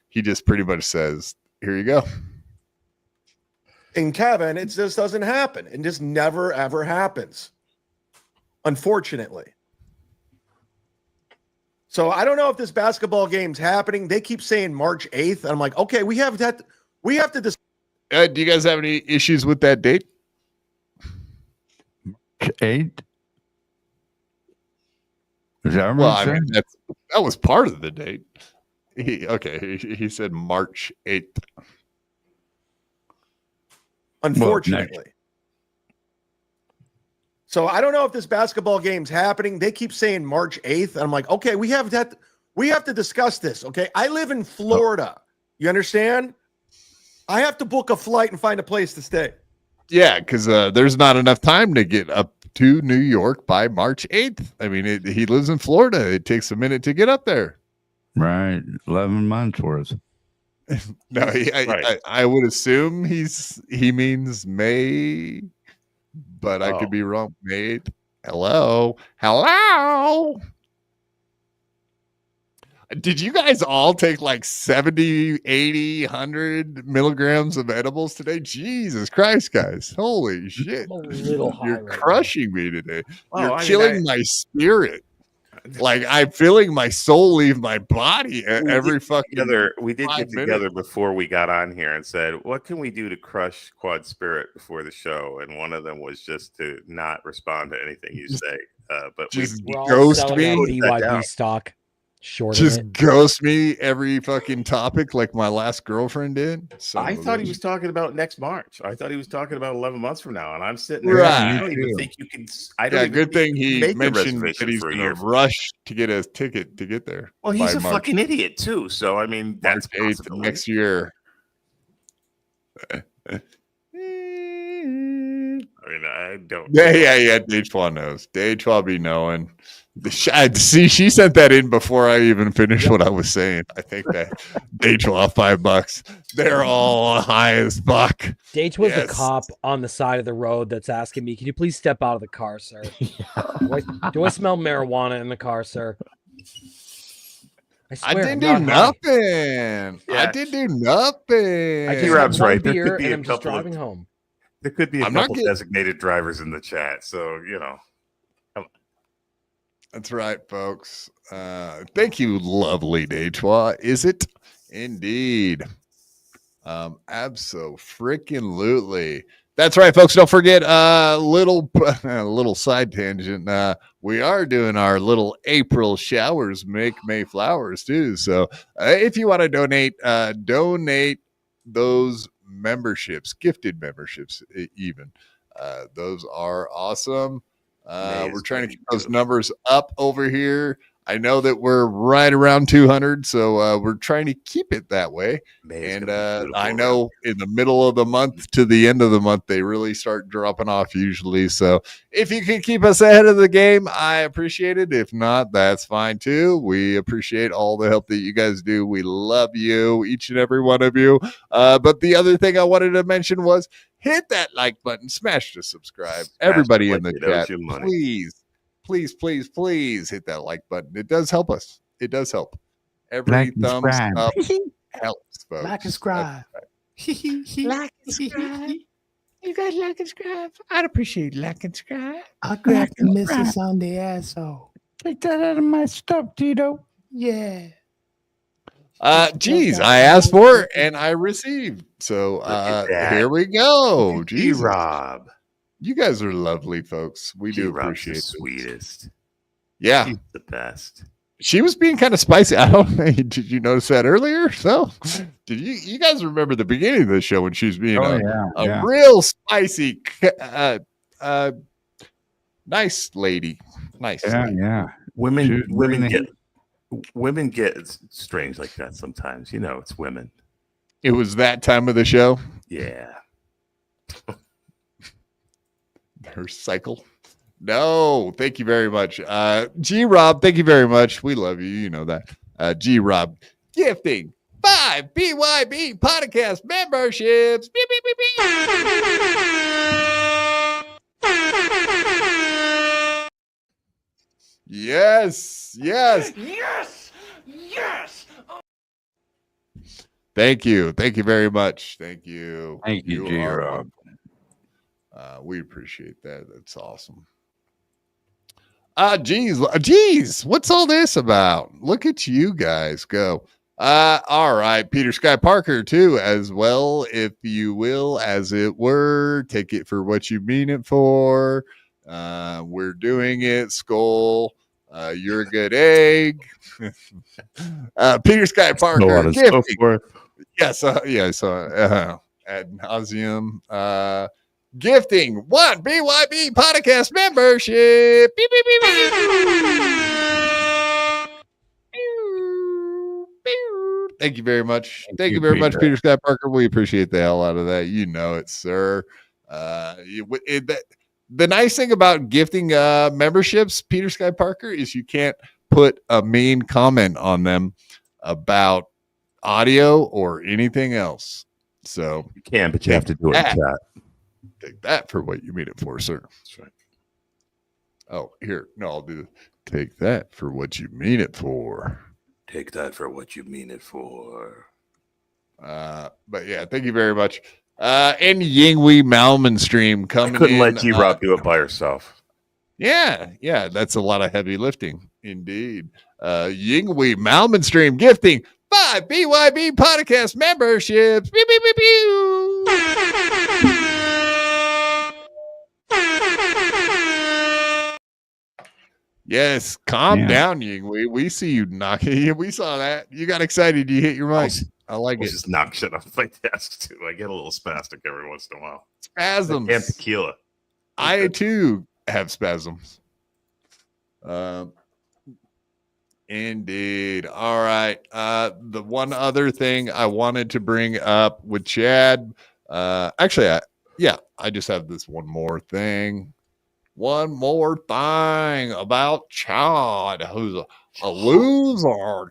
He just pretty much says, here you go. In Kevin, it just doesn't happen. It just never, ever happens. Unfortunately. So I don't know if this basketball game's happening. They keep saying March 8th. And I'm like, okay, we have to do you guys have any issues with that date? March 8th? Is that well, I mean, that was part of the date. He said March 8th. unfortunately. So I don't know if this basketball game's happening. They keep saying March 8th. And I'm like, okay, we have to discuss this. Okay. I live in Florida. You understand? I have to book a flight and find a place to stay. Yeah, because there's not enough time to get up to New York by March 8th. I mean, he lives in Florida. It takes a minute to get up there. Right. 11 months worth. No, I would assume he means May, but I could be wrong. May 8th. Hello. Did you guys all take like 70, 80, 100 milligrams of edibles today? Jesus Christ, guys. Holy shit. You're crushing me today. You're killing my spirit. Like I'm feeling my soul leave my body every fucking we did get together before we got on here and said, what can we do to crush Quad Spirit before the show? And one of them was just to not respond to anything you say. But just ghost me. BYB stock. Ghost me every fucking topic like my last girlfriend did. So I thought he was talking about next March. I thought he was talking about 11 months from now, and I'm sitting there. Right. I don't even think you can. I don't. Good thing he mentioned that he's going to rush to get a ticket to get there. Well, he's a fucking idiot too. So I mean, that's March 8th next year. I mean, I don't. Yeah. Dejois knows. Dejois be knowing. See, she sent that in before I even finished what I was saying. I think that Dejois $5. They're all high as fuck. Dage was the cop on the side of the road that's asking me, "Can you please step out of the car, sir? Do I smell marijuana in the car, sir?" I didn't do nothing. I didn't do nothing. T-Rob's right. There could be I'm just driving home. There could be a couple designated drivers in the chat, so you know. That's right, folks. Thank you, lovely Dejois. Is it indeed? Abso-freaking-lutely. That's right, folks. Don't forget a little side tangent. We are doing our little April showers, make May flowers too. So if you want to donate those memberships, gifted memberships, even those are awesome. We're trying to keep those numbers up over here. I know that we're right around 200, so we're trying to keep it that way. And I know in the middle of the month to the end of the month, they really start dropping off usually. So if you can keep us ahead of the game, I appreciate it. If not, that's fine too. We appreciate all the help that you guys do. We love you, each and every one of you. But the other thing I wanted to mention was hit that like button, smash the subscribe. Everybody in the chat, please hit that like button. It does help us. It does help. Every thumbs up helps, folks. Like and subscribe. Like and subscribe. You guys like and subscribe? I'd appreciate like and subscribe. I grabbed the missus on the asshole. Take that out of my stuff, Tito. Yeah. Geez, I asked for it and I received. So here we go. G-Rob. You guys are lovely, folks. We do appreciate the sweetest. Yeah. She's the best. She was being kind of spicy. I don't know. Did you notice that earlier? So did you guys remember the beginning of the show when she was being a real spicy, nice lady. Nice. Yeah, lady. Women get strange like that sometimes. You know, it's women. It was that time of the show. Yeah. Her cycle. No, thank you very much. G-Rob, thank you very much. We love you. You know that. G-Rob gifting 5 BYB Podcast memberships. Beep, beep, beep, beep. Yes. Thank you very much. Thank you, G-Rob. We appreciate that. That's awesome. Geez, what's all this about? Look at you guys go. All right, Peter Sky Parker too, as well, if you will, as it were. Take it for what you mean it for. We're doing it. Skol. You're a good egg. Peter Sky Parker. So forth. Yes. ad nauseum. Gifting 1 BYB Podcast membership. Beep, beep, beep, beep, beep. Thank you very much. Thank you very much, Peter Scott Parker. We appreciate the hell out of that. You know it, sir. The nice thing about gifting memberships, Peter Scott Parker, is you can't put a mean comment on them about audio or anything else. So you can, but you have to do it in chat. Take that for what you mean it for, sir. That's right. Oh, here. No, I'll do. Take that for what you mean it for. Take that for what you mean it for. But yeah, thank you very much. And Yingwei Malman stream coming. I couldn't in, let G-Rob do it by herself. Yeah, that's a lot of heavy lifting indeed. Yingwei Malman stream gifting 5 BYB podcast memberships. Pew, pew, pew, pew. Yes, calm down, Yingwei. We see you knocking. We saw that. You got excited. You hit your mic. I like it. Just knock shit off my desk too. I get a little spastic every once in a while. Spasms. And tequila. I too have spasms. Indeed. All right. The one other thing I wanted to bring up with Chad. Actually, I just have this one more thing. One more thing about Chad, who's a loser.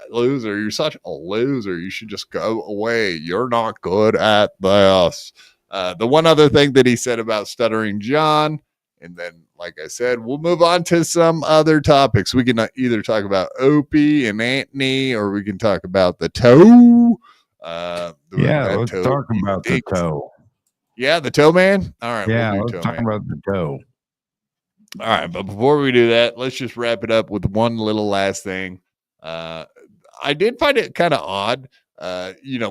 Loser. You're such a loser. You should just go away. You're not good at this. The one other thing that he said about Stuttering John, and then, like I said, we'll move on to some other topics. We can either talk about Opie and Antony, or we can talk about the toe. Let's talk about the toe. Yeah, the toe man. All right. Yeah, we'll let's talk about the toe. All right, but before we do that, let's just wrap it up with one little last thing. I did find it kind of odd,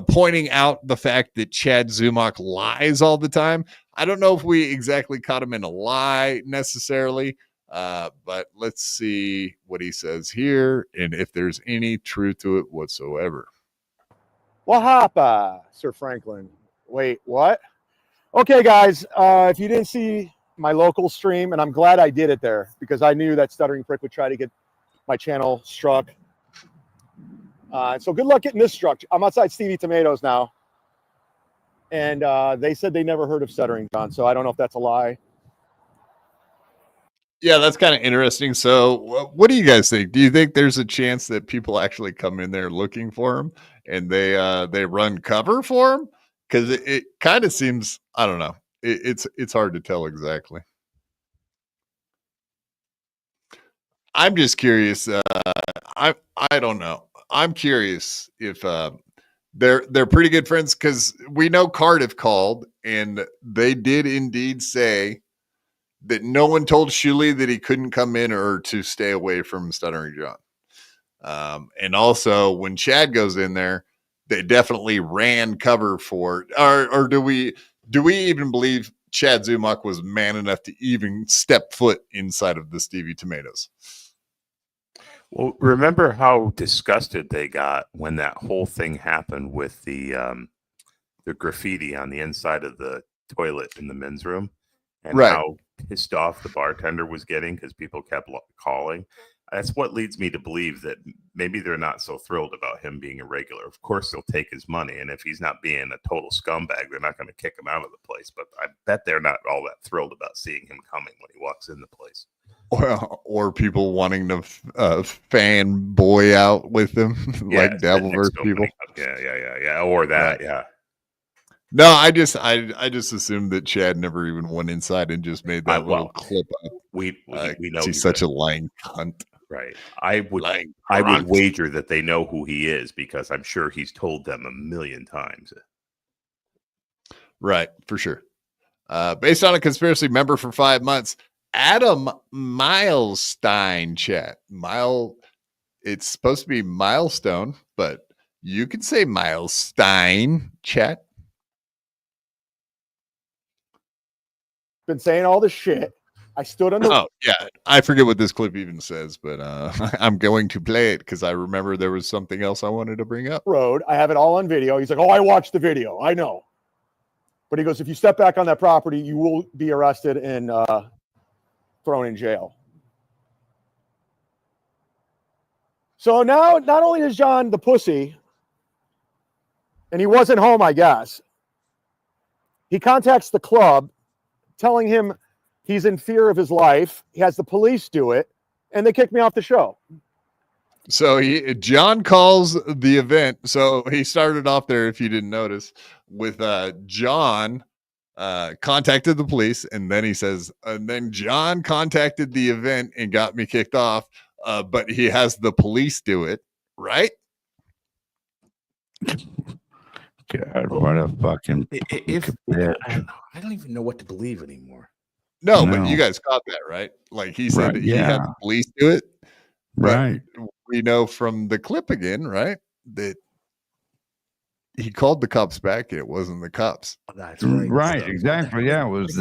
pointing out the fact that Chad Zumach lies all the time. I don't know if we exactly caught him in a lie necessarily, but let's see what he says here and if there's any truth to it whatsoever. What happened, Sir Franklin? Wait, what? Okay, guys, if you didn't see my local stream, and I'm glad I did it there because I knew that Stuttering Prick would try to get my channel struck. So good luck getting this struck. I'm outside Stevie Tomatoes now. And they said they never heard of Stuttering John, so I don't know if that's a lie. Yeah, that's kind of interesting. So what do you guys think? Do you think there's a chance that people actually come in there looking for him and they run cover for him? Because it kind of seems, I don't know. It's hard to tell exactly. I'm just curious. I don't know. I'm curious if they're pretty good friends, because we know Cardiff called and they did indeed say that no one told Shuley that he couldn't come in or to stay away from Stuttering John. And also when Chad goes in there, they definitely ran cover for it. Or do we even believe Chad Zumach was man enough to even step foot inside of the Stevie Tomatoes? Well, remember how disgusted they got when that whole thing happened with the graffiti on the inside of the toilet in the men's room, and how pissed off the bartender was getting because people kept calling. That's what leads me to believe that maybe they're not so thrilled about him being a regular. Of course, they'll take his money, and if he's not being a total scumbag, they're not going to kick him out of the place. But I bet they're not all that thrilled about seeing him coming when he walks in the place. Or people wanting to fanboy out with them, like Dabbler people. Yeah. Or that, yeah. No, I just assumed that Chad never even went inside and just made that little clip up. We know he's such a lying cunt. Right. I would wager that they know who he is, because I'm sure he's told them a million times. Right, for sure. Based on a conspiracy member for 5 months, Adam Milestein, chat. It's supposed to be milestone, but you can say Milestein, chat. Been saying all this shit. I stood on the. Oh yeah, I forget what this clip even says, but I'm going to play it because I remember there was something else I wanted to bring up. Road. I have it all on video. He's like, "Oh, I watched the video. I know." But he goes, if you step back on that property, you will be arrested and thrown in jail. So now, not only is John the pussy, and he wasn't home, I guess, he contacts the club, telling him he's in fear of his life. He has the police do it, and they kick me off the show. So John calls the event. So he started off there, if you didn't notice, with John contacted the police, and then he says, and then John contacted the event and got me kicked off, but he has the police do it, right? God, what a fucking I don't even know what to believe anymore. No, but you guys caught that, right? Like he said, he had the police do it. Right. We know from the clip again, right, that he called the cops back. And it wasn't the cops. That's right. Right. So, Exactly. Yeah. It was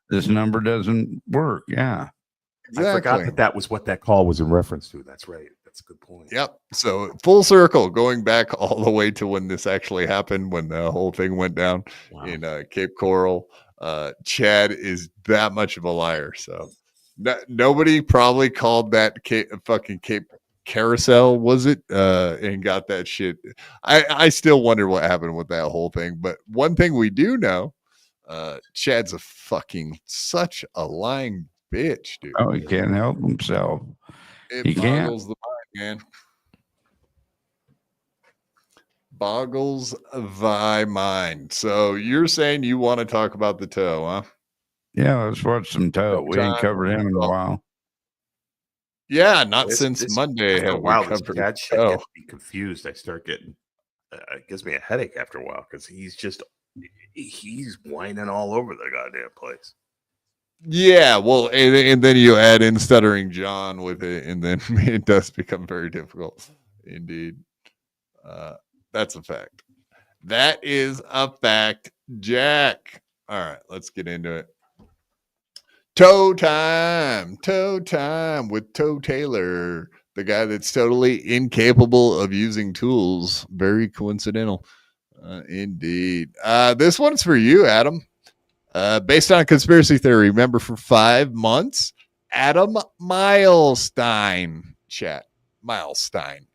this number doesn't work. Yeah. Exactly. I forgot that was what that call was in reference to. That's right. That's a good point. Yep. So full circle, going back all the way to when this actually happened, when the whole thing went down in Cape Coral. Chad is that much of a liar. So nobody probably called that fucking Cape Carousel, was it? And got that shit. I still wonder what happened with that whole thing. But one thing we do know, Chad's a fucking such a lying bitch, dude. Oh, he can't help himself. It boggles the mind, man. Boggles thy mind. So you're saying you want to talk about the toe, huh? Yeah, let's watch some toe. We ain't covered him in a while. Yeah, not since Monday have we covered Chad shit toe. gets me confused. I start getting it gives me a headache after a while because he's whining all over the goddamn place. Yeah, well, and then you add in Stuttering John with it, and then it does become very difficult. Indeed. That's a fact. That is a fact, Jack. All right, let's get into it. Toe time with Toe Taylor, the guy that's totally incapable of using tools. Very coincidental. Indeed. This one's for you, Adam. Based on a conspiracy theory, member for 5 months, Adam Milestein. Chat. Milestein.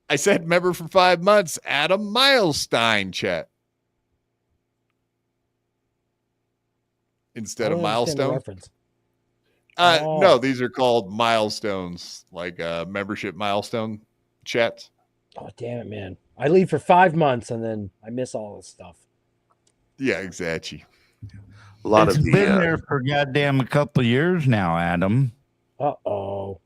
I said member for 5 months, Adam Milestein, chat. Instead of milestone. No, these are called milestones, like membership milestone chats. Oh, damn it, man. I leave for 5 months and then I miss all this stuff. Yeah, exactly. A lot It's of been there for goddamn a couple of years now, Adam. Uh-oh.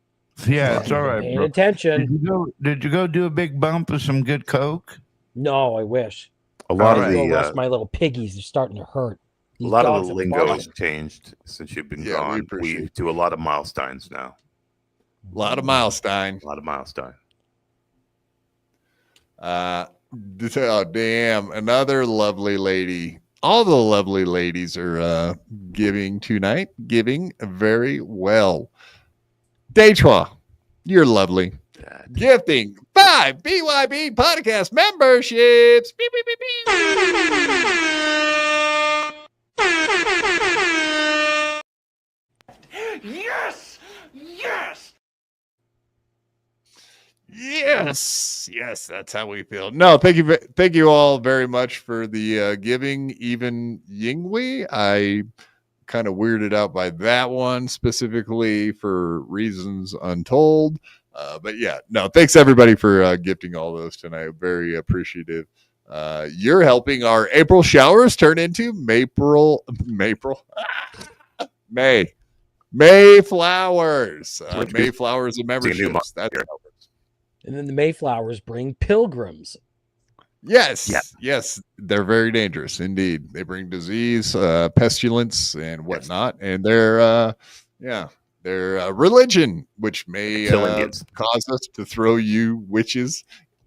Yeah, it's all right. Paying Bro. attention. Did you go do a big bump of some good coke? No, I wish. A lot of my little piggies are starting to hurt. A lot of the lingo has changed since you've been gone. We do a lot of milestones now. A lot of milestone. A lot of milestone. Oh, damn. Another lovely lady. All the lovely ladies are giving tonight. Giving very well. Detroit, you're lovely. Gifting 5 BYB Podcast memberships. Beep, beep, beep, beep. Yes! Yes! Yes, that's how we feel. No, thank you all very much for the giving. Even Yinghui, I kind of weirded out by that one specifically for reasons untold. But yeah, no, thanks everybody for gifting all those tonight. Very appreciative. You're helping our April showers turn into May flowers. May flowers and memberships. That's and then the Mayflowers bring pilgrims. Yes, they're very dangerous indeed. They bring disease, pestilence, and whatnot, and their religion, which may cause us to throw you witches,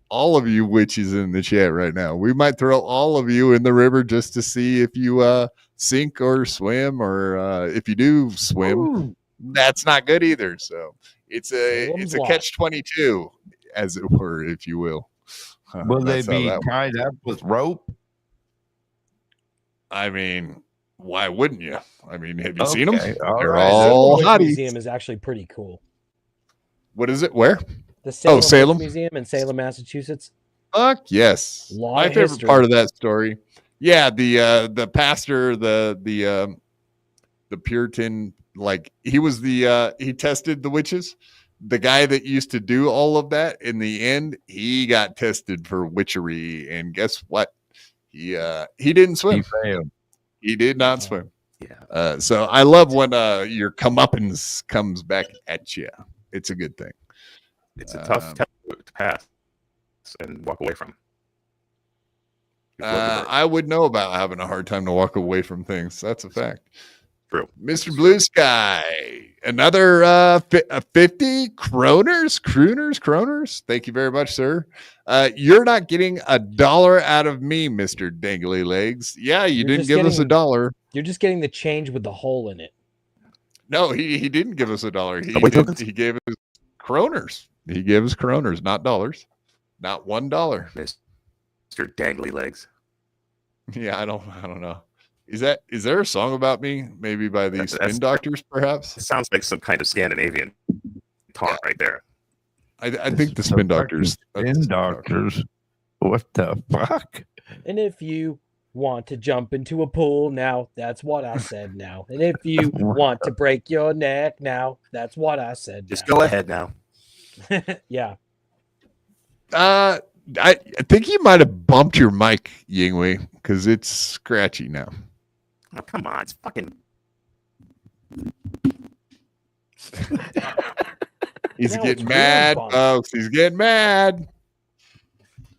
all of you witches in the chat right now. We might throw all of you in the river just to see if you sink or swim, or if you do swim, that's not good either. So it's a catch-22, as it were, if you will. Will they That's how be that works. tied up with rope? I mean, why wouldn't you? I mean, have you seen them? Okay, all They're right. all Witch hotties. Museum is actually pretty cool. What is it? Where? The Salem, Witch Salem. Museum in Salem, Massachusetts. Fuck yes. Lot My of favorite history. part of that story. Yeah, the pastor, the Puritan, like he was he tested the witches. The guy that used to do all of that, in the end, he got tested for witchery, and guess what? He didn't swim. He failed. He did not swim. Yeah. So I love when your comeuppance comes back at you. It's a good thing. It's a tough test to pass and walk away from. I would know about having a hard time to walk away from things. That's a fact. True. Mr. Blue Sky, another 50 kroners. Thank you very much, sir. You're not getting $1 out of me, Mr. Dangly Legs. Yeah, you didn't give us $1. You're just getting the change with the hole in it. No, he didn't give us $1. He gave us kroners. He gave us kroners, not dollars. Not $1. Mr. Dangly Legs. Yeah, I don't know. Is there a song about me? Maybe by the Spin Doctors, perhaps? It sounds like some kind of Scandinavian talk right there. I think the Spin Doctors. Spin Doctors. What the fuck? And if you want to jump into a pool now, that's what I said now. And if you want to break your neck now, that's what I said. Just go ahead now. Yeah. I think you might have bumped your mic, Yingwei, because it's scratchy now. Oh, come on. It's fucking. He's No, getting it's mad, real folks. He's getting mad.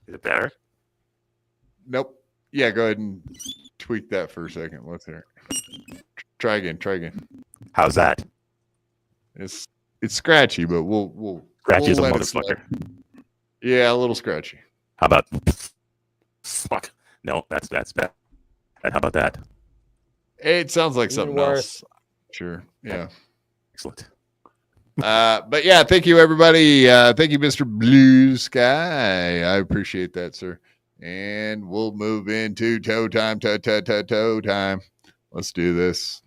Is it better? Nope. Yeah, go ahead and tweak that for a second. Let's hear it. Try again. How's that? It's scratchy, but we'll Scratchy as a let it slide. motherfucker. Yeah, a little scratchy. How about fuck? No, that's bad. How about that? It sounds like something worse. else. Sure. Yeah. Excellent. But yeah, thank you, everybody. Thank you, Mr. Blue Sky. I appreciate that, sir. And we'll move into toe time. Let's do this.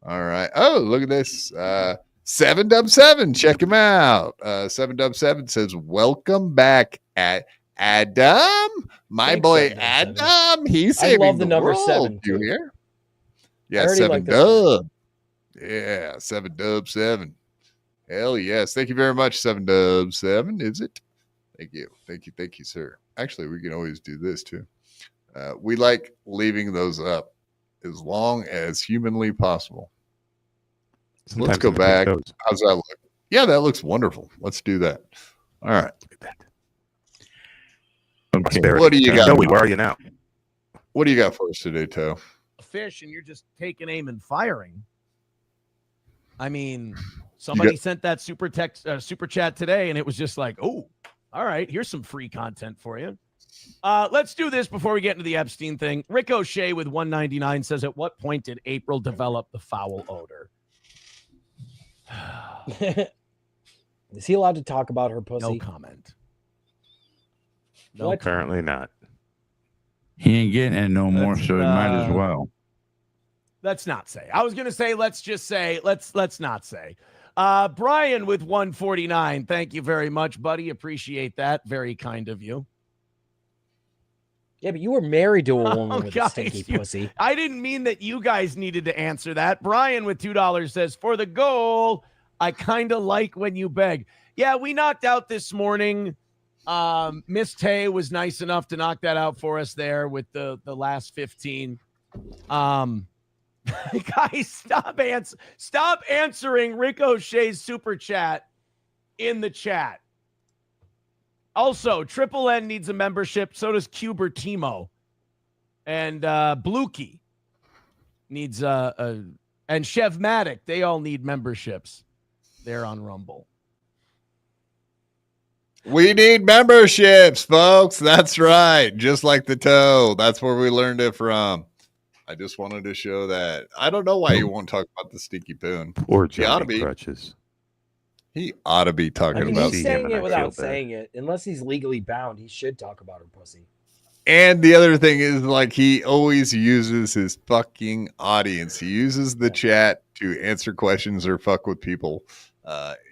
All right. Oh, look at this. 7Dub7. Check him out. 7Dub7 says, welcome back at Adam. My Thanks, boy 7Dub7. Adam. He's saving I love the number world. 7. You too. hear? I Yeah, already 7 like this Dub. Yeah, 7Dub7. Hell yes. Thank you very much, 7Dub7. Is it? Thank you, sir. Actually, we can always do this too. We like leaving those up as long as humanly possible. So let's go back. How's that look? Yeah, that looks wonderful. Let's do that. All right. Okay. What do you got? Joey, where are you now? What do you got for us today, Toe? Fish and you're just taking aim and firing. I mean, somebody sent that super chat today, and it was just like, oh, all right, here's some free content for you. Let's do this before we get into the Epstein thing. Ricochet with 199 says, at what point did April develop the foul odor? Is he allowed to talk about her pussy? No comment. No, apparently not. He ain't getting it no more, so he might as well. Let's not say. I was going to say, let's just say, let's not say. Brian with 149. Thank you very much, buddy. Appreciate that. Very kind of you. Yeah, but you were married to a woman with guys, a stinky pussy. I didn't mean that you guys needed to answer that. Brian with $2 says, for the goal, I kind of like when you beg. Yeah, we knocked out this morning. Miss Tay was nice enough to knock that out for us there with the last 15. Guys, stop answering Ricochet's super chat in the chat. Also, Triple N needs a membership. So does Cubertimo. And Blukey needs and Chevmatic. They all need memberships. They're on Rumble. We need memberships, folks. That's right. Just like the toe. That's where we learned it from. I just wanted to show that. I don't know why you won't talk about the stinky poon. Poor He ought to Johnny be. Crutches. He ought to be talking I mean, about he's see him saying and it I without feel bad. saying it. Unless he's legally bound, he should talk about her pussy. And the other thing is, like, he always uses his fucking audience. He uses the chat to answer questions or fuck with people.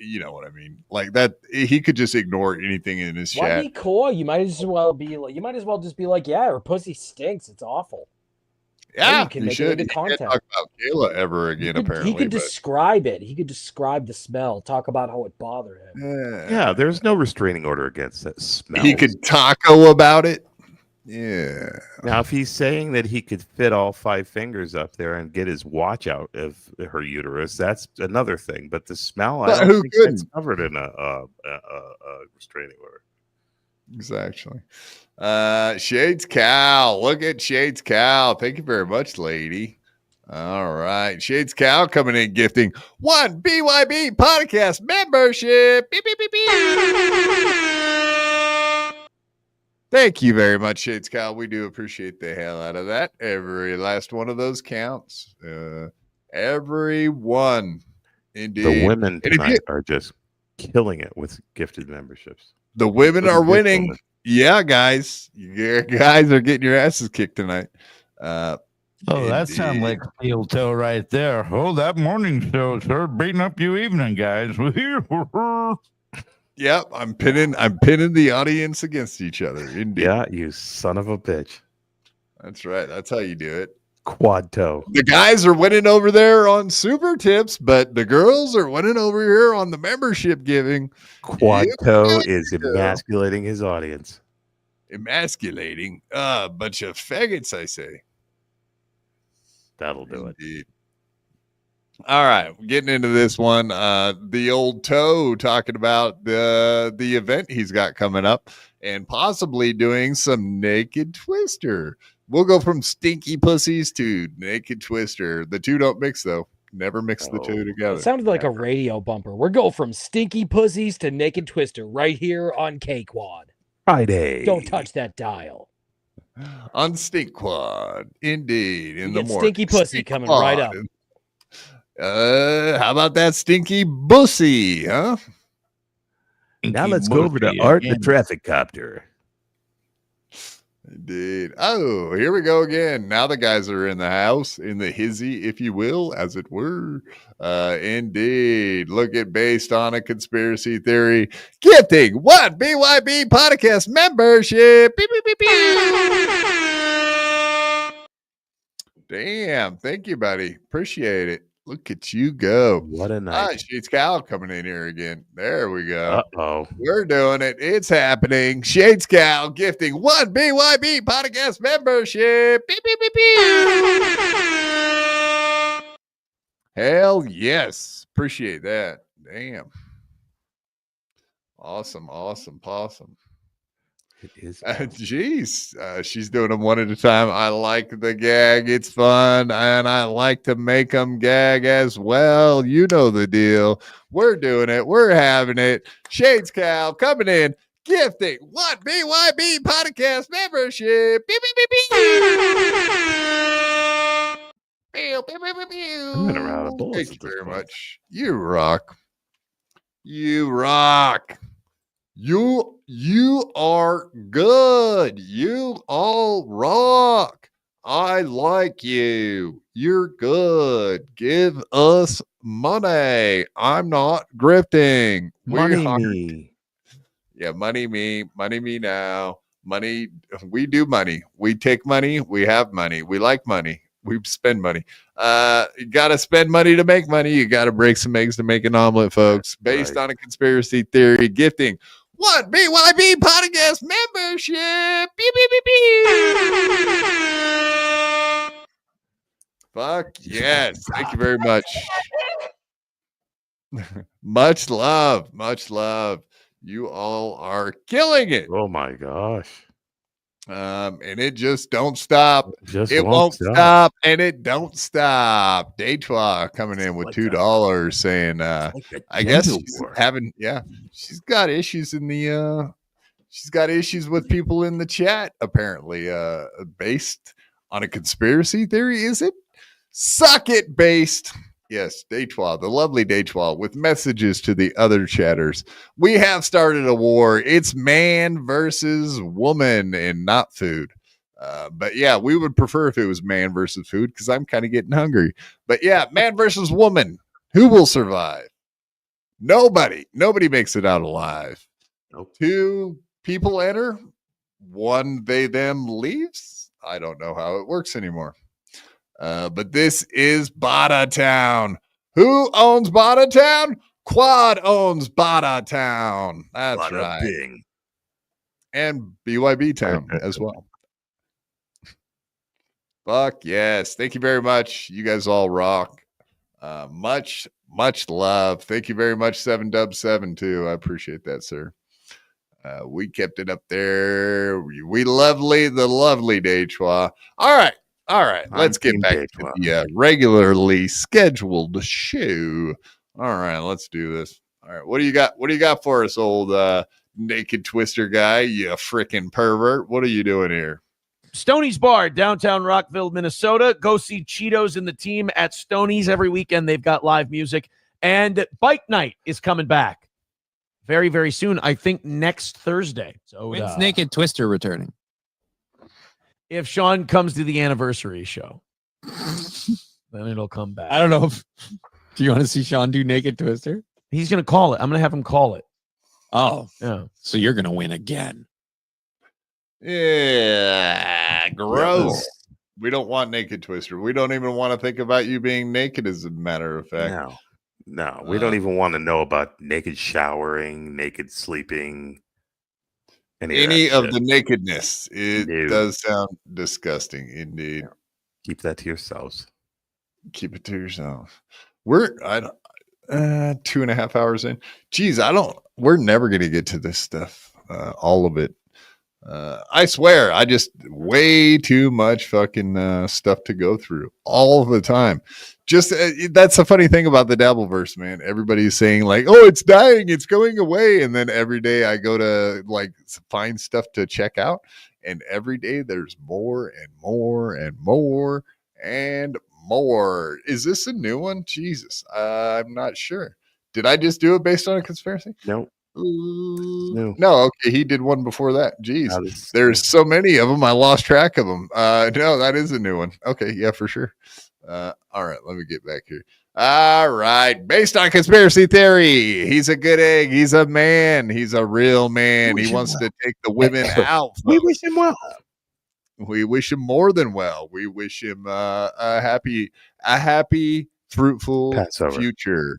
You know what I mean? Like that, he could just ignore anything in his Why chat. be coy? You might as well be like, you might as well just be like, yeah, her pussy stinks. It's awful. Then Yeah, you can he make should. it into He can't content. talk about Kayla ever again. Apparently, He could but- describe it. He could describe the smell. Talk about how it bothered him. Yeah, there's no restraining order against that smell. He could taco about it. Yeah. Now, if he's saying that he could fit all 5 fingers up there and get his watch out of her uterus, that's another thing. But the smell, I But don't who think that's couldn't? covered in a restraining order. Exactly. Shades Cal. Look at Shades Cal. Thank you very much, lady. All right. Shades Cal coming in gifting 1 BYB podcast membership. Beep, beep, beep, beep. Thank you very much, Shades Cal. We do appreciate the hell out of that. Every last one of those counts. Every one. Indeed. The women And if tonight you- are just killing it with gifted memberships. The women are Those are winning. gentlemen. Yeah, guys. You guys are getting your asses kicked tonight. Oh, that sounds like steel toe right there. Oh, that morning show, sir, beating up you evening, guys. Yep, I'm pinning the audience against each other. Indeed. Yeah, you son of a bitch. That's right. That's how you do it. Quad toe. The guys are winning over there on super tips, but the girls are winning over here on the membership giving. Quad You toe guys is go. emasculating his audience. Emasculating. A bunch of faggots, I say. That'll do it. Indeed. All right, getting into this one. The old toe talking about the event he's got coming up and possibly doing some naked twister. We'll go from stinky pussies to naked twister. The two don't mix though. Never mix the two together. It sounded like a radio bumper. We're going from stinky pussies to naked twister right here on K-Quad. Friday. Don't touch that dial. On Stink Quad, indeed. In You the get morning. stinky pussy Stink coming right up. How about that stinky bussy, huh? Now let's go over to Art the Traffic Copter. Indeed. Oh, here we go again. Now the guys are in the house, in the hizzy, if you will, as it were. Indeed. Look at based on a conspiracy theory. Gifting 1 BYB podcast membership. Beep, beep, beep, beep. Damn. Thank you, buddy. Appreciate it. Look at you go. What a night. Sheets Cal coming in here again. There we go. Uh-oh. We're doing it. It's happening. Shades Cal gifting 1 BYB podcast membership. Beep, beep, beep, beep. Hell yes. Appreciate that. Damn. Awesome. Possum. It is. Jeez. She's doing them one at a time. I like the gag. It's fun. And I like to make them gag as well. You know the deal. We're doing it. We're having it. Shades Cal coming in, gifting 1 BYB podcast membership. Beep, beep, beep, beep. Pew, pew, pew, pew, pew. I'm gonna round of bullets. Thank you very much. You rock. You rock. You are good. You all rock. I like you. You're good. Give us money. I'm not grifting. Money are- me. Yeah, money me now. Money. We do money. We take money. We have money. We like money. We spend money. You got to spend money to make money. You got to break some eggs to make an omelet, folks. Based on a conspiracy theory, gifting 1 BYB podcast membership. Beep, beep, beep, beep. Fuck yes. Thank you very much. Much love. Much love. You all are killing it. Oh my gosh. And it just don't stop. Just It won't stop, and it don't stop. Detroit coming in with $2 saying, I guess she's having, she's got issues in the, she's got issues with people in the chat, apparently, based on a conspiracy theory, is it? Suck it, based. Yes, Detroit, the lovely Detroit, with messages to the other chatters. We have started a war. It's man versus woman and not food. But yeah, we would prefer if it was man versus food because I'm kind of getting hungry. But yeah, man versus woman. Who will survive? Nobody. Nobody makes it out alive. Nope. 2 people enter. 1 they them leaves. I don't know how it works anymore. But this is Bada Town. Who owns Bada Town? Quad owns Bada Town. That's Bada right. bing. And BYB Town as well. Fuck yes. Thank you very much. You guys all rock. Much love. Thank you very much, 7Dub7 too. I appreciate that, sir. We kept it up there. We the lovely Detroit. All right. Let's get back to the regularly scheduled show. All right, let's do this. All right, what do you got? What do you got for us, old naked twister guy? You freaking pervert! What are you doing here? Stoney's Bar, downtown Rockville, Minnesota. Go see Cheetos and the team at Stoney's every weekend. They've got live music. And Bike Night is coming back very, very soon. I think next Thursday. So when's Naked Twister returning? If Sean comes to the anniversary show, then it'll come back. I don't know. Do you want to see Sean do Naked Twister? He's going to call it. I'm going to have him call it. Oh, yeah. So you're going to win again. Yeah, gross. We don't want Naked Twister. We don't even want to think about you being naked, as a matter of fact. No, we don't even want to know about naked showering, naked sleeping. Any of the nakedness. It does sound disgusting, indeed. Keep that to yourselves. Keep it to yourself. We're 2.5 hours in. Geez, we're never gonna get to this stuff. All of it. I swear, I just way too much fucking stuff to go through all the time. Just that's the funny thing about the Dabbleverse, man. Everybody's saying like, "Oh, it's dying, it's going away," and then every day I go to like find stuff to check out, and every day there's more and more and more and more. Is this a new one? Jesus, I'm not sure. Did I just do it based on a conspiracy? No. No, okay, he did one before that. Jeez, there's so many of them, I lost track of them. No, that is a new one. Okay, yeah, for sure. All right, let me get back here. All right, based on conspiracy theory, he's a good egg. He's a man. He's a real man. He wants to take the women out. We wish him well. We wish him more than well. We wish him a happy, fruitful Passover. Future.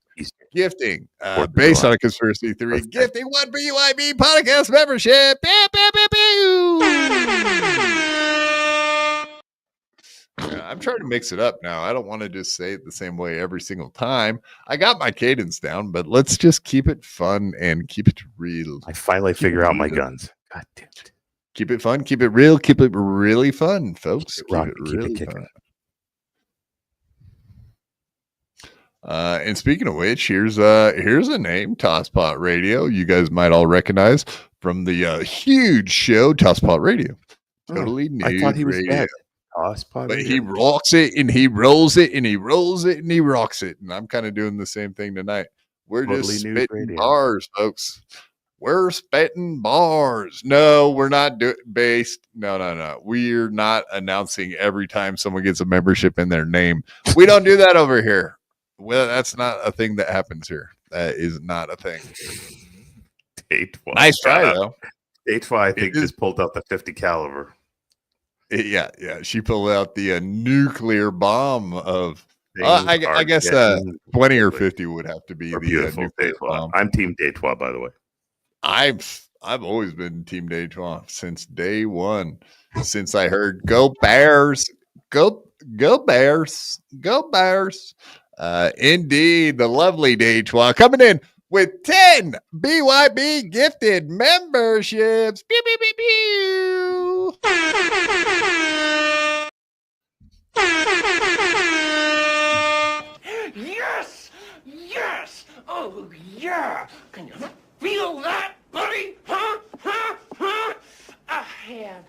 Gifting, based on a conspiracy theory, gifting 1 BYB podcast membership. Pew, pew, pew, pew. Yeah, I'm trying to mix it up now. I don't want to just say it the same way every single time. I got my cadence down, but let's just keep it fun and keep it real. I finally figure out my guns. God damn it. Keep it fun, keep it real, keep it really fun, folks. Keep it really fun. And speaking of which, here's a name, Tosspot Radio. You guys might all recognize from the huge show, Tosspot Radio. Totally new. I thought he was radio. dead. Tosspot But Radio. he rocks it and he rolls it and he rolls it and he rocks it. And I'm kind of doing the same thing tonight. We're Totally just new spitting radio. bars, folks. We're spitting bars. No, we're not based. No. We're not announcing every time someone gets a membership in their name. We don't do that over here. Well, that's not a thing that happens here. That is not a thing. Nice try, though. Detroit, I think, just pulled out the 50 caliber. Yeah. She pulled out the nuclear bomb of. Things I guess are 20 or 50 would have to be the beautiful nuclear Detroit. bomb. I'm Team Detroit, by the way. I've always been Team Detroit since day one. Since I heard "Go Bears, go Bears, go Bears." Indeed, the lovely Detroit coming in with 10 BYB gifted memberships. Pew, pew, pew, pew. Yes! Oh, yeah! Can you feel that, buddy? Huh? I have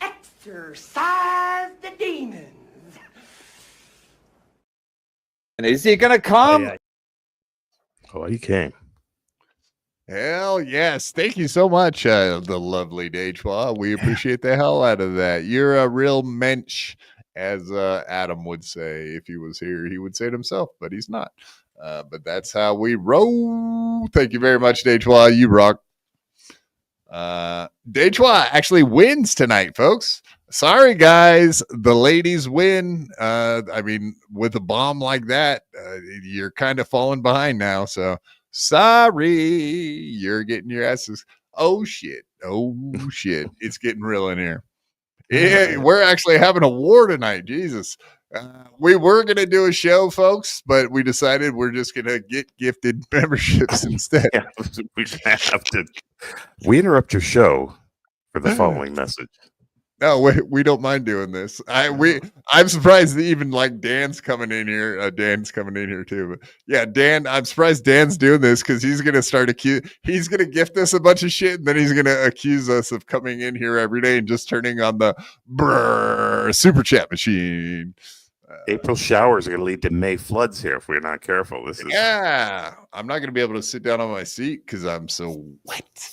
exorcised the demons. And is he gonna come? Oh, he came. Hell yes. Thank you so much, the lovely Dejois. We appreciate the hell out of that. You're a real mensch, as Adam would say if he was here. He would say it himself, but he's not. But that's how we roll. Thank you very much, Dejois. You rock. Dejois actually wins tonight, folks. Sorry, guys. The ladies win. I mean, with a bomb like that, you're kind of falling behind now. So sorry, you're getting your asses. Oh shit. It's getting real in here. Yeah, we're actually having a war tonight. Jesus. We were going to do a show, folks, but we decided we're just going to get gifted memberships instead. Yeah, we interrupt your show for the following message. No, we don't mind doing this. I'm surprised that even like Dan's coming in here. Dan's coming in here too. But yeah, Dan, I'm surprised Dan's doing this because he's gonna he's gonna gift us a bunch of shit, and then he's gonna accuse us of coming in here every day and just turning on the super chat machine. April showers are gonna lead to May floods here if we're not careful. Yeah, I'm not gonna be able to sit down on my seat because I'm so wet.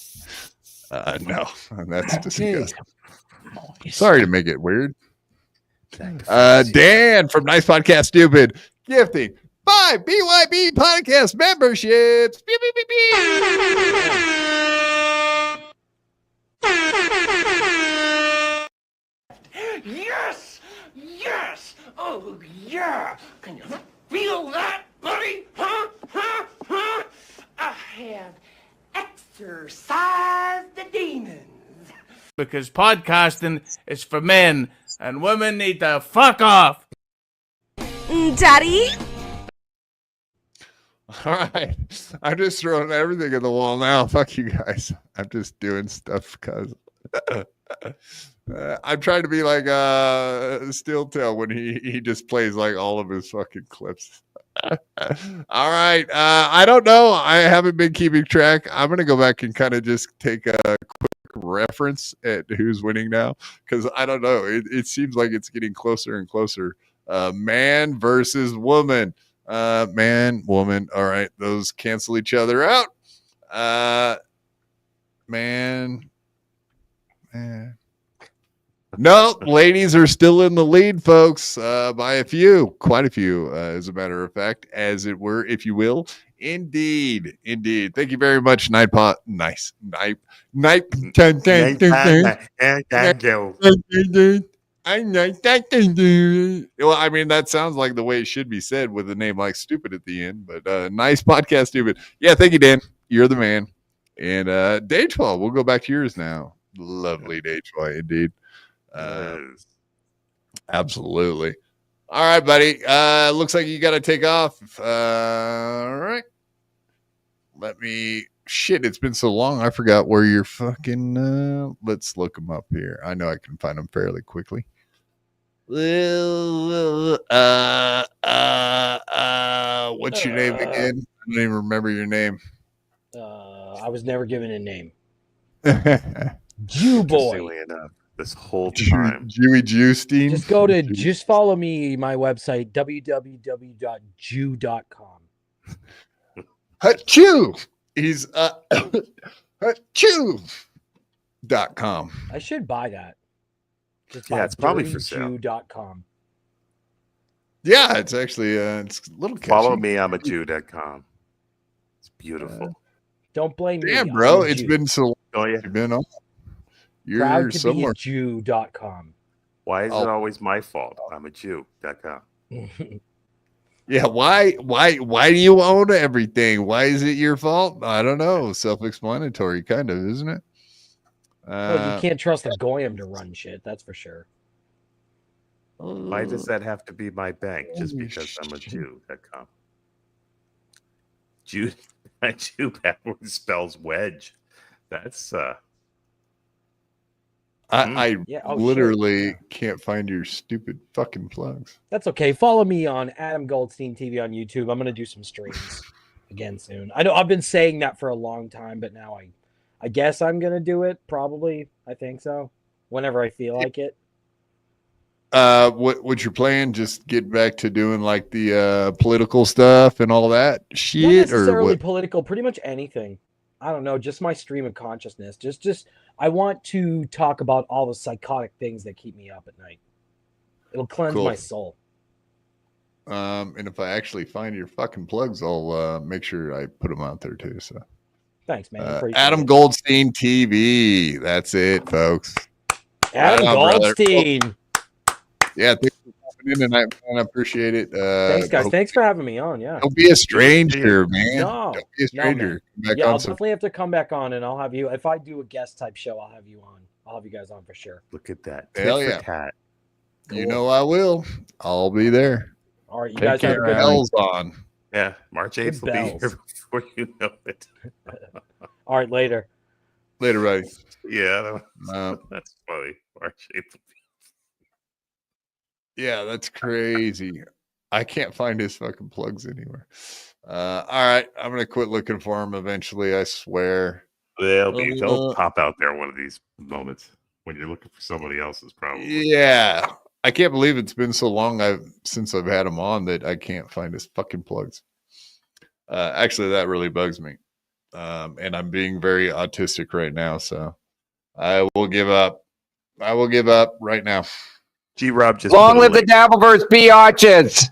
No, that's disgusting. Sorry to make it weird. Dan from Nice Podcast Stupid gifting 5 BYB Podcast memberships. Beep, beep, beep, beep. Yes! Yes! Oh, yeah! Can you feel that, buddy? Huh? Huh? Huh? I have exorcised the demons. Because podcasting is for men, and women need to fuck off. Daddy? All right. I'm just throwing everything at the wall now. Fuck you guys. I'm just doing stuff because I'm trying to be like Steel Tail when he just plays like all of his fucking clips. All right. I don't know. I haven't been keeping track. I'm going to go back and kind of just take a quick reference at who's winning now because I don't know. It seems like it's getting closer and closer. Man versus woman. Man, woman. All right. Those cancel each other out. Man. No, ladies are still in the lead, folks, by a few, quite a few, as a matter of fact, as it were, if you will. Indeed. Thank you very much, Nightpot. Nice. Night. Well, I mean, that sounds like the way it should be said with a name like Stupid at the end, but Nice Podcast Stupid. Yeah, thank you, Dan. You're the man. And Dejois, we'll go back to yours now. Lovely Dejois, indeed. Absolutely. All right, buddy. Looks like you got to take off. All right. It's been so long. I forgot where you're fucking. Let's look them up here. I know I can find them fairly quickly. What's your name again? I don't even remember your name. I was never given a name. Jew boy. This whole time. Jewy Jewstein. Just follow me, my website, www.jew.com. Hachu. He's Hachu.com. I should buy that. It's probably for sale. Jew.com. Yeah, it's actually it's a little catchy. Follow me, I'm a Jew.com. It's beautiful. Don't blame me. Yeah, bro. It's been so long. Oh, yeah. You've been on. You're Proud to somewhere. be a Jew.com. Why is it always my fault? I'm a Jew.com. Yeah, why do you own everything? Why is it your fault? I don't know. Self-explanatory, kind of, isn't it? Well, you can't trust a goyim to run shit. That's for sure. Why does that have to be my bank? Just because I'm a Jew.com. Jew backwards spells wedge. That's I literally can't find your stupid fucking plugs. That's okay. Follow me on Adam Goldstein TV on YouTube. I'm gonna do some streams again soon. I know I've been saying that for a long time, but now I guess I'm gonna do it. Probably, I think so. Whenever I feel like it. What's your plan? Just get back to doing like the political stuff and all that Not shit, or necessarily what? political, pretty much anything. I don't know, just my stream of consciousness. Just I want to talk about all the psychotic things that keep me up at night. It'll cleanse Cool. my soul. And if I actually find your fucking plugs, I'll make sure I put them out there too. So Thanks, man. Appreciate Adam it. Goldstein TV. That's it, folks. Adam Right on, brother. Goldstein. Yeah, thanks for popping in tonight, man. I appreciate it. Thanks, guys. Hope- Thanks for having me on. Yeah. Don't be a stranger, man. No, Don't be a stranger. man. Come back Yeah, on I'll some- definitely have to come back on, and I'll have you. If I do a guest type show, I'll have you on. I'll have you guys on for sure. Look at that. Hell Tit for yeah. tat. You know I will. I'll be there. All right, you Take guys have a care, good night. Bells on. Yeah, March 8th will be bells. here before you know it. All right, later. Later, buddy. Yeah, that's funny. March 8th. Yeah, that's crazy. I can't find his fucking plugs anywhere. All right, I'm gonna quit looking for him eventually. I swear. They'll pop out there one of these moments when you're looking for somebody else's probably. Yeah, I can't believe it's been so long since I've had him on that I can't find his fucking plugs. Actually, that really bugs me. And I'm being very autistic right now, so I will give up. I will give up right now. G-Rob just Long live the Dabbleverse biatches.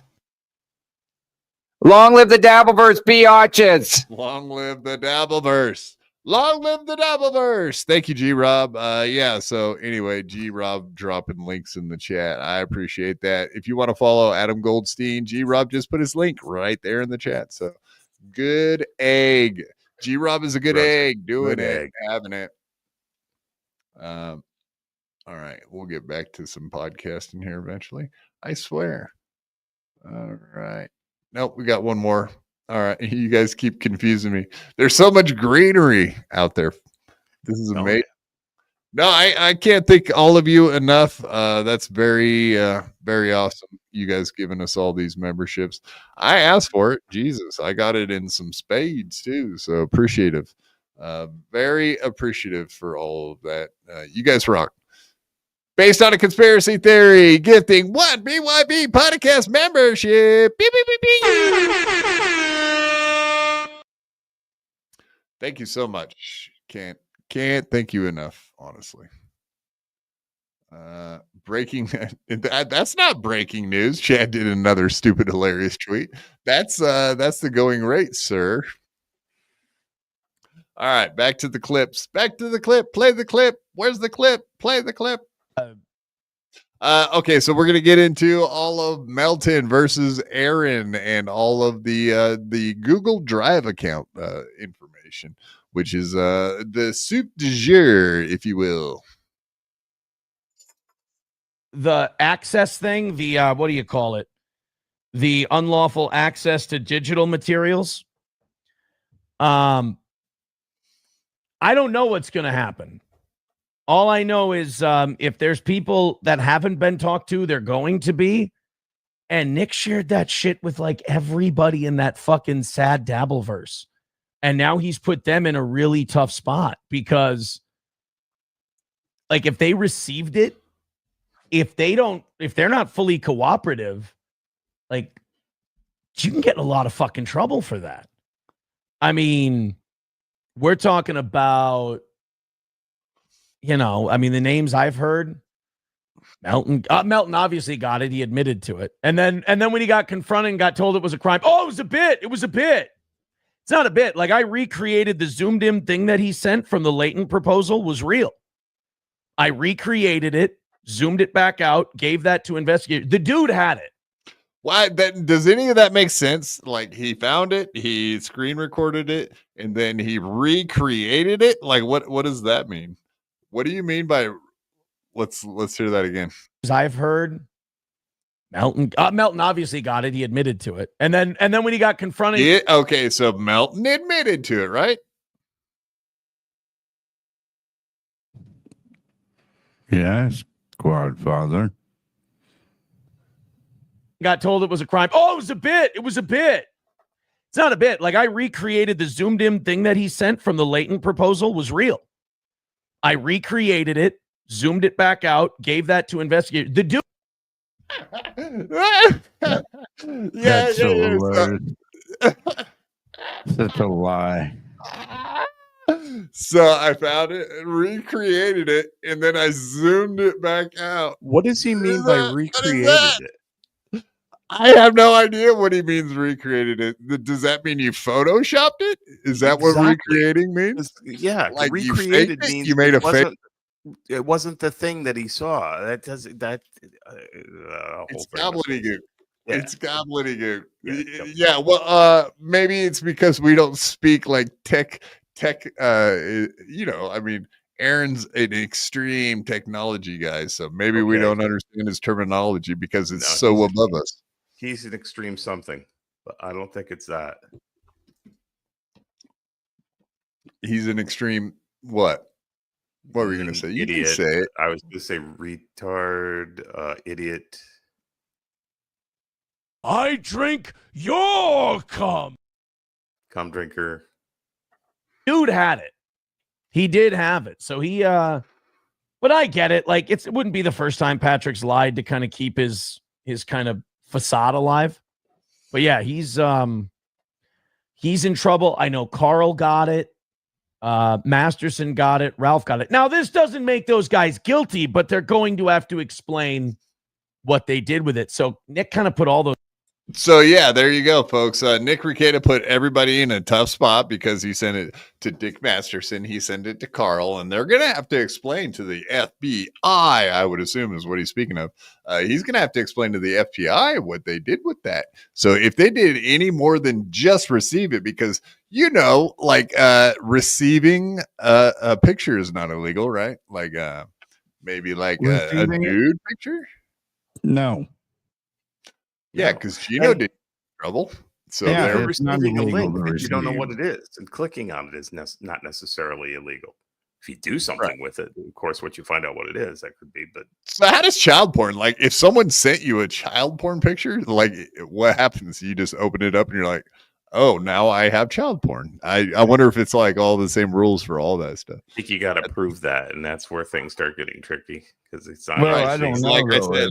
Long live the Dabbleverse biatches. Long live the Dabbleverse. Long live the Dabbleverse. Thank you, G-Rob. Yeah, so anyway, G-Rob dropping links in the chat. I appreciate that. If you want to follow Adam Goldstein, G-Rob just put his link right there in the chat. So good egg. G-Rob is a good egg. Doing good it. egg. Having it. All right. We'll get back to some podcasting here eventually. I swear. All right. Nope, we got one more. All right. You guys keep confusing me. There's so much greenery out there. This is amazing. No, I can't thank all of you enough. That's very, very awesome. You guys giving us all these memberships. I asked for it. Jesus, I got it in some spades too. So appreciative. Very appreciative for all of that. You guys rock. Based on a conspiracy theory, gifting one BYB podcast membership. Beep, beep, beep, beep. Thank you so much. Can't thank you enough, honestly. Breaking that's not breaking news. Chad did another stupid hilarious tweet. That's the going rate, sir. All right, back to the clips. Back to the clip. Play the clip. Where's the clip? Play the clip. Okay, so we're gonna get into all of Melton versus Aaron and all of the Google Drive account information, which is the soup du jour, if you will. The access thing, the what do you call it? The unlawful access to digital materials. I don't know what's going to happen. All I know is if there's people that haven't been talked to, they're going to be. And Nick shared that shit with like everybody in that fucking sad Dabbleverse. And now he's put them in a really tough spot because like if they received it, if they're not fully cooperative, like you can get in a lot of fucking trouble for that. I mean, we're talking about, the names I've heard. Melton obviously got it. He admitted to it. And then when he got confronted and got told it was a crime, it was a bit. It was a bit. It's not a bit. Like I recreated the zoomed in thing that he sent from the latent proposal was real. I recreated it, zoomed it back out, gave that to investigators. The dude had it. Why does any of that make sense? Like he found it, he screen recorded it, and then he recreated it. Like what does that mean? What do you mean by let's hear that again? I've heard Melton obviously got it. He admitted to it. And then when he got confronted. Okay, so Melton admitted to it, right? Yes, Godfather. Got told it was a crime. It was a bit. It was a bit. It's not a bit. Like I recreated the zoomed in thing that he sent from the latent proposal was real. I recreated it, zoomed it back out, gave that to investigators. The dude That's so hilarious. Such a lie. So I found it and recreated it, and then I zoomed it back out. What does he mean by recreated it? I have no idea what he means recreated it. Does that mean you photoshopped it? Is that what recreating means? Yeah, like recreated you means you made a fake. It wasn't the thing that he saw. That doesn't that. It's gobbledygook. Yeah. It's gobbledygook. Yeah. Well, maybe it's because we don't speak like tech. I mean, Aaron's an extreme technology guy, so maybe we don't understand his terminology because it's so above us. He's an extreme something, but I don't think it's that. He's an extreme what? What were you going to say? You Idiot. can say it. I was going to say retard, idiot. I drink your cum. Cum drinker. Dude had it. He did have it. So he but I get it. Like it wouldn't be the first time Patrick's lied to kind of keep his kind of facade alive. But yeah, he's in trouble. I know Carl got it. Masterson got it. Ralph got it. Now, this doesn't make those guys guilty, but they're going to have to explain what they did with it. So Nick kind of put all those. So yeah, there you go, folks. Nick Rekieta put everybody in a tough spot because he sent it to Dick Masterson. He sent it to Carl, and they're gonna have to explain to the FBI. I would assume is what he's speaking of. He's gonna have to explain to the FBI what they did with that. So if they did any more than just receive it, because like receiving a picture is not illegal, right? Like maybe like a nude picture. No. Yeah, because Gino did trouble. So yeah, they're receiving a link that you don't know what it is, and clicking on it is not necessarily illegal. If you do something with it, of course, once you find out what it is, that could be. But so how does child porn? Like, if someone sent you a child porn picture, like, what happens? You just open it up and you're like, oh, now I have child porn. I wonder if it's like all the same rules for all that stuff. I think you got to prove that, and that's where things start getting tricky because it's not. Well, I don't know. Like I said,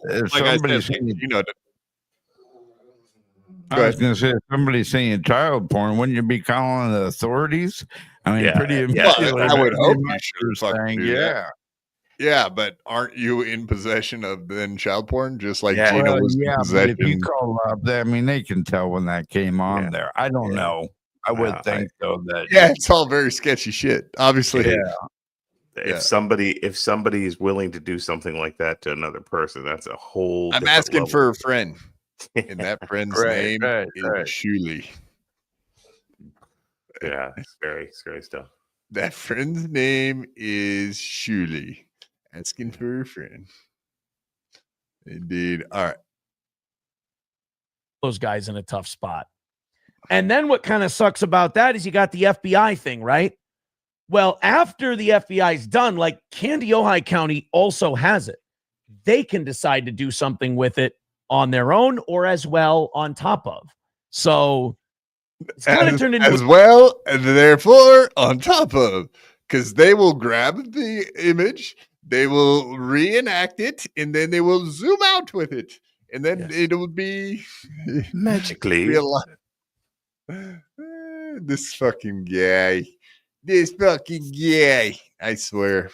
I was going to say, if somebody's saying child porn, wouldn't you be calling the authorities? I mean, I would hope you should fucking do that. Yeah. Yeah, but aren't you in possession of then child porn? Just like Gino was in but possession. if you call up, I mean, they can tell when that came on there. I don't know. I would think though that it's all very sketchy shit. Obviously, If somebody is willing to do something like that to another person, that's a whole. I'm asking level. for a friend, and that friend's name is Shuli. Yeah, it's very scary stuff. That friend's name is Shuli. Asking for a friend. Indeed. All right. Those guys in a tough spot. And then what kind of sucks about that is you got the FBI thing, right? Well, after the FBI's done, like Candy Ojai County also has it. They can decide to do something with it on their own or as well on top of. So it's kind of turned into as well, and therefore on top of, because they will grab the image, they will reenact it, and then they will zoom out with it, and then it will be magically real. This fucking guy. I swear.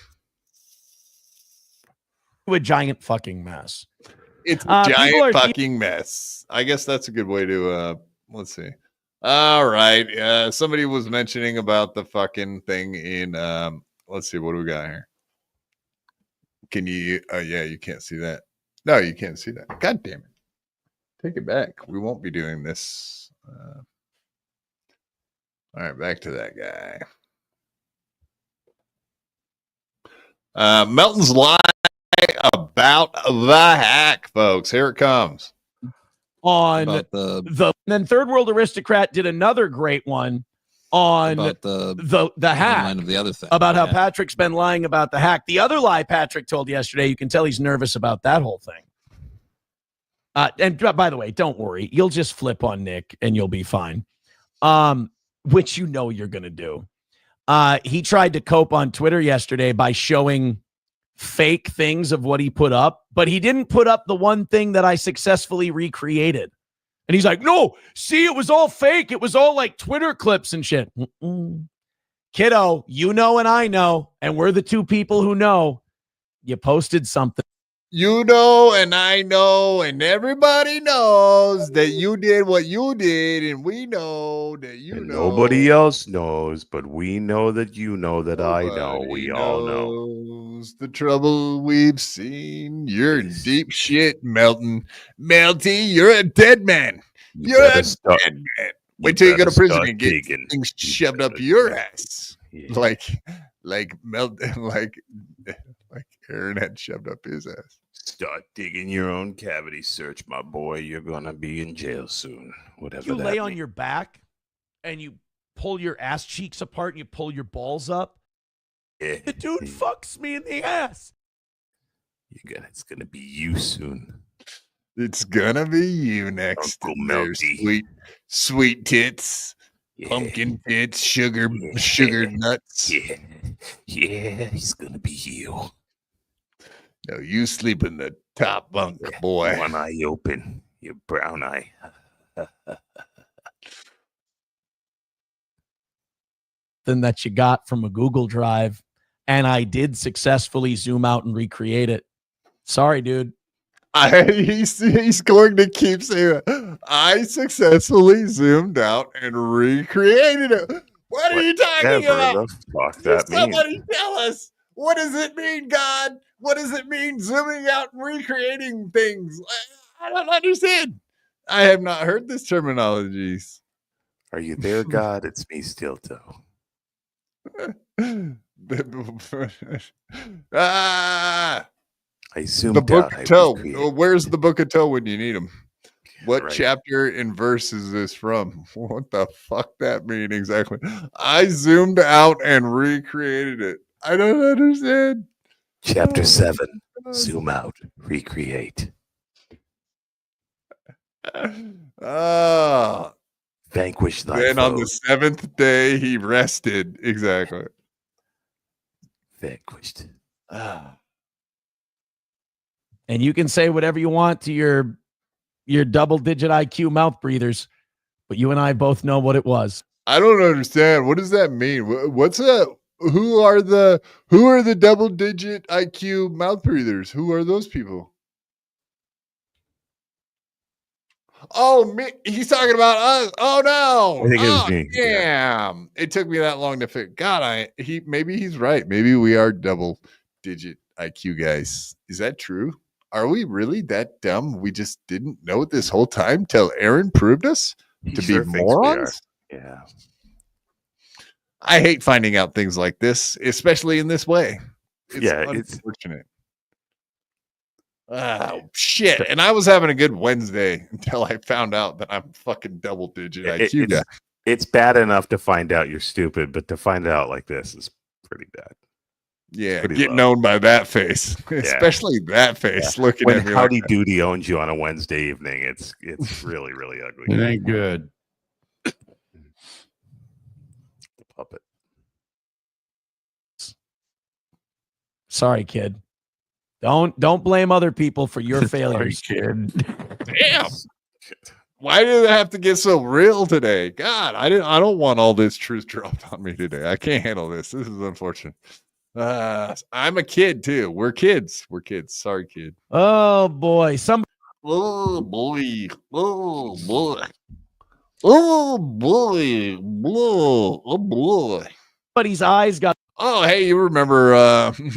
A giant fucking mess. It's a giant fucking mess. I guess that's a good way to let's see. All right. Somebody was mentioning about the fucking thing in let's see, what do we got here? Can you you can't see that. No, you can't see that. God damn it. Take it back. We won't be doing this. All right, back to that guy. Melton's lie about the hack, folks. Here it comes. On the then Third World Aristocrat did another great one on about the hack of the other thing about how Patrick's been lying about the hack. The other lie Patrick told yesterday, you can tell he's nervous about that whole thing. And by the way, don't worry, you'll just flip on Nick and you'll be fine. Which you're gonna do. He tried to cope on Twitter yesterday by showing fake things of what he put up, but he didn't put up the one thing that I successfully recreated. And he's like, no, see, it was all fake. It was all like Twitter clips and shit. Kiddo, you know and I know, and we're the two people who know. You posted something. You know, and I know, and everybody knows that you did what you did, and we know that you know. Nobody else knows, but we know that you know that I know. We all know. Knows the trouble we've seen. You're in deep shit, Melton. Melty, you're a dead man. You're a dead man. Wait till you go to prison and get things shoved up your ass. Yeah. Like Melton, like Aaron had shoved up his ass. Start digging your own cavity search, my boy. You're gonna be in jail soon. Whatever. You that lay means. on your back and you pull your ass cheeks apart and you pull your balls up. Yeah. The dude fucks me in the ass. It's gonna be you soon. It's gonna be you next. Uncle There, sweet tits, pumpkin tits, sugar nuts. Yeah, he's gonna be you. No, you sleep in the top bunk, boy. One eye open, your brown eye. Than that you got from a Google Drive, and I did successfully zoom out and recreate it. Sorry, dude. He's going to keep saying it. I successfully zoomed out and recreated it. What are you talking about? Somebody tell us. What does it mean, God? What does it mean zooming out and recreating things? I don't understand. I have not heard this terminology. Are you there, God? It's me, Stilto. I zoomed the book out. of toe. Where's the book of toe when you need them? What Right. chapter and verse is this from? What the fuck that mean exactly? I zoomed out and recreated it. I don't understand. Chapter 7. Zoom out. Recreate. Vanquish thy Then on foe. the seventh day he rested. Exactly. Vanquished. And you can say whatever you want to your double-digit IQ mouth breathers, but you and I both know what it was. I don't understand. What does that mean? What's that? Who are the double-digit IQ mouth breathers? Who are those people? Oh, me. He's talking about us. Oh no! I think it was me. Damn! It took me that long to figure. God, maybe he's right. Maybe we are double-digit IQ guys. Is that true? Are we really that dumb? We just didn't know it this whole time till Aaron proved us to sure be thinks we are. morons. Yeah. I hate finding out things like this, especially in this way. It's It's unfortunate. Oh shit! And I was having a good Wednesday until I found out that I'm fucking double-digit IQ guy. It's bad enough to find out you're stupid, but to find out like this is pretty bad. Yeah, pretty get low. known by that face, especially that face looking when at me. Howdy like Doody owns you on a Wednesday evening, it's really, really ugly. It ain't good. The puppet. Sorry, kid. Don't blame other people for your failures. Kid. damn. Why did it have to get so real today? God, I don't want all this truth dropped on me today. I can't handle this. This is unfortunate. I'm a kid too. We're kids. Sorry, kid. Oh boy, Oh boy. Oh boy. Oh boy. Oh boy. Somebody's eyes got. Oh, hey, you remember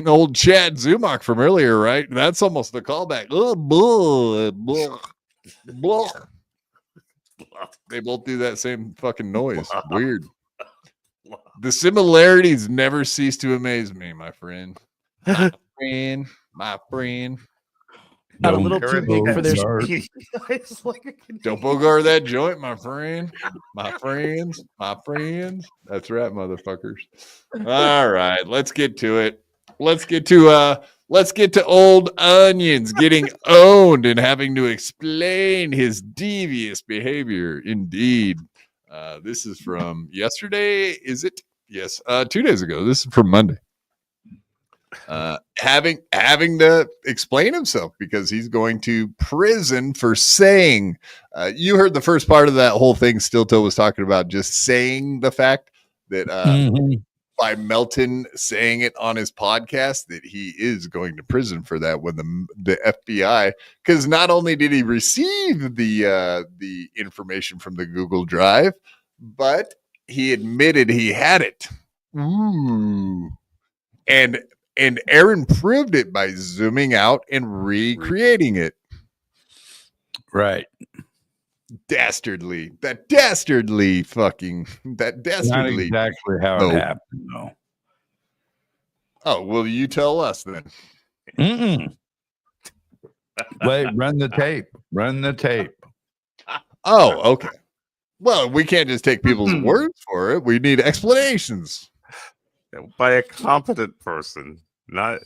old Chad Zumach from earlier, right? That's almost a callback. Oh boy. They both do that same fucking noise. Weird. The similarities never cease to amaze me, my friend. My friend. Got a little too big for their. Don't bogart that joint, my friend. My friends. That's right, motherfuckers. All right, let's get to it. Let's get to old Onions getting owned and having to explain his devious behavior. Indeed. This is from yesterday. Is it? Yes. 2 days ago. This is from Monday. having to explain himself because he's going to prison for saying. You heard the first part of that whole thing. Stilto was talking about just saying the fact that by Melton saying it on his podcast that he is going to prison for that when the FBI, because not only did he receive the information from the Google Drive, but he admitted he had it. Ooh. And Aaron proved it by zooming out and recreating it. Right. Dastardly. Not exactly how No. it happened, though. Oh, well, you tell us then. Wait, run the tape. Run the tape. Oh, okay. Well, we can't just take people's words for it. We need explanations. By a competent person, not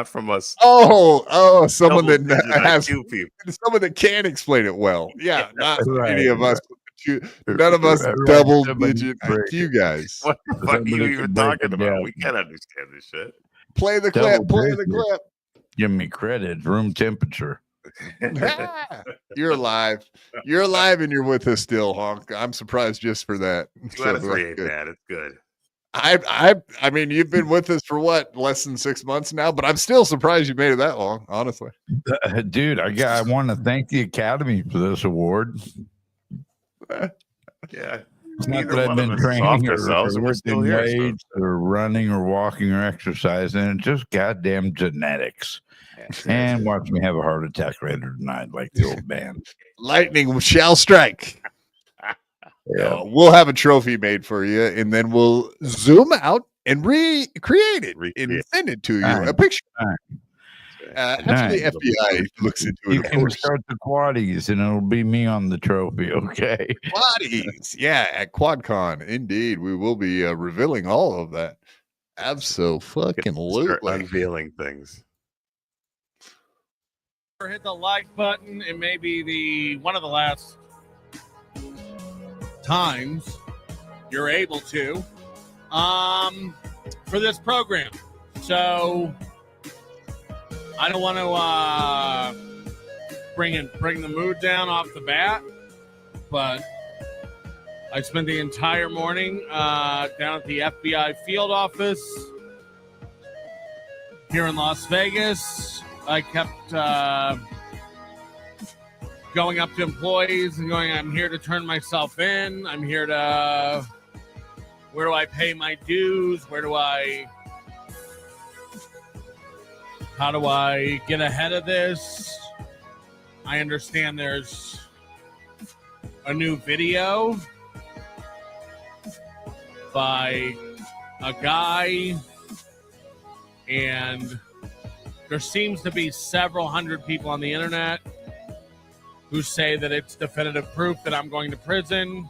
from us. Oh, someone that double-digit has IQ people. someone that can explain it well. Yeah, not Right, any of us. right. None of us Right, double-digit somebody IQ guys. What the fuck are Somebody you can even break talking it about? down. We can't understand this shit. Play the Double clip. Play the digit. clip. Give me credit. Room temperature. You're alive. You're alive, and you're with us still, Honk. I'm surprised just for that. Two out of So, three that's ain't good. bad. It's good. I mean, you've been with us for what, less than 6 months now, but I'm still surprised you made it that long, honestly. Dude, I want to thank the Academy for this award. Yeah. It's not Neither that I've one been of us is off training ourselves, or and we're still lifting here. So. weights or running or walking or exercising. It's just goddamn genetics. And watch me have a heart attack later tonight, like the old man. Lightning shall strike. Yeah. We'll have a trophy made for you, and then we'll zoom out and recreate it and send it to you. Nice. A picture. Nice. After the FBI looks into it, You of can course. start the quaddies, and it'll be me on the trophy, okay? Quaddies. Yeah, at QuadCon. Indeed. We will be revealing all of that. Start Absolutely. unveiling things. Hit the like button. It may be one of the last times you're able to for this program. So I don't want to bring the mood down off the bat, but I spent the entire morning down at the FBI field office here in Las Vegas. I kept going up to employees and going, I'm here to turn myself in. I'm here to, where do I pay my dues? How do I get ahead of this? I understand there's a new video by a guy, and there seems to be several hundred people on the internet who say that it's definitive proof that I'm going to prison.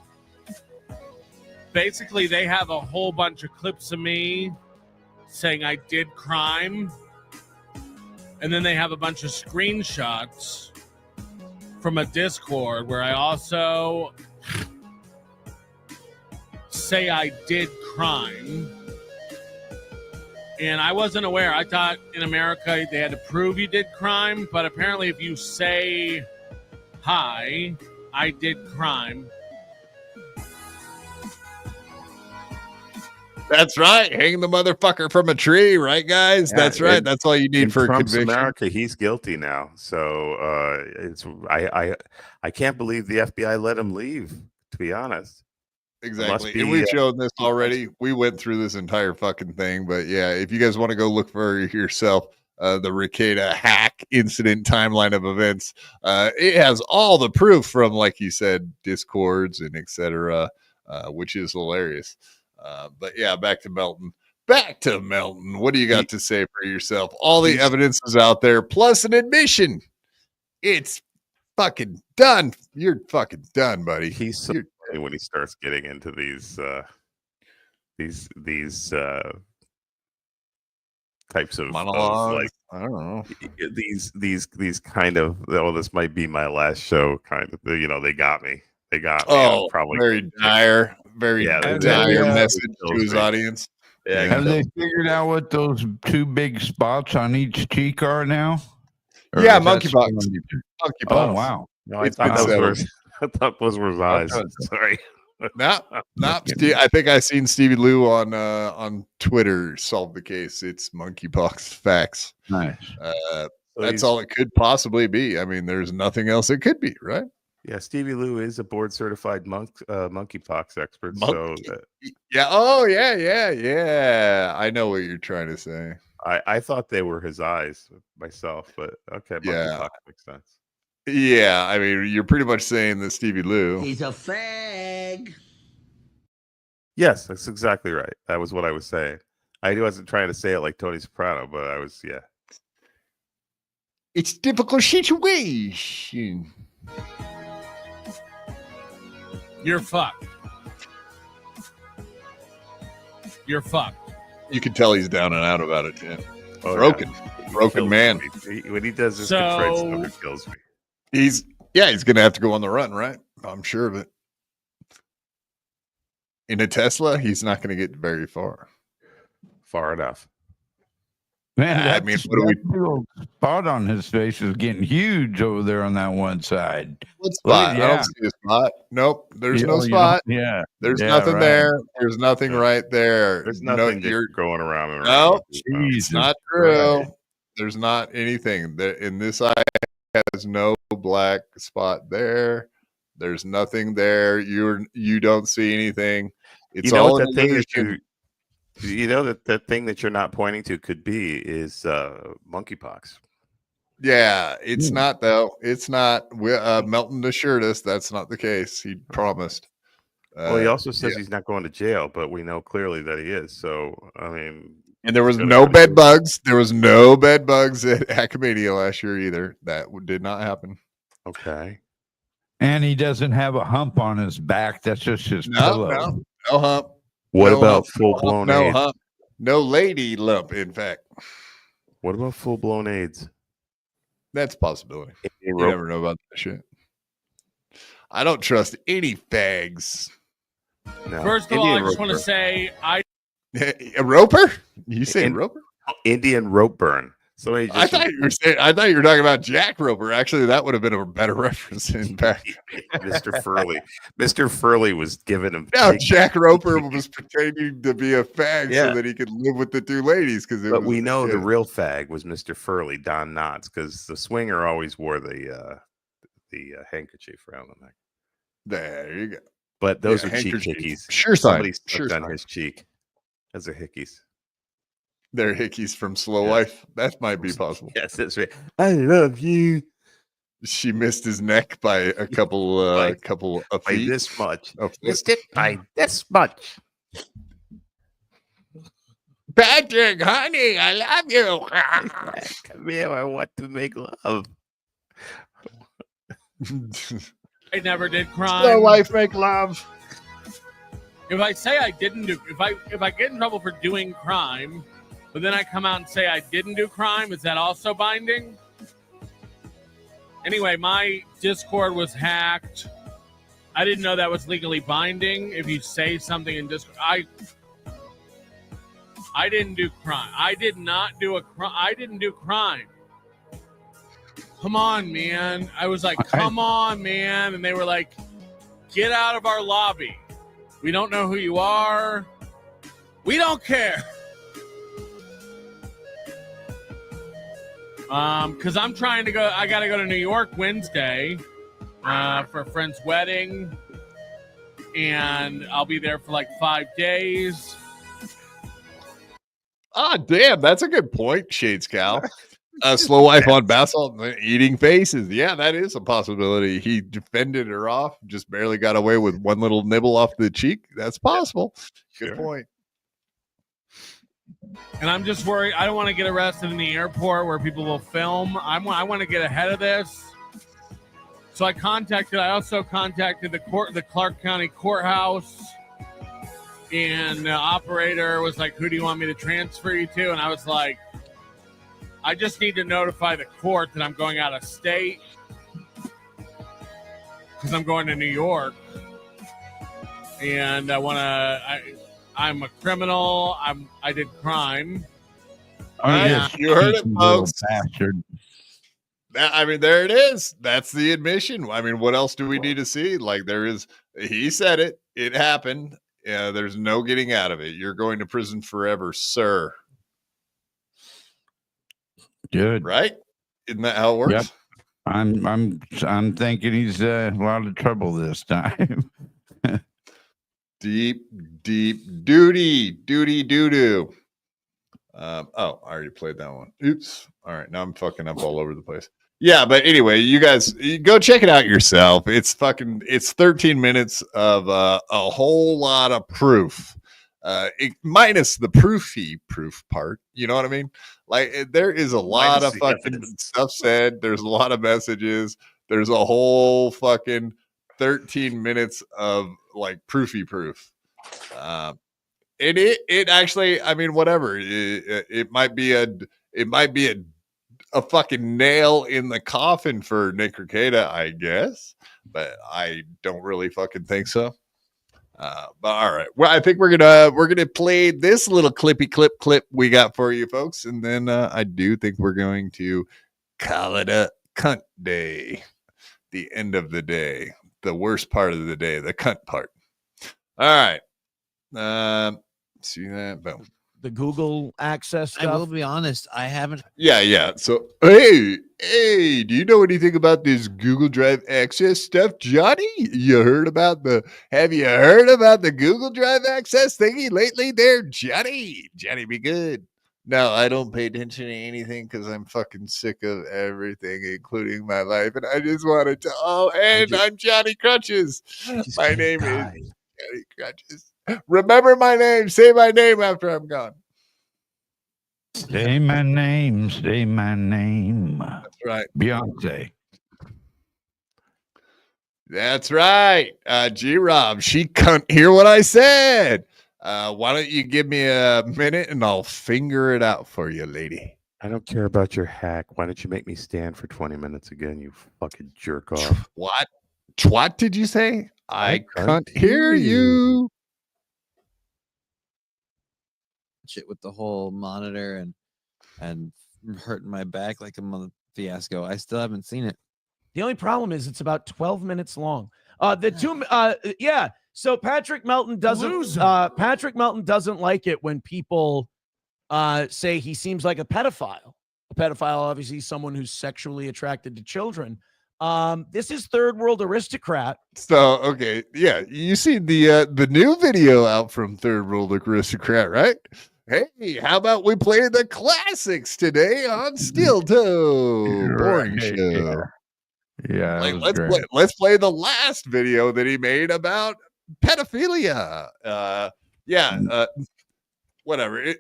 Basically, they have a whole bunch of clips of me saying I did crime. And then they have a bunch of screenshots from a Discord where I also say I did crime. And I wasn't aware. I thought in America they had to prove you did crime, but apparently if you say, hi, I did crime. That's right. Hang the motherfucker from a tree, right, guys? Yeah, That's right. That's all you need in for a Trump's conviction. America, he's guilty now. So I can't believe the FBI let him leave, to be honest. Exactly. And we've shown this already. We went through this entire fucking thing. But yeah, if you guys want to go look for yourself, the Ricada hack incident timeline of events, it has all the proof from, like you said, Discords and etc., which is hilarious. But yeah, back to Melton. What do you got to say for yourself? All the evidence is out there, plus an admission. It's fucking done. You're fucking done, buddy. He's so funny when he starts getting into these types of monologues. Like, I don't know, these kind of, oh, this might be my last show kind of, they got me. Oh, probably very dire message to his audience. Yeah, Have they figured out what those two big spots on each cheek are now? Or Yeah, is that monkeypox. still- Monkeypox. Oh wow! No, I It's thought been those were, settled. I thought those were his eyes. Sorry. No. I think I seen Stevie Lou on Twitter solve the case. It's monkeypox. Facts. Nice. That's all it could possibly be. I mean, there's nothing else it could be, right? Yeah, Stevie Lou is a board certified monkeypox expert. So Yeah. Oh, yeah. I know what you're trying to say. I thought they were his eyes myself, but okay, Yeah. monkeypox makes sense. Yeah, I mean, you're pretty much saying that Stevie Lou. He's a fag. Yes, that's exactly right. That was what I was saying. I wasn't trying to say it like Tony Soprano, but I was, yeah. It's difficult situation. You're fucked. You're fucked. You can tell he's down and out about it, Tim. Oh, Broken kills man. me. When he does this contrite So- stuff, it kills me. He's gonna have to go on the run, right? I'm sure of it. In a Tesla, he's not gonna get very far. Far enough. Man, I mean, what do we? that little spot on his face is getting huge over there on that one side. What spot? I don't see a spot. Nope. There's no spot. Yeah. There's Yeah, nothing right. there. There's nothing right there. There's No, nothing you're going around and around. no. with It's these not true. There's not anything. In this eye has no black spot there. There's nothing there. You don't see anything. It's You know all what an that thing that illusion. you know that the thing that you're not pointing to could be is monkeypox. Yeah, it's not though. It's not. Melton assured us that's not the case. He promised. Well, he also says yeah. he's not going to jail, but we know clearly that he is. So, I mean, And there was Gotta no go to bed bugs. There was no bed bugs at Academia last year either. That did not happen. okay. And he doesn't have a hump on his back. That's just his pillow. No hump. What No about hump. full blown No AIDS? hump. No lady lump. In fact, What about full blown AIDS? that's a possibility. You rope- never know about that shit. I don't trust any fags. No. First of all, I Indian just want to rope say A roper? You say In- roper? burn. Indian rope burn. Somebody just I thought you were talking about Jack Roper. Actually, that would have been a better reference in fact. Mr. Furley. Mr. Furley was giving him. No, big- Jack Roper was pretending to be a fag Yeah. so that he could live with the two ladies. But we know the real fag was Mr. Furley, Don Knotts, because the swinger always wore the handkerchief around the neck. There you go. But those Yeah, are cheek handkerchief. hickeys. Sure sign. Somebody Sure stepped on sign. his cheek. Those are hickeys. They're hickeys from Slow Yeah. Life. That might be possible. Yes, that's right. I love you. She missed his neck by a couple couple of By feet. this much. Of foot. Missed it by this much. Patrick, honey, I love you. Come here, I want to make love. I never did Slow crime. Life, make love. If I say I didn't do, if I get in trouble for doing crime, but then I come out and say I didn't do crime, is that also binding? Anyway, my Discord was hacked. I didn't know that was legally binding. If you say something in Discord, I didn't do crime. I did not do a crime. I didn't do crime. Come on, man. I was like, come on, man. And they were like, get out of our lobby. We don't know who you are. We don't care. Because I'm trying to go. I got to go to New York Wednesday for a friend's wedding. And I'll be there for like 5 days. Ah, damn, that's a good point, Shades Cal. Slow Life on Basalt eating faces. Yeah, that is a possibility. He defended her off, just barely got away with one little nibble off the cheek. That's possible. Good point. And I'm just worried. I don't want to get arrested in the airport where people will film. I want to get ahead of this. So I also contacted the Clark County Courthouse. And the operator was like, who do you want me to transfer you to? And I was like, I just need to notify the court that I'm going out of state because I'm going to New York. And I want to, I'm a criminal. I did crime. You heard it, folks. Bastard. I mean, there it is. That's the admission. I mean, what else do we need to see? Like, he said it. It happened. Yeah, there's no getting out of it. You're going to prison forever, sir. Good. Right? Isn't that how it works? Yep. I'm thinking he's a lot of trouble this time. Deep duty doo-doo. I already played that one. Oops. All right, now I'm fucking up all over the place. Yeah, but anyway, you guys go check it out yourself. It's 13 minutes of a whole lot of proof. Minus the proof part. You know what I mean? Like, there is a lot of fucking stuff said. There's a lot of messages. There's a whole fucking 13 minutes of like proofy proof. And it actually, I mean, whatever. It might be a fucking nail in the coffin for Nick Ricada, I guess, but I don't really fucking think so. But all right, well, I think we're gonna play this little clip we got for you folks, and then I do think we're going to call it a cunt day, the end of the day, the worst part of the day, the cunt part. All right, see that? Boom. The Google access stuff. I will be honest, I haven't. Yeah. So, hey, do you know anything about this Google Drive access stuff, Johnny? Have you heard about the Google Drive access thingy lately there, Johnny? Johnny, be good. No, I don't pay attention to anything because I'm fucking sick of everything, including my life. And I just wanted to, I'm Johnny Crutches. My name is Johnny Crutches. Remember my name. Say my name after I'm gone. Say my name. Say my name. That's right. Beyonce. That's right. G-Rob, she couldn't hear what I said. Why don't you give me a minute and I'll finger it out for you, lady. I don't care about your hack. Why don't you make me stand for 20 minutes again, you fucking jerk off? What? What did you say? I can't hear you. Shit with the whole monitor and hurting my back like a mother fiasco. I still haven't seen it. The only problem is it's about 12 minutes long. So Patrick Melton doesn't like it when people say he seems like a pedophile. A pedophile, obviously, is someone who's sexually attracted to children. This is Third World Aristocrat. So, okay, yeah, you see the new video out from Third World Aristocrat, right? Hey, how about we play the classics today on Steel Toe? Boring show. Yeah, let's play the last video that he made about pedophilia. Whatever.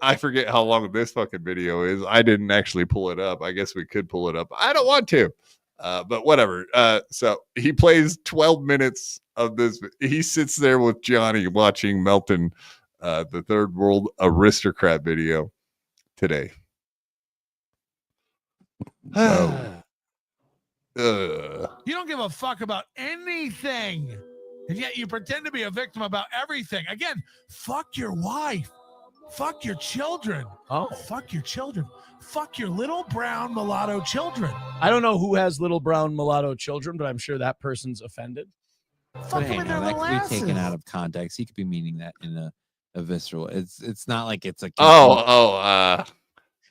I forget how long this fucking video is. I didn't actually pull it up. I guess we could pull it up. I don't want to. But whatever. So he plays 12 minutes of this. He sits there with Johnny watching Melton, the Third World Aristocrat video today. You don't give a fuck about anything, and yet you pretend to be a victim about everything. Again, fuck your wife. Fuck your children. Fuck your children. Fuck your little brown mulatto children. I don't know who has little brown mulatto children, but I'm sure that person's offended. But hey, now that could be taken out of context. He could be meaning that in a visceral. It's not like it's a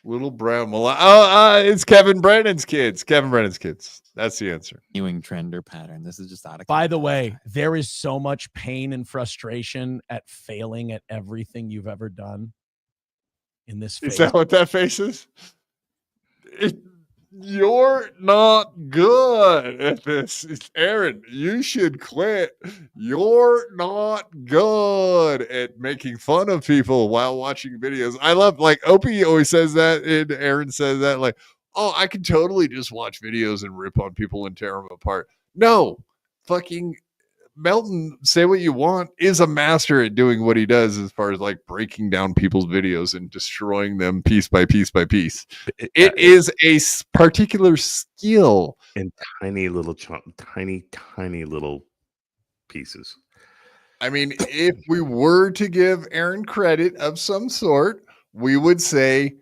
little brown mulatto. It's Kevin Brennan's kids. That's the answer. Continuing trend or pattern. This is just out of. By the way, there is so much pain and frustration at failing at everything you've ever done. In this face. Is that what that face is? You're not good at this. Aaron, you should quit. You're not good at making fun of people while watching videos. I love, like, Opie always says that, and Aaron says that, like, oh, I can totally just watch videos and rip on people and tear them apart. No, fucking Melton, say what you want, is a master at doing what he does as far as like breaking down people's videos and destroying them piece by piece by piece. It is a particular skill in tiny little pieces. I mean, if we were to give Aaron credit of some sort, we would say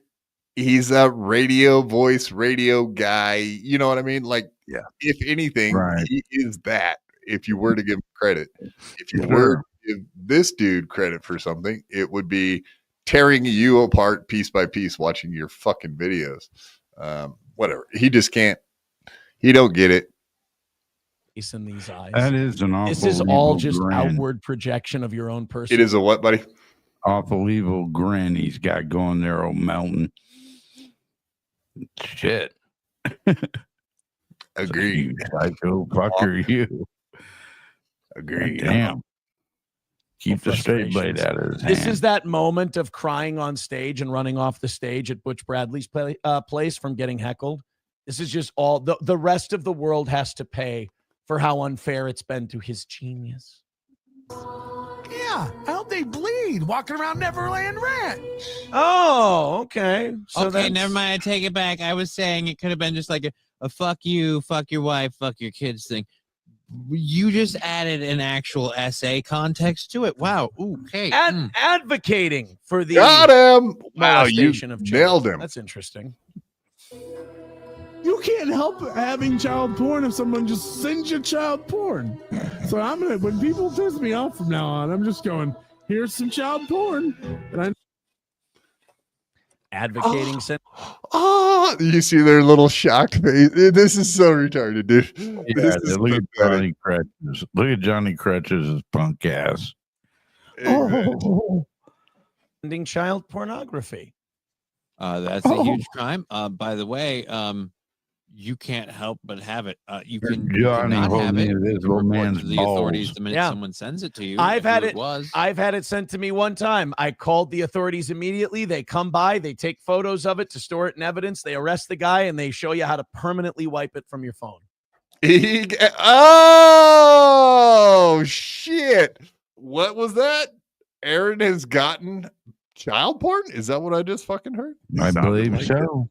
he's a radio voice, radio guy. You know what I mean? Like, if anything, he is that. If you were to give him credit, if you were to give this dude credit for something, it would be tearing you apart piece by piece, watching your fucking videos. Whatever. He just can't. He don't get it. In these eyes. That is an awful. This is all just grin. outward projection of your own person. It is a what, buddy? Awful evil grin he's got going there, old Melton. Shit. Agreed. Psycho fucker, you. Agreed. Damn. Keep the straight blade out of his hand. This is that moment of crying on stage and running off the stage at Butch Bradley's place from getting heckled. This is just all the rest of the world has to pay for how unfair it's been to his genius. Yeah, how'd they bleed walking around Neverland Ranch? Oh, okay. So okay, never mind. I take it back. I was saying it could have been just like a fuck you, fuck your wife, fuck your kids thing. You just added an actual essay context to it. Wow. Okay. Advocating for the got him. Wow, you molestation of nailed children. him. That's interesting. You can't help having child porn if someone just sends you child porn. So I'm gonna, when people piss me off from now on, I'm just going, here's some child porn. And Advocating. Oh, you see their little shocked face. This is so retarded, dude. Yeah, look at Johnny Crutches. Look at Johnny Crutches' punk ass. Ending child pornography. That's a huge crime. By the way, you can't help but have it. You can Johnny not have holding it. the You invisible can report man's to the authorities balls. the minute someone sends it to you. I've had Who it. Was. I've had it sent to me one time. I called the authorities immediately. They come by. They take photos of it to store it in evidence. They arrest the guy and they show you how to permanently wipe it from your phone. Oh shit! What was that? Aaron has gotten child porn? Is that what I just fucking heard? I believe like so.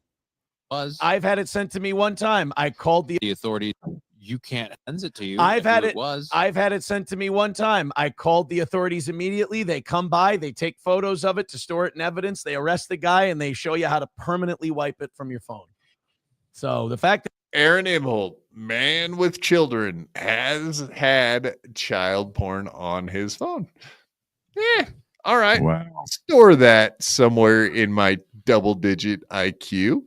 I've had it sent to me one time. I called the authorities. You can't send it to you. I've had it. Was. I've had it sent to me one time. I called the authorities immediately. They come by. They take photos of it to store it in evidence. They arrest the guy and they show you how to permanently wipe it from your phone. So the fact that Aaron Imholt, man with children, has had child porn on his phone. Yeah. All right. Wow. Store that somewhere in my double-digit IQ.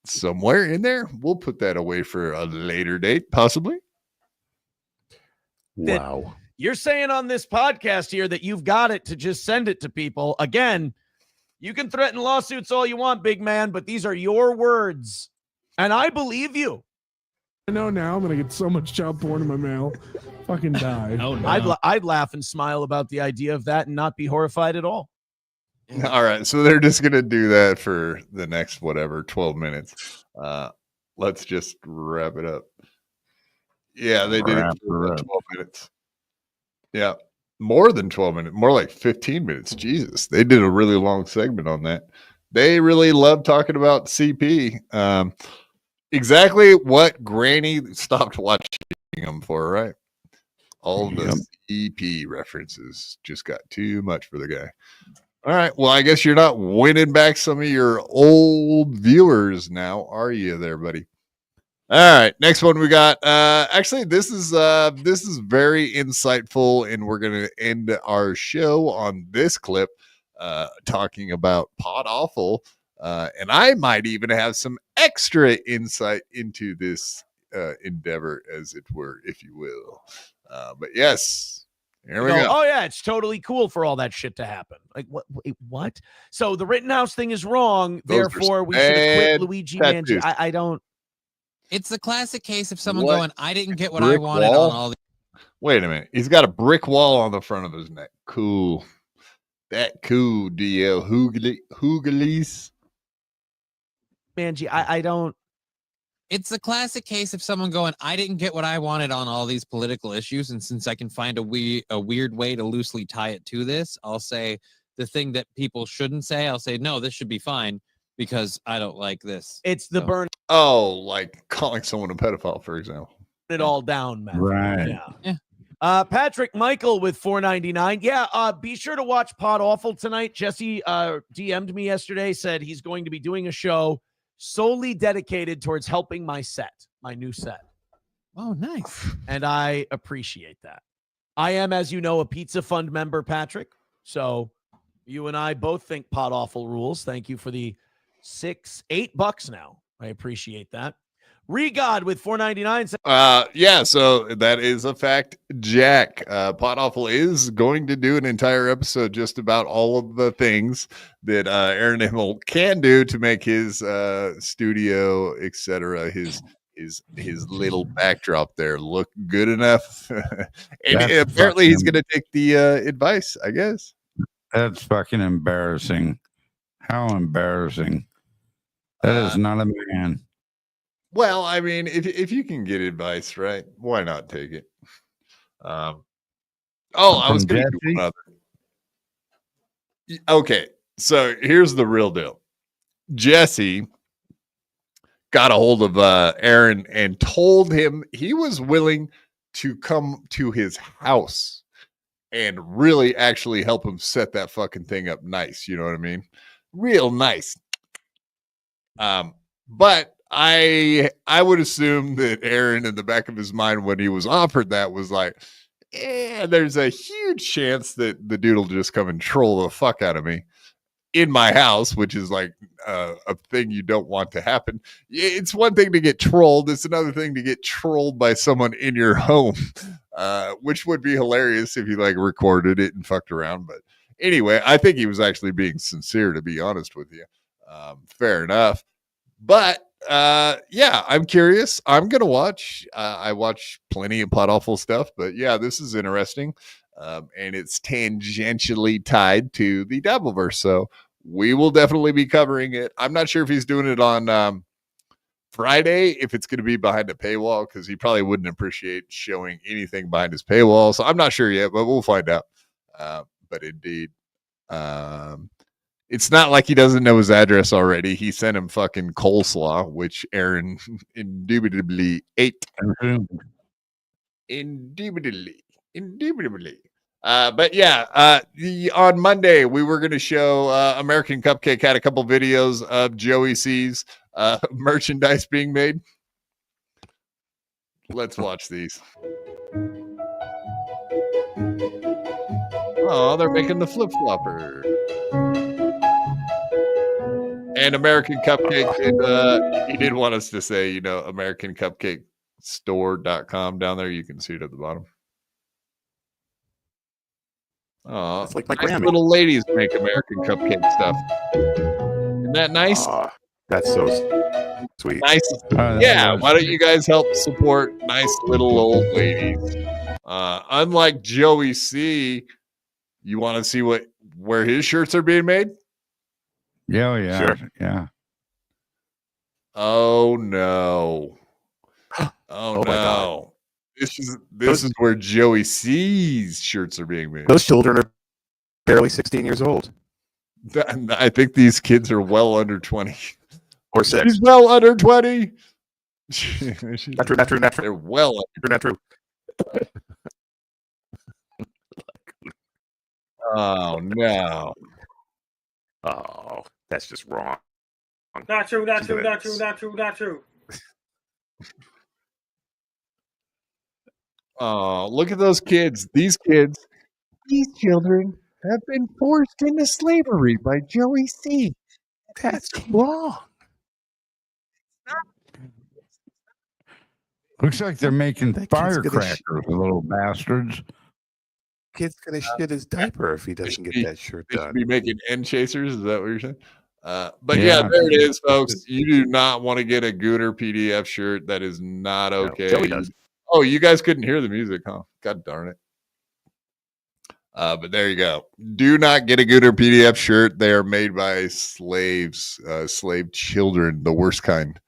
Somewhere in there. We'll put that away for a later date, possibly. Wow. you're saying on this podcast here that you've got it to just send it to people. Again, you can threaten lawsuits all you want, big man, but these are your words. And I believe you. I know now I'm going to get so much child porn in my mail. Fucking die. Oh, no. I'd laugh and smile about the idea of that and not be horrified at all. All right. So they're just going to do that for the next, 12 minutes. Let's just wrap it up. Yeah, they did it for 12 minutes. Yeah. More than 12 minutes, more like 15 minutes. Jesus. They did a really long segment on that. They really love talking about CP. Exactly what Granny stopped watching them for, right? All the CP references just got too much for the guy. All right. Well, I guess you're not winning back some of your old viewers now, are you there, buddy? All right. Next one we got. Actually, this is very insightful, and we're gonna end our show on this clip talking about Pod Awful. And I might even have some extra insight into this endeavor, as it were, if you will. But yes, here we go. Oh yeah, it's totally cool for all that shit to happen. Like what? Wait, what? So the Rittenhouse thing is wrong. Therefore, we should acquit Luigi Mangione. I don't. It's the classic case of someone What? going, "I didn't get what Brick I wanted wall? on all the." Wait a minute. He's got a brick wall on the front of his neck. Cool. That cool, DL Hooglies. Mangie, I don't. It's the classic case of someone going, "I didn't get what I wanted on all these political issues, and since I can find a weird way to loosely tie it to this, I'll say the thing that people shouldn't say. I'll say no, this should be fine because I don't like this." It's the burn Oh, like calling someone a pedophile, for example. it all down, man. Right. Yeah. Yeah. Patrick Michael with $4.99. Yeah, be sure to watch Pod Awful tonight. Jesse DM'd me yesterday, said he's going to be doing a show solely dedicated towards helping my new set. Oh, nice. And I appreciate that. I am, as you know, a Pizza Fund member, Patrick. So you and I both think Pod Awful rules. Thank you for the $8 now. I appreciate that. Regod with $4.99. Yeah, so that is a fact, Jack. Pod Awful is going to do an entire episode just about all of the things that Aaron Himmel can do to make his studio, etc., his little backdrop there look good enough. And apparently he's going to take the advice, I guess. That's fucking embarrassing. How embarrassing. That is not a man. Well, I mean, if you can get advice, right? Why not take it? I was going to do one other. Okay, so here's the real deal. Jesse got a hold of Aaron and told him he was willing to come to his house and really actually help him set that fucking thing up nice. You know what I mean? Real nice. But I would assume that Aaron, in the back of his mind when he was offered that, was like, there's a huge chance that the dude will just come and troll the fuck out of me in my house, which is like a thing you don't want to happen. It's one thing to get trolled. It's another thing to get trolled by someone in your home, which would be hilarious if you like recorded it and fucked around. But anyway, I think he was actually being sincere, to be honest with you. Fair enough. But yeah, I'm curious. I'm going to watch. I watch plenty of Pod Awful stuff, but yeah, this is interesting. And it's tangentially tied to the Dabbleverse. So we will definitely be covering it. I'm not sure if he's doing it on Friday, if it's going to be behind a paywall, because he probably wouldn't appreciate showing anything behind his paywall. So I'm not sure yet, but we'll find out. But indeed, it's not like he doesn't know his address already. He sent him fucking coleslaw, which Aaron indubitably ate. Indubitably. But yeah, on Monday we were going to show American Cupcake had a couple videos of Joey C's merchandise being made. Let's watch these. Oh, they're making the flip flopper. And American Cupcake he did want us to say, you know, American Cupcake store.com down there. You can see it at the bottom. Oh, it's like my nice little ladies make American Cupcake stuff. Isn't that nice? That's so sweet. Nice. Yeah, why don't you guys help support nice little old ladies? Unlike Joey C, you want to see where his shirts are being made? Yeah, Sure. Yeah. Oh no. Oh my God. This is where Joey C's shirts are being made. Those children are barely 16 years old. I think these kids are well under 20. Or 6. She's well under 20. Not true. They're well under. Not true. Oh no. Oh, that's just wrong. Not true. Oh, look at those kids. These children have been forced into slavery by Joey C. That's wrong. Looks like they're making firecrackers, the little bastards. Kid's gonna shit his diaper if he doesn't get that shirt They done. should be making end chasers. Is that what you're saying? But yeah, there it is, folks. You do not want to get a Gooner PDF shirt. That is not okay. Joey does. Oh, you guys couldn't hear the music, huh? God darn it. But there you go. Do not get a Gooner PDF shirt. They are made by slaves, slave children, the worst kind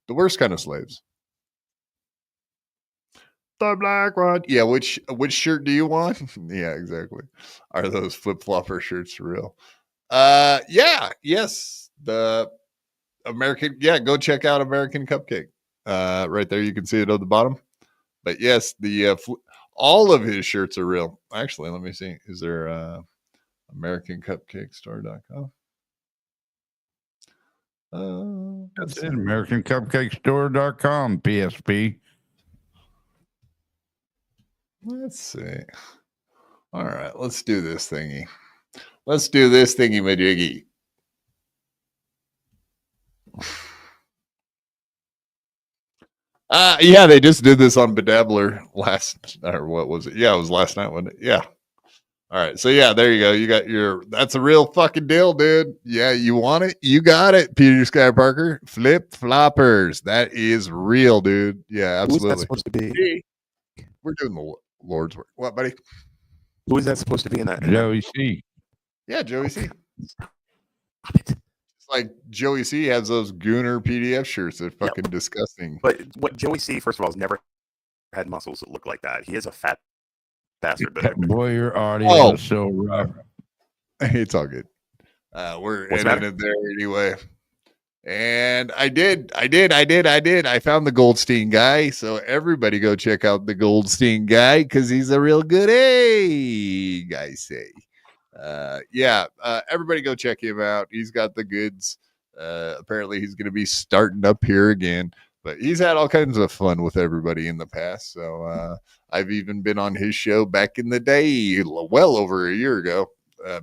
of slaves. The black one. Yeah, which shirt do you want? Yeah, exactly. Are those flip-flopper shirts real? Yes. The American, go check out American Cupcake. Right there, you can see it on the bottom. But yes, All of his shirts are real. Actually, let me see. Is there AmericanCupcakeStore.com? That's it. AmericanCupcakeStore.com. PSP. Let's see. All right, let's do this thingy. Let's do this thingy majiggy. Yeah, they just did this on BeDabbler last, or what was it? Yeah, it was last night, wasn't it? Yeah. All right, so yeah, there you go. You got that's a real fucking deal, dude. Yeah, you want it? You got it, Peter Sky Parker. Flip floppers. That is real, dude. Yeah, absolutely. Who's that supposed to be? We're doing the Lord's work. What, buddy? Who is that supposed to be in that? Joey C. Yeah, Joey C. It's like Joey C has those Gooner PDF shirts. They're fucking disgusting. But what Joey C, first of all, has never had muscles that look like that. He is a fat bastard. Boy, your audio is so rough. It's all good. We're What's ending it there anyway. And I found the Goldstein guy. So everybody go check out the Goldstein guy because he's a real good guy say. Everybody go check him out. He's got the goods. Apparently he's going to be starting up here again, but he's had all kinds of fun with everybody in the past. So I've even been on his show back in the day, well over a year ago,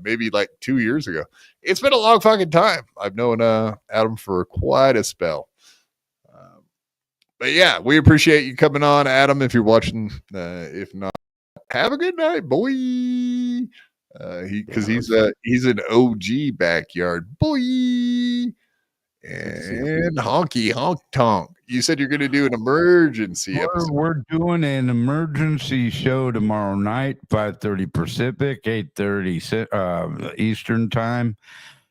maybe like 2 years ago. It's been a long fucking time. I've known Adam for quite a spell. But yeah, we appreciate you coming on, Adam, if you're watching. If not, have a good night, boy. Because he's an OG backyard boy. And honky honk tonk. You said you're going to do an emergency episode. We're doing an emergency show tomorrow night, 5:30 Pacific, 8:30 Eastern time.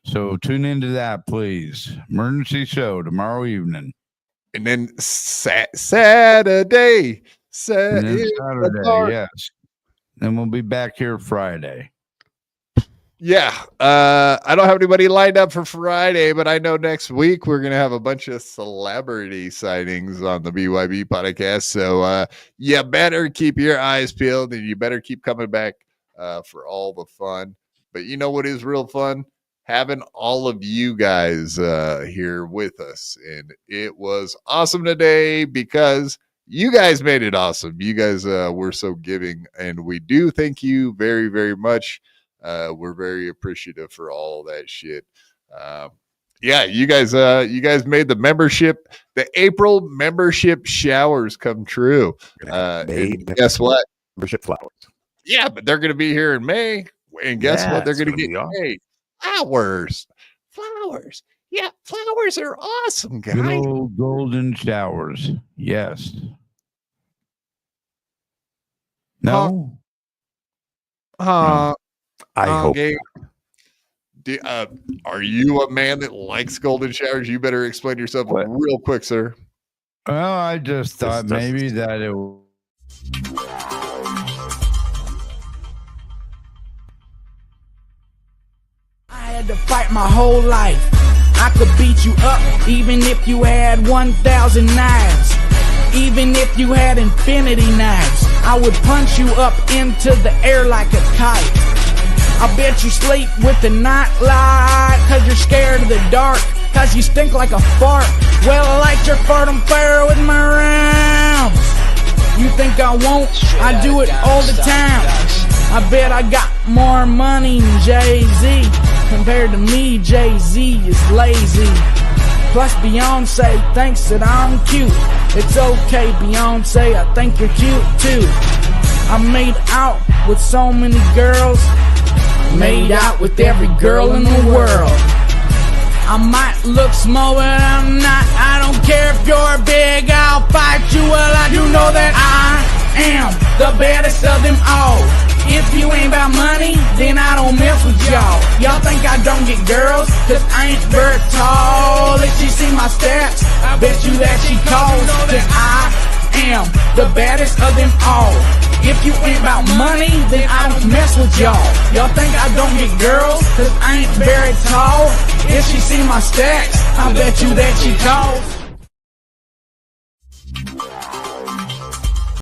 So tune into that, please. Emergency show tomorrow evening. And then Saturday. Saturday, yes. Then we'll be back here Friday. Yeah, I don't have anybody lined up for Friday, but I know next week we're going to have a bunch of celebrity sightings on the BYB podcast. So you better keep your eyes peeled and you better keep coming back for all the fun. But you know what is real fun? Having all of you guys here with us. And it was awesome today because you guys made it awesome. You guys were so giving, and we do thank you very, very much. We're very appreciative for all that shit. You guys made the April membership showers come true. And guess what? Membership flowers. Yeah, but they're going to be here in May. And guess what? They're going to get paid. Flowers. Yeah, flowers are awesome, guys. Good old golden showers. Yes. No. I hope. Are you a man that likes golden showers? You better explain yourself real quick, sir. Well, I just thought maybe that it. I had to fight my whole life. I could beat you up even if you had 1,000 knives. Even if you had infinity knives, I would punch you up into the air like a kite. I bet you sleep with the night light, cause you're scared of the dark, cause you stink like a fart. Well, I light your fart on fire with my rounds. You think I won't? I do it all the time. I bet I got more money than Jay-Z. Compared to me, Jay-Z is lazy. Plus Beyonce thinks that I'm cute. It's okay, Beyonce, I think you're cute too. I made out with so many girls. Made out with every girl in the world. I might look small, but I'm not. I don't care if you're big, I'll fight you. Well, I do know that I am the baddest of them all. If you ain't about money, then I don't mess with y'all. Y'all think I don't get girls, cause I ain't very tall. If she see my stats, I bet you that she calls. Cause I am the baddest of them all. If you ain't about money, then I don't mess with y'all. Y'all think I don't get girls, cause I ain't very tall. If she see my stats, I bet you that she calls.